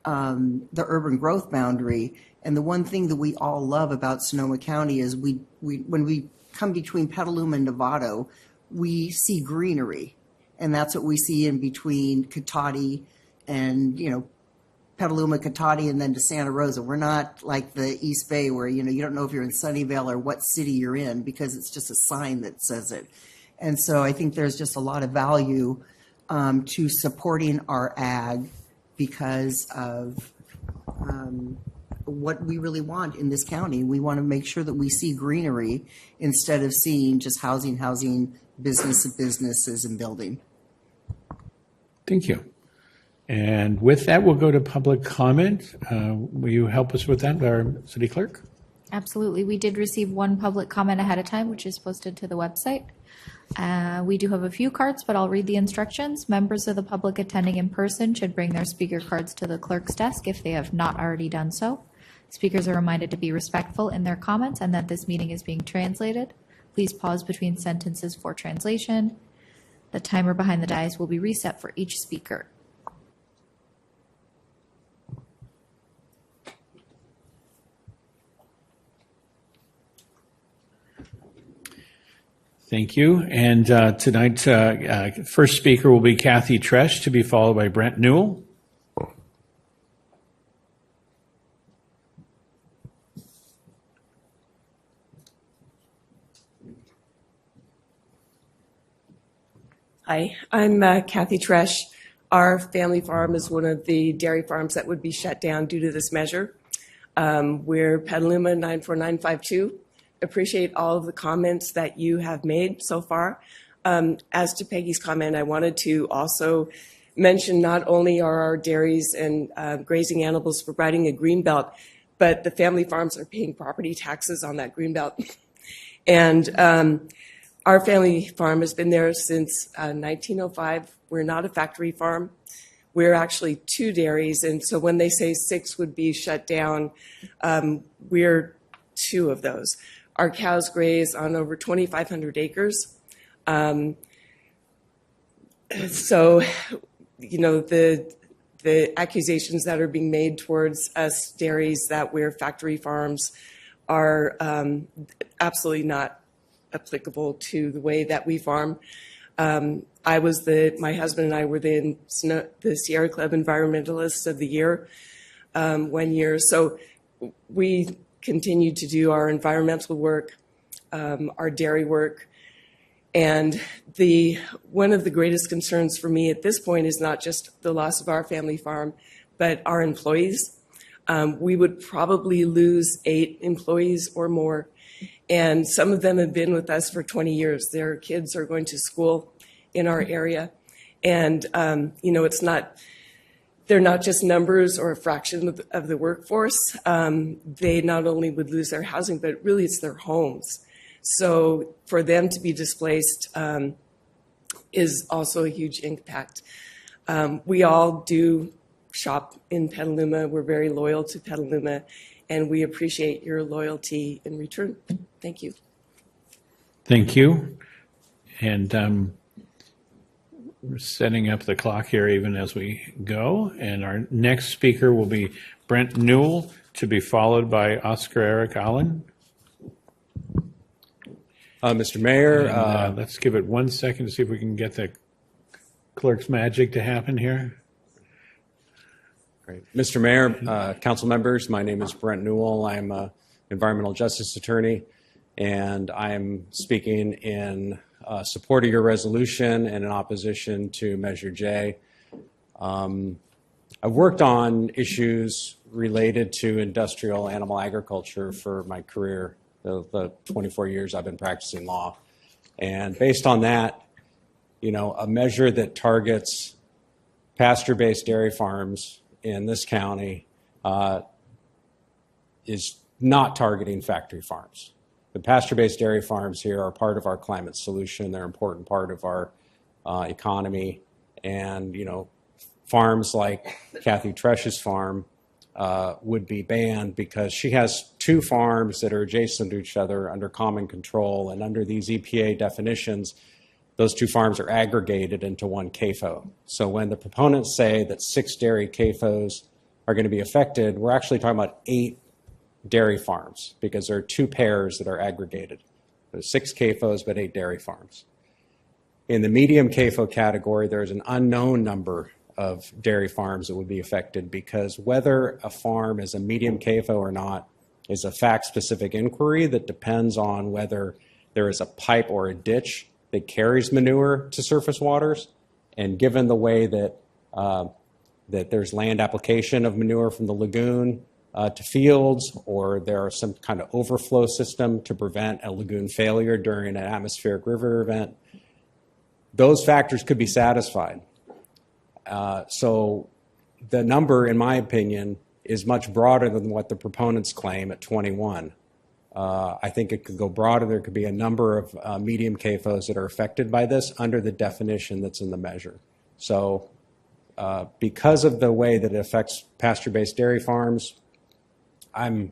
[SPEAKER 19] the urban growth boundary. And the one thing that we all love about Sonoma County is when we come between Petaluma and Novato, we see greenery. And that's what we see in between Cotati and, Petaluma, Cotati, and then to Santa Rosa. We're not like the East Bay where, you don't know if you're in Sunnyvale or what city you're in because it's just a sign that says it. And so I think there's just a lot of value to supporting our ag because of what we really want in this county. We want to make sure that we see greenery instead of seeing just housing, businesses, and building.
[SPEAKER 2] Thank you. And with that, we'll go to public comment. Will you help us with that, our city clerk?
[SPEAKER 1] Absolutely. We did receive one public comment ahead of time, which is posted to the website. We do have a few cards, but I'll read the instructions. Members of the public attending in person should bring their speaker cards to the clerk's desk if they have not already done so. Speakers are reminded to be respectful in their comments and that this meeting is being translated. Please pause between sentences for translation. The timer behind the dais will be reset for each speaker.
[SPEAKER 2] Thank you. And tonight's first speaker will be Kathy Tresh, to be followed by Brent Newell.
[SPEAKER 11] Hi, I'm Kathy Tresh. Our family farm is one of the dairy farms that would be shut down due to this measure. We're Petaluma 94952. Appreciate all of the comments that you have made so far. As to Peggy's comment, I wanted to also mention not only are our dairies and grazing animals providing a green belt, but the family farms are paying property taxes on that green belt. And our family farm has been there since 1905. We're not a factory farm. We're actually 2 dairies. And so when they say 6 would be shut down, we're 2 of those. Our cows graze on over 2,500 acres. So, the accusations that are being made towards us dairies that we're factory farms are absolutely not applicable to the way that we farm. My husband and I were the Sierra Club Environmentalists of the Year 1 year. So we continue to do our environmental work, our dairy work. And one of the greatest concerns for me at this point is not just the loss of our family farm, but our employees. We would probably lose 8 employees or more. And some of them have been with us for 20 years. Their kids are going to school in our area. And, they're not just numbers or a fraction of the workforce. They not only would lose their housing, but really it's their homes. So for them to be displaced is also a huge impact. We all do shop in Petaluma. We're very loyal to Petaluma, and we appreciate your loyalty in return. Thank you.
[SPEAKER 2] Thank you. And we're setting up the clock here even as we go. And our next speaker will be Brent Newell, to be followed by Oscar Eric Allen.
[SPEAKER 12] Mr. Mayor.
[SPEAKER 2] Let's give it 1 second to see if we can get the clerk's magic to happen here.
[SPEAKER 12] Great. Mr. Mayor, council members, my name is Brent Newell. I'm an environmental justice attorney, and I'm speaking in support of your resolution and in opposition to Measure J. I've worked on issues related to industrial animal agriculture for my career, the 24 years I've been practicing law. And based on that, you know, a measure that targets pasture-based dairy farms in this county is not targeting factory farms. The pasture-based dairy farms here are part of our climate solution. They're an important part of our economy. And, you know, farms like Kathy Tresch's farm would be banned because she has two farms that are adjacent to each other under common control. And under these EPA definitions, those two farms are aggregated into one CAFO. So when the proponents say that 6 dairy CAFOs are going to be affected, we're actually talking about 8 dairy farms because there are 2 pairs that are aggregated. There's 6 CAFOs, but 8 dairy farms. In the medium CAFO category, there's an unknown number of dairy farms that would be affected because whether a farm is a medium CAFO or not is a fact-specific inquiry that depends on whether there is a pipe or a ditch that carries manure to surface waters. And given the way that, that there's land application of manure from the lagoon to fields, or there are some kind of overflow system to prevent a lagoon failure during an atmospheric river event, those factors could be satisfied. So the number, in my opinion, is much broader than what the proponents claim at 21. I think it could go broader. There could be a number of medium CAFOs that are affected by this under the definition that's in the measure. So because of the way that it affects pasture-based dairy farms, I'm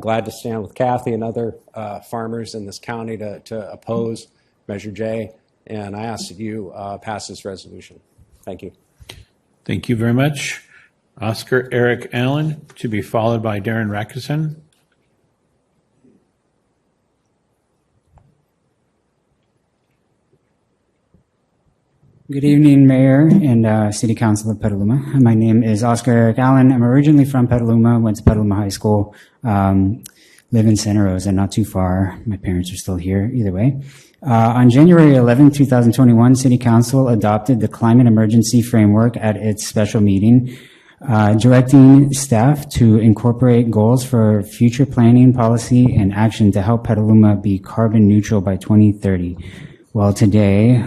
[SPEAKER 12] glad to stand with Kathy and other farmers in this county to oppose Measure J, and I ask that you pass this resolution. Thank you.
[SPEAKER 2] Thank you very much. Oscar Eric Allen, to be followed by Darren Rackison.
[SPEAKER 13] Good evening, Mayor and City Council of Petaluma. My name is Oscar Eric Allen. I'm originally from Petaluma, went to Petaluma High School, live in Santa Rosa, not too far. My parents are still here, either way. On January 11, 2021, City Council adopted the Climate Emergency Framework at its special meeting, directing staff to incorporate goals for future planning, policy, and action to help Petaluma be carbon neutral by 2030. Well, today,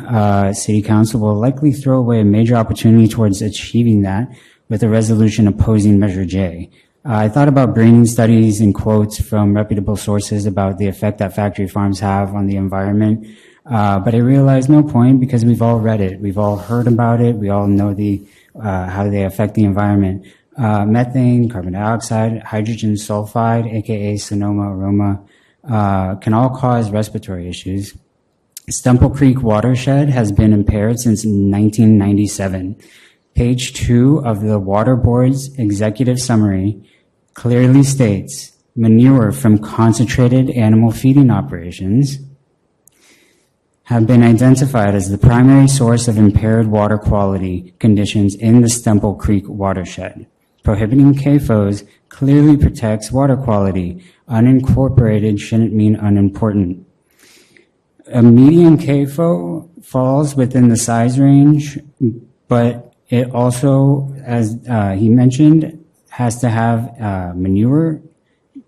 [SPEAKER 13] City Council will likely throw away a major opportunity towards achieving that with a resolution opposing Measure J. I thought about bringing studies and quotes from reputable sources about the effect that factory farms have on the environment, but I realized no point because we've all read it. We've all heard about it. We all know how they affect the environment. Methane, carbon dioxide, hydrogen sulfide, aka Sonoma aroma, can all cause respiratory issues. Stemple Creek watershed has been impaired since 1997. Page 2 of the Water Board's executive summary clearly states manure from concentrated animal feeding operations have been identified as the primary source of impaired water quality conditions in the Stemple Creek watershed. Prohibiting CAFOs clearly protects water quality. Unincorporated shouldn't mean unimportant. A medium CAFO falls within the size range, but it also, as he mentioned, has to have manure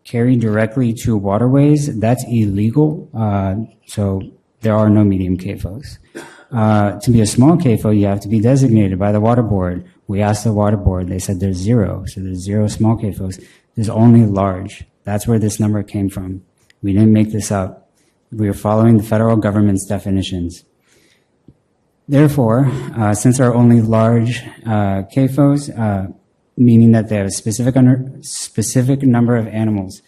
[SPEAKER 13] carried directly to waterways. That's illegal, so there are no medium CAFOs. To be a small CAFO, you have to be designated by the Water Board. We asked the Water Board, they said there's 0, so there's 0 small CAFOs. There's only large. That's where this number came from. We didn't make this up. We are following the federal government's definitions. Therefore, since there are only large CAFOs, meaning that they have a specific number of animals,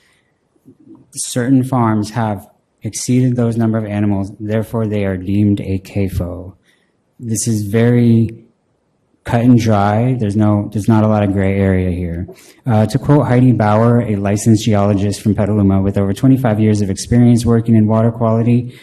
[SPEAKER 13] certain farms have exceeded those number of animals, therefore they are deemed a CAFO. This is very cut and dry. There's not a lot of gray area here. To quote Heidi Bauer, a licensed geologist from Petaluma with over 25 years of experience working in water quality,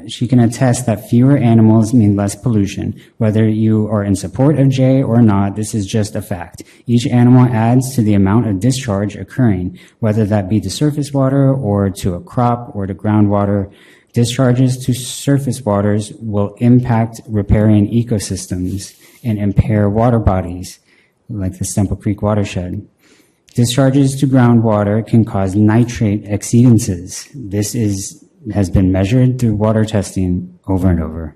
[SPEAKER 13] She can attest that fewer animals mean less pollution. Whether you are in support of Jay or not, this is just a fact. Each animal adds to the amount of discharge occurring, whether that be to surface water or to a crop or to groundwater. Discharges to surface waters will impact riparian ecosystems and impair water bodies, like the Semple Creek watershed. Discharges to groundwater can cause nitrate exceedances. This has been measured through water testing over and over.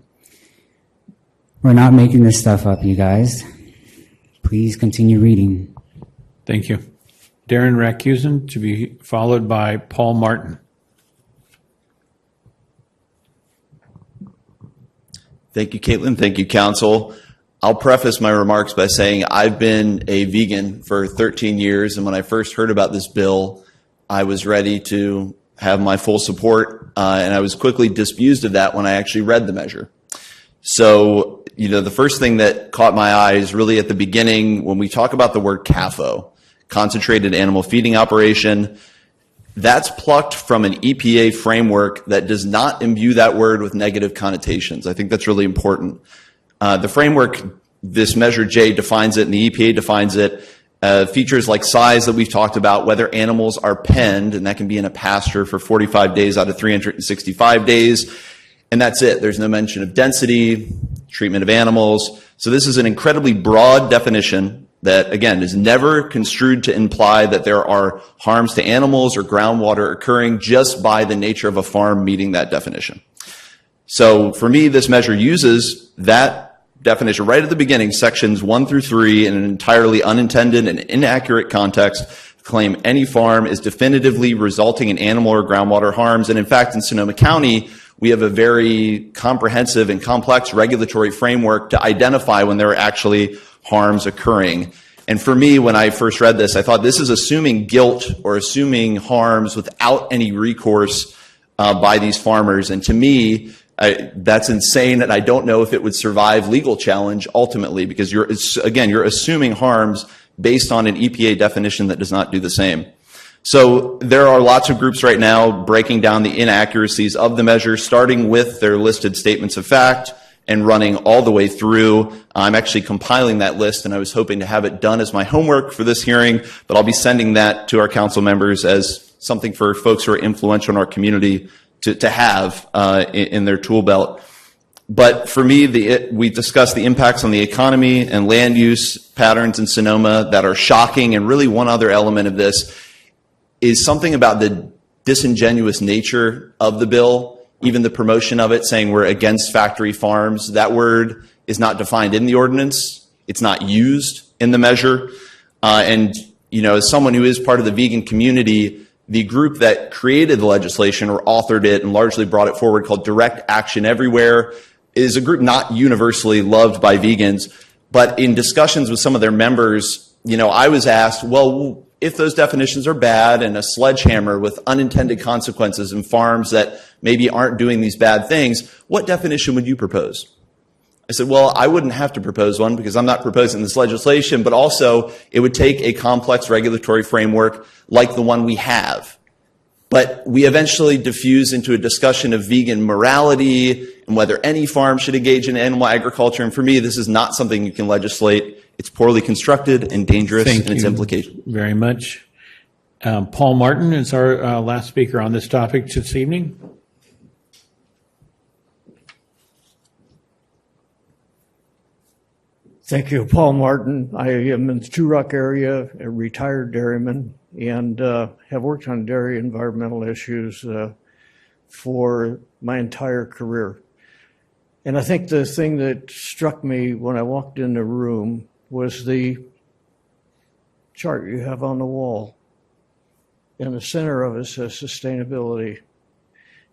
[SPEAKER 13] We're not making this stuff up, you guys. Please continue reading.
[SPEAKER 2] Thank you. Darren Rakusin, to be followed by Paul Martin.
[SPEAKER 14] Thank you, Caitlin. Thank you, Council. I'll preface my remarks by saying I've been a vegan for 13 years, and when I first heard about this bill, I was ready to have my full support, and I was quickly disabused of that when I actually read the measure. So, the first thing that caught my eye is really at the beginning when we talk about the word CAFO, concentrated animal feeding operation. That's plucked from an EPA framework that does not imbue that word with negative connotations. I think that's really important. The framework, this measure J defines it and the EPA defines it, features like size that we've talked about, whether animals are penned, and that can be in a pasture for 45 days out of 365 days, and that's it. There's no mention of density, treatment of animals. So this is an incredibly broad definition that, again, is never construed to imply that there are harms to animals or groundwater occurring just by the nature of a farm meeting that definition. So for me, this measure uses that definition right at the beginning, sections 1 through 3, in an entirely unintended and inaccurate context, claim any farm is definitively resulting in animal or groundwater harms. And in fact, in Sonoma County, we have a very comprehensive and complex regulatory framework to identify when there are actually harms occurring. And for me, when I first read this, I thought this is assuming guilt or assuming harms without any recourse by these farmers. And to me, that's insane, and I don't know if it would survive legal challenge ultimately, because you're assuming harms based on an EPA definition that does not do the same. So there are lots of groups right now breaking down the inaccuracies of the measure, starting with their listed statements of fact and running all the way through. I'm actually compiling that list, and I was hoping to have it done as my homework for this hearing, but I'll be sending that to our council members as something for folks who are influential in our community to have in their tool belt. But for me, we discussed the impacts on the economy and land use patterns in Sonoma that are shocking, and really one other element of this is something about the disingenuous nature of the bill. Even the promotion of it, saying we're against factory farms, that word is not defined in the ordinance. It's not used in the measure. And, as someone who is part of the vegan community, the group that created the legislation or authored it and largely brought it forward, called Direct Action Everywhere, is a group not universally loved by vegans. But in discussions with some of their members, I was asked, well, if those definitions are bad and a sledgehammer with unintended consequences in farms that maybe aren't doing these bad things, what definition would you propose? I said, well, I wouldn't have to propose one because I'm not proposing this legislation, but also it would take a complex regulatory framework like the one we have. But we eventually diffuse into a discussion of vegan morality and whether any farm should engage in animal agriculture. And for me, this is not something you can legislate. It's poorly constructed and dangerous in its implications.
[SPEAKER 2] Very much. Paul Martin is our last speaker on this topic this evening.
[SPEAKER 15] Thank you, Paul Martin. I am in the Two Rock area, a retired dairyman, and have worked on dairy environmental issues for my entire career. And I think the thing that struck me when I walked in the room was the chart you have on the wall. In the center of it says sustainability.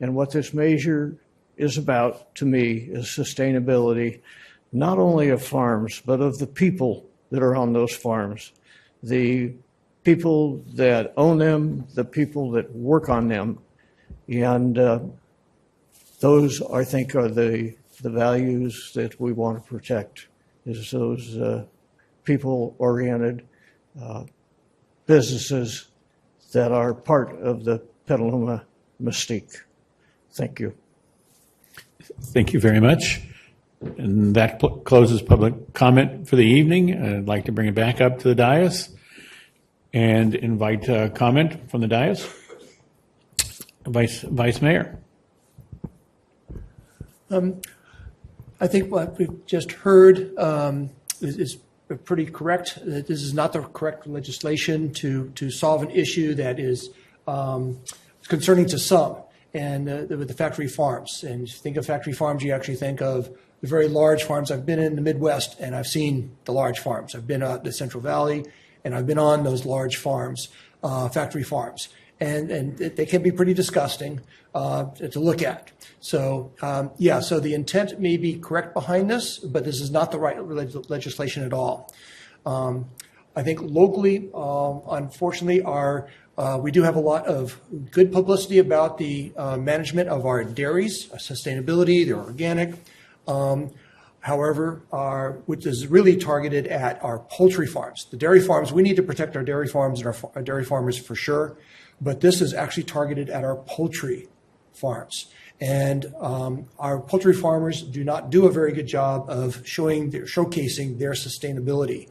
[SPEAKER 15] And what this measure is about, to me, is sustainability, not only of farms, but of the people that are on those farms, the people that own them, the people that work on them. And those, I think, are the values that we want to protect, is those people-oriented businesses that are part of the Petaluma mystique. Thank you.
[SPEAKER 2] Thank you very much. And that closes public comment for the evening. I'd like to bring it back up to the dais and invite comment from the dais. Vice Mayor.
[SPEAKER 18] I think what we've just heard is pretty correct. That this is not the correct legislation to solve an issue that is concerning to some, and with the factory farms. And if you think of factory farms, you actually think of the very large farms. I've been in the Midwest, and I've seen the large farms. I've been at the Central Valley, and I've been on those large farms, factory farms. And they can be pretty disgusting to look at. So, so the intent may be correct behind this, but this is not the right legislation at all. I think locally, unfortunately, we do have a lot of good publicity about the management of our dairies, sustainability, they're organic. However, which is really targeted at our poultry farms. The dairy farms, we need to protect our dairy farms and our dairy farmers for sure, but this is actually targeted at our poultry farms. And our poultry farmers do not do a very good job of showcasing their sustainability.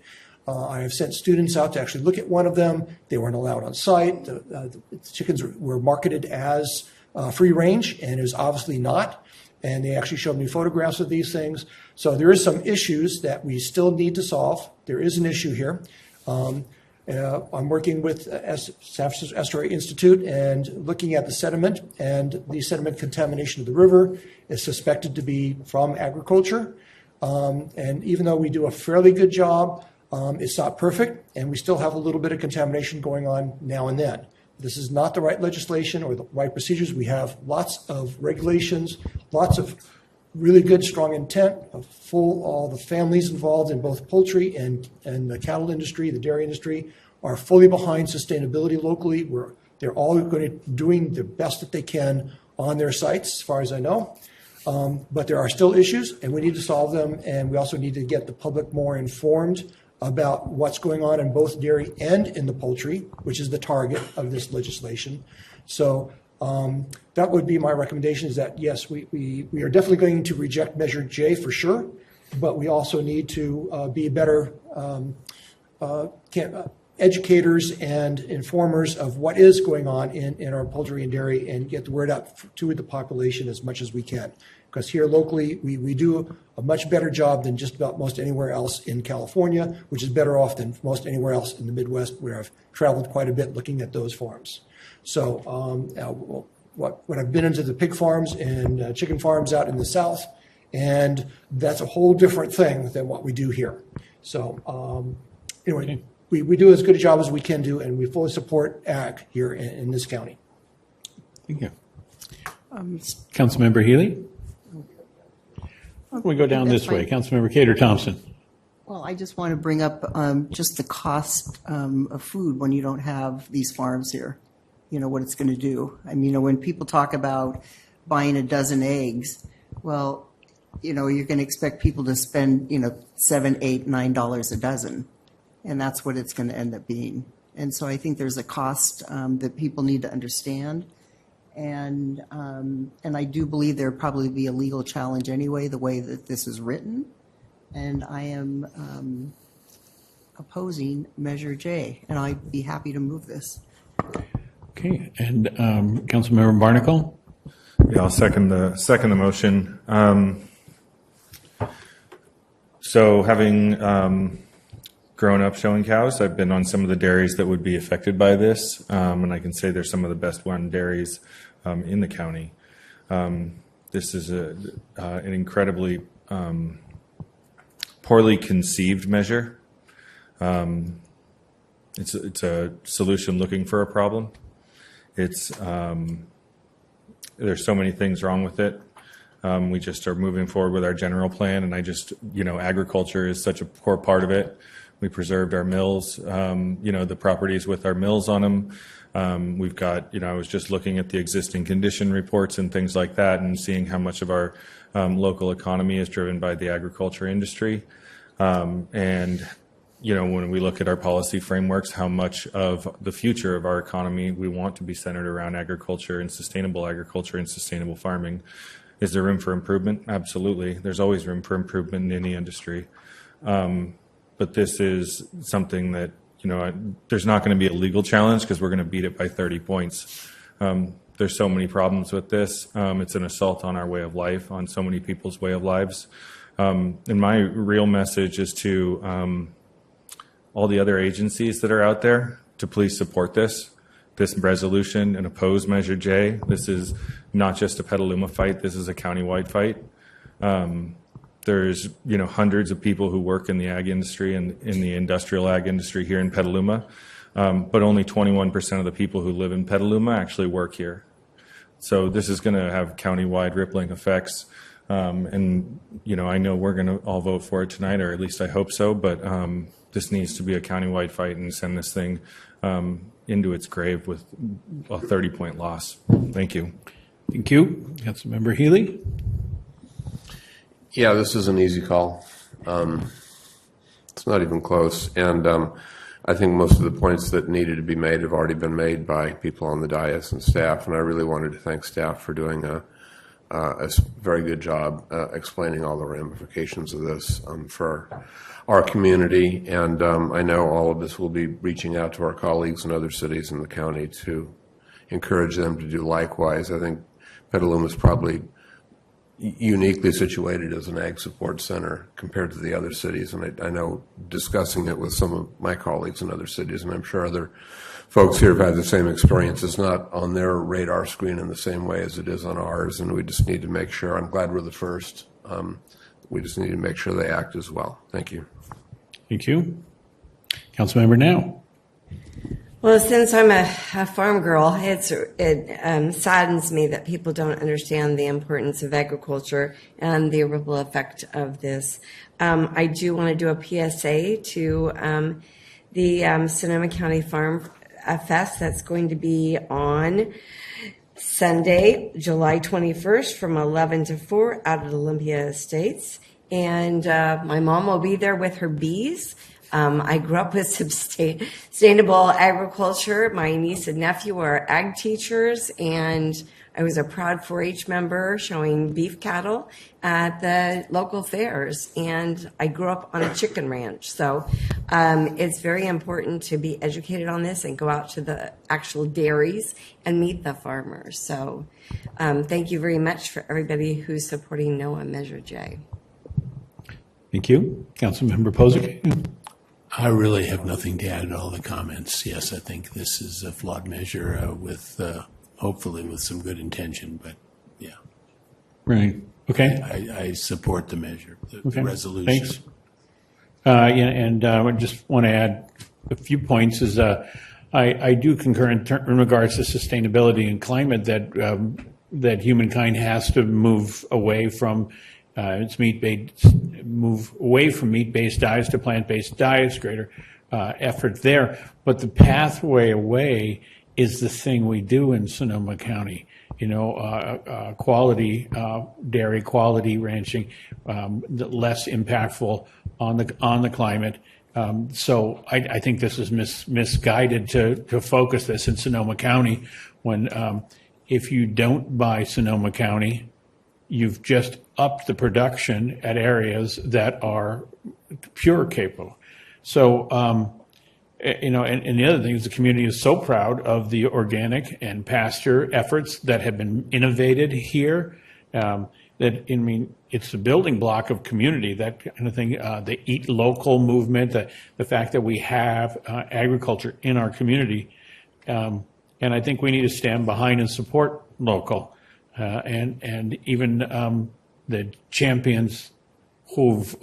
[SPEAKER 18] I have sent students out to actually look at one of them. They weren't allowed on site. The chickens were marketed as free range, and it was obviously not. And they actually showed me photographs of these things. So there is some issues that we still need to solve. There is an issue here. I'm working with Massachusetts Estuary Institute and looking at the sediment, and the sediment contamination of the river is suspected to be from agriculture. And even though we do a fairly good job, it's not perfect, and we still have a little bit of contamination going on now and then. This is not the right legislation or the right procedures. We have lots of regulations, lots of really good, strong intent, all the families involved in both poultry and the cattle industry, the dairy industry, are fully behind sustainability locally. They're all doing the best that they can on their sites, as far as I know. But there are still issues, and we need to solve them, and we also need to get the public more informed about what's going on in both dairy and in the poultry, which is the target of this legislation. So that would be my recommendation, is that, yes, we are definitely going to reject Measure J for sure, but we also need to be better educators and informers of what is going on in our poultry and dairy, and get the word out to the population as much as we can. Because here locally, we do a much better job than just about most anywhere else in California, which is better off than most anywhere else in the Midwest, where I've traveled quite a bit looking at those farms. So when I've been into the pig farms and chicken farms out in the South, and that's a whole different thing than what we do here. So anyway, we do as good a job as we can do, and we fully support ag here in this county.
[SPEAKER 2] Thank you. Councilmember Healy? We go down this way. Councilmember Cater Thompson.
[SPEAKER 19] Well, I just want to bring up just the cost of food when you don't have these farms here. You know, what it's going to do. I mean, when people talk about buying a dozen eggs, well, you're going to expect people to spend, $7, $8, $9 a dozen. And that's what it's going to end up being. And so I think there's a cost that people need to understand. And I do believe there'll probably be a legal challenge anyway, the way that this is written. And I am opposing Measure J, and I'd be happy to move this.
[SPEAKER 2] Okay, and Councilmember Barnacle?
[SPEAKER 20] Yeah, I'll second the motion. So having grown up showing cows, I've been on some of the dairies that would be affected by this, and I can say they're some of the best run dairies in the county. This is an incredibly poorly conceived measure. It's a solution looking for a problem. There's so many things wrong with it. We just are moving forward with our general plan, and agriculture is such a core part of it. We preserved our mills, the properties with our mills on them. We've got, I was just looking at the existing condition reports and things like that, and seeing how much of our local economy is driven by the agriculture industry. When we look at our policy frameworks, how much of the future of our economy we want to be centered around agriculture and sustainable farming. Is there room for improvement? Absolutely. There's always room for improvement in any industry. But this is something that, there's not going to be a legal challenge because we're going to beat it by 30 points. There's so many problems with this. It's an assault on our way of life, on so many people's way of lives. And my real message is to all the other agencies that are out there to please support this resolution and oppose Measure J. This is not just a Petaluma fight. This is a countywide fight. There's, hundreds of people who work in the ag industry and in the industrial ag industry here in Petaluma, but only 21% of the people who live in Petaluma actually work here. So this is going to have countywide rippling effects. And, I know we're going to all vote for it tonight, or at least I hope so, but this needs to be a countywide fight and send this thing into its grave with a 30-point loss. Thank you.
[SPEAKER 2] Thank you. Councilmember Healy.
[SPEAKER 21] Yeah, this is an easy call. It's not even close. And I think most of the points that needed to be made have already been made by people on the dais and staff. And I really wanted to thank staff for doing a very good job explaining all the ramifications of this for our community. And I know all of us will be reaching out to our colleagues in other cities in the county to encourage them to do likewise. I think Petaluma is probably uniquely situated as an ag support center compared to the other cities. And I know discussing it with some of my colleagues in other cities, and I'm sure other folks here have had the same experience. It's not on their radar screen in the same way as it is on ours, and we just need to make sure. I'm glad we're the first. We just need to make sure they act as well. Thank you.
[SPEAKER 2] Thank you. Councilmember Now.
[SPEAKER 3] Well, since I'm a farm girl, it saddens me that people don't understand the importance of agriculture and the ripple effect of this. I do want to do a PSA to the Sonoma County Farm Fest that's going to be on Sunday, July 21st from 11 to 4 out at Olympia Estates. And my mom will be there with her bees. I grew up with sustainable agriculture. My niece and nephew are ag teachers, and I was a proud 4-H member showing beef cattle at the local fairs. And I grew up on a chicken ranch. So it's very important to be educated on this and go out to the actual dairies and meet the farmers. So thank you very much for everybody who's supporting NOAA Measure J.
[SPEAKER 2] Thank you. Councilmember Posick.
[SPEAKER 22] I really have nothing to add to all the comments. Yes, I think this is a flawed measure with hopefully with some good intention, but yeah.
[SPEAKER 2] Right. Okay.
[SPEAKER 22] I support the measure, the
[SPEAKER 2] Okay.
[SPEAKER 22] resolution.
[SPEAKER 2] Thanks. And I just want to add a few points. I do concur in regards to sustainability and climate that humankind has to move away from move away from meat-based diets to plant-based diets, greater effort there. But the pathway away is the thing we do in Sonoma County. Quality dairy, quality ranching, less impactful on the climate. So I think this is misguided to focus this in Sonoma County when if you don't buy Sonoma County, you've just upped the production at areas that are pure capable. So, and the other thing is the community is so proud of the organic and pasture efforts that have been innovated here. It's the building block of community, that kind of thing. The Eat Local movement, the fact that we have agriculture in our community. And I think we need to stand behind and support local. And even the champions who've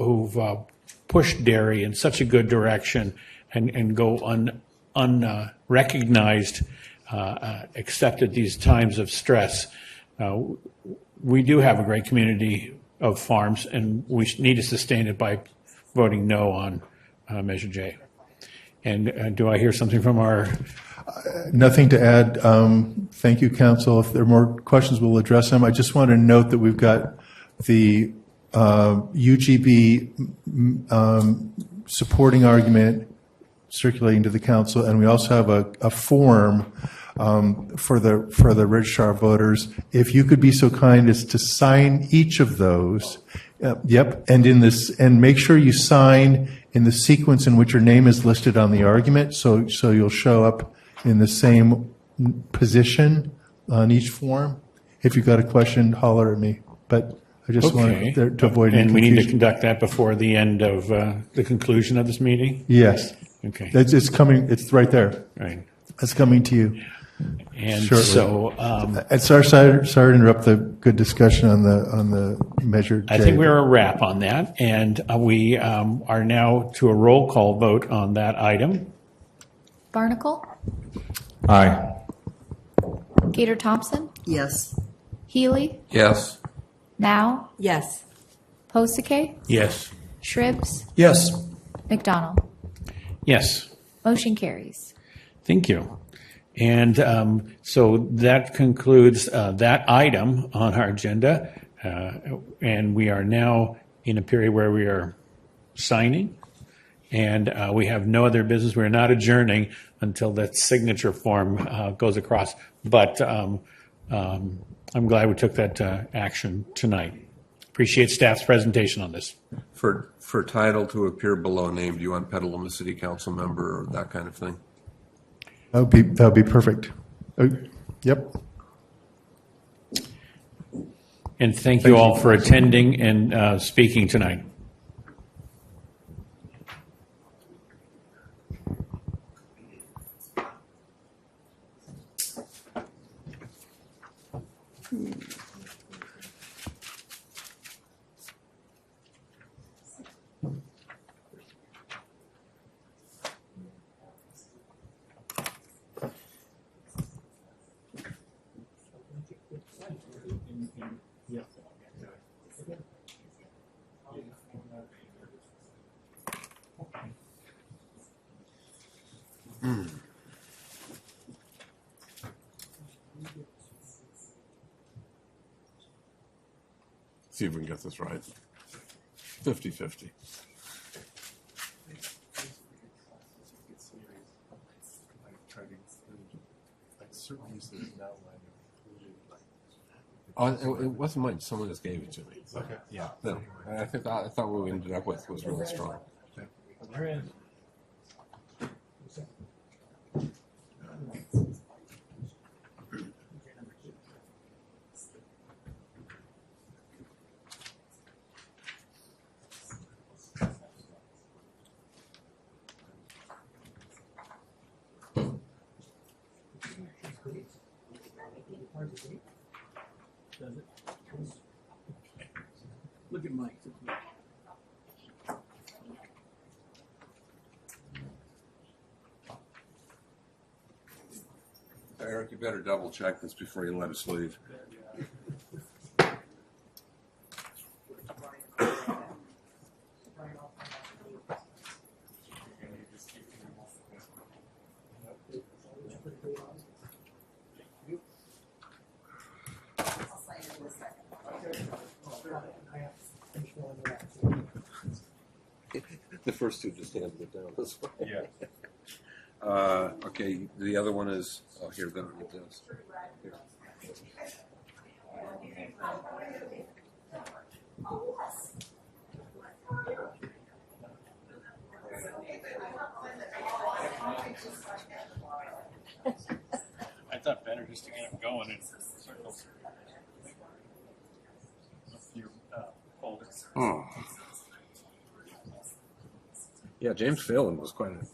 [SPEAKER 2] pushed dairy in such a good direction and go unrecognized, except at these times of stress. We do have a great community of farms, and we need to sustain it by voting no on Measure J. And do I hear something from our...
[SPEAKER 17] Nothing to add. Thank you, Council. If there are more questions, we'll address them. I just want to note that we've got the UGB supporting argument circulating to the Council, and we also have a form for the registrar of voters. If you could be so kind as to sign each of those. Yep, and make sure you sign in the sequence in which your name is listed on the argument, so you'll show up in the same position on each form. If you've got a question, holler at me. But I just wanted to avoid any
[SPEAKER 2] And we need to
[SPEAKER 17] confusion.
[SPEAKER 2] conduct that before the end of the conclusion of this meeting?
[SPEAKER 17] Yes.
[SPEAKER 2] Okay.
[SPEAKER 17] It's coming. It's right there.
[SPEAKER 2] Right.
[SPEAKER 17] It's coming to you.
[SPEAKER 2] And
[SPEAKER 17] shortly.
[SPEAKER 2] so,
[SPEAKER 17] and sorry to interrupt the good discussion on the Measure J.
[SPEAKER 2] I think we're a wrap on that, and we are now to a roll call vote on that item.
[SPEAKER 1] Barnacle,
[SPEAKER 20] Aye.
[SPEAKER 1] Gator Thompson,
[SPEAKER 19] Yes.
[SPEAKER 1] Healy,
[SPEAKER 21] Yes.
[SPEAKER 1] Now,
[SPEAKER 3] Yes.
[SPEAKER 1] Posake,
[SPEAKER 2] Yes.
[SPEAKER 1] Shribs,
[SPEAKER 18] Yes.
[SPEAKER 1] McDonald.
[SPEAKER 2] Yes.
[SPEAKER 1] Motion carries.
[SPEAKER 2] Thank you. And so that concludes that item on our agenda. And we are now in a period where we are signing. And we have no other business. We're not adjourning until that signature form goes across. But I'm glad we took that action tonight. Appreciate staff's presentation on this.
[SPEAKER 21] For title to appear below name, do you want Petaluma City Council member or that kind of thing?
[SPEAKER 17] That would be perfect. Yep.
[SPEAKER 2] And thank you all for attending and speaking tonight.
[SPEAKER 21] See if we can get this right. 50-50. Oh, it wasn't mine. Someone just gave it to me. Okay. Yeah. No, I thought what we ended up with was really strong.
[SPEAKER 2] Look at Mike.
[SPEAKER 21] Eric, you better double check this before you let us leave. The first two just handed it down this way. Yeah. Okay, the other one is, oh, here, then it does. Here.
[SPEAKER 2] I thought better just to get them going in circles. Your folders.
[SPEAKER 21] Oh. Yeah, James Phelan was quite a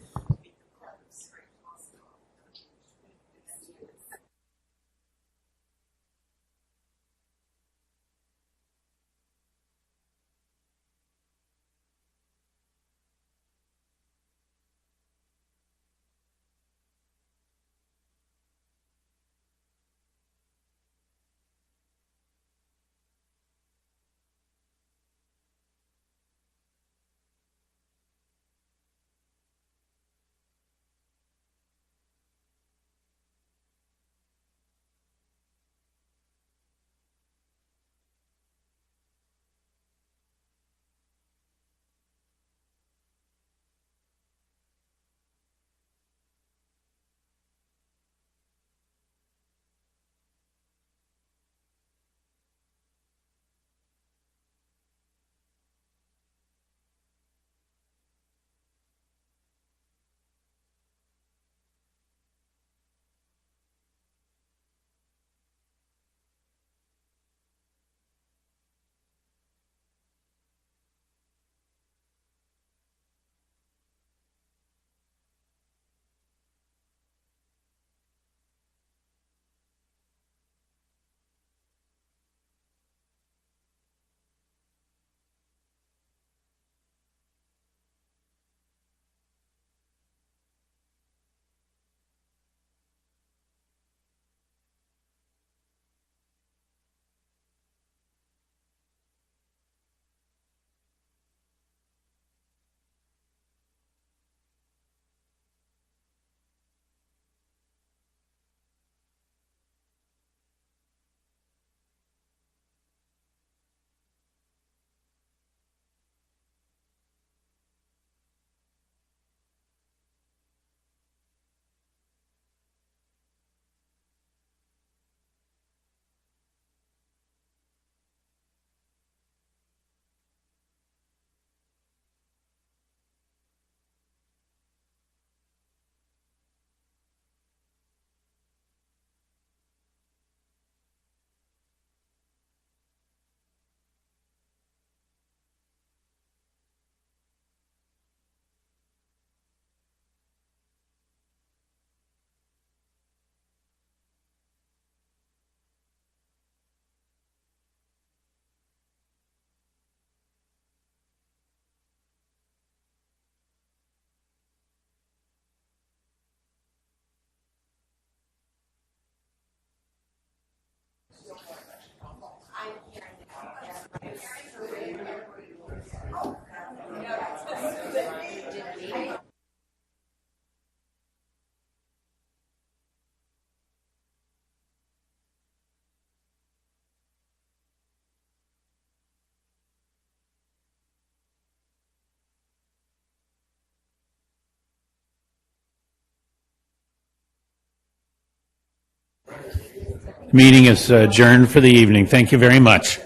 [SPEAKER 2] Meeting is adjourned for the evening. Thank you very much.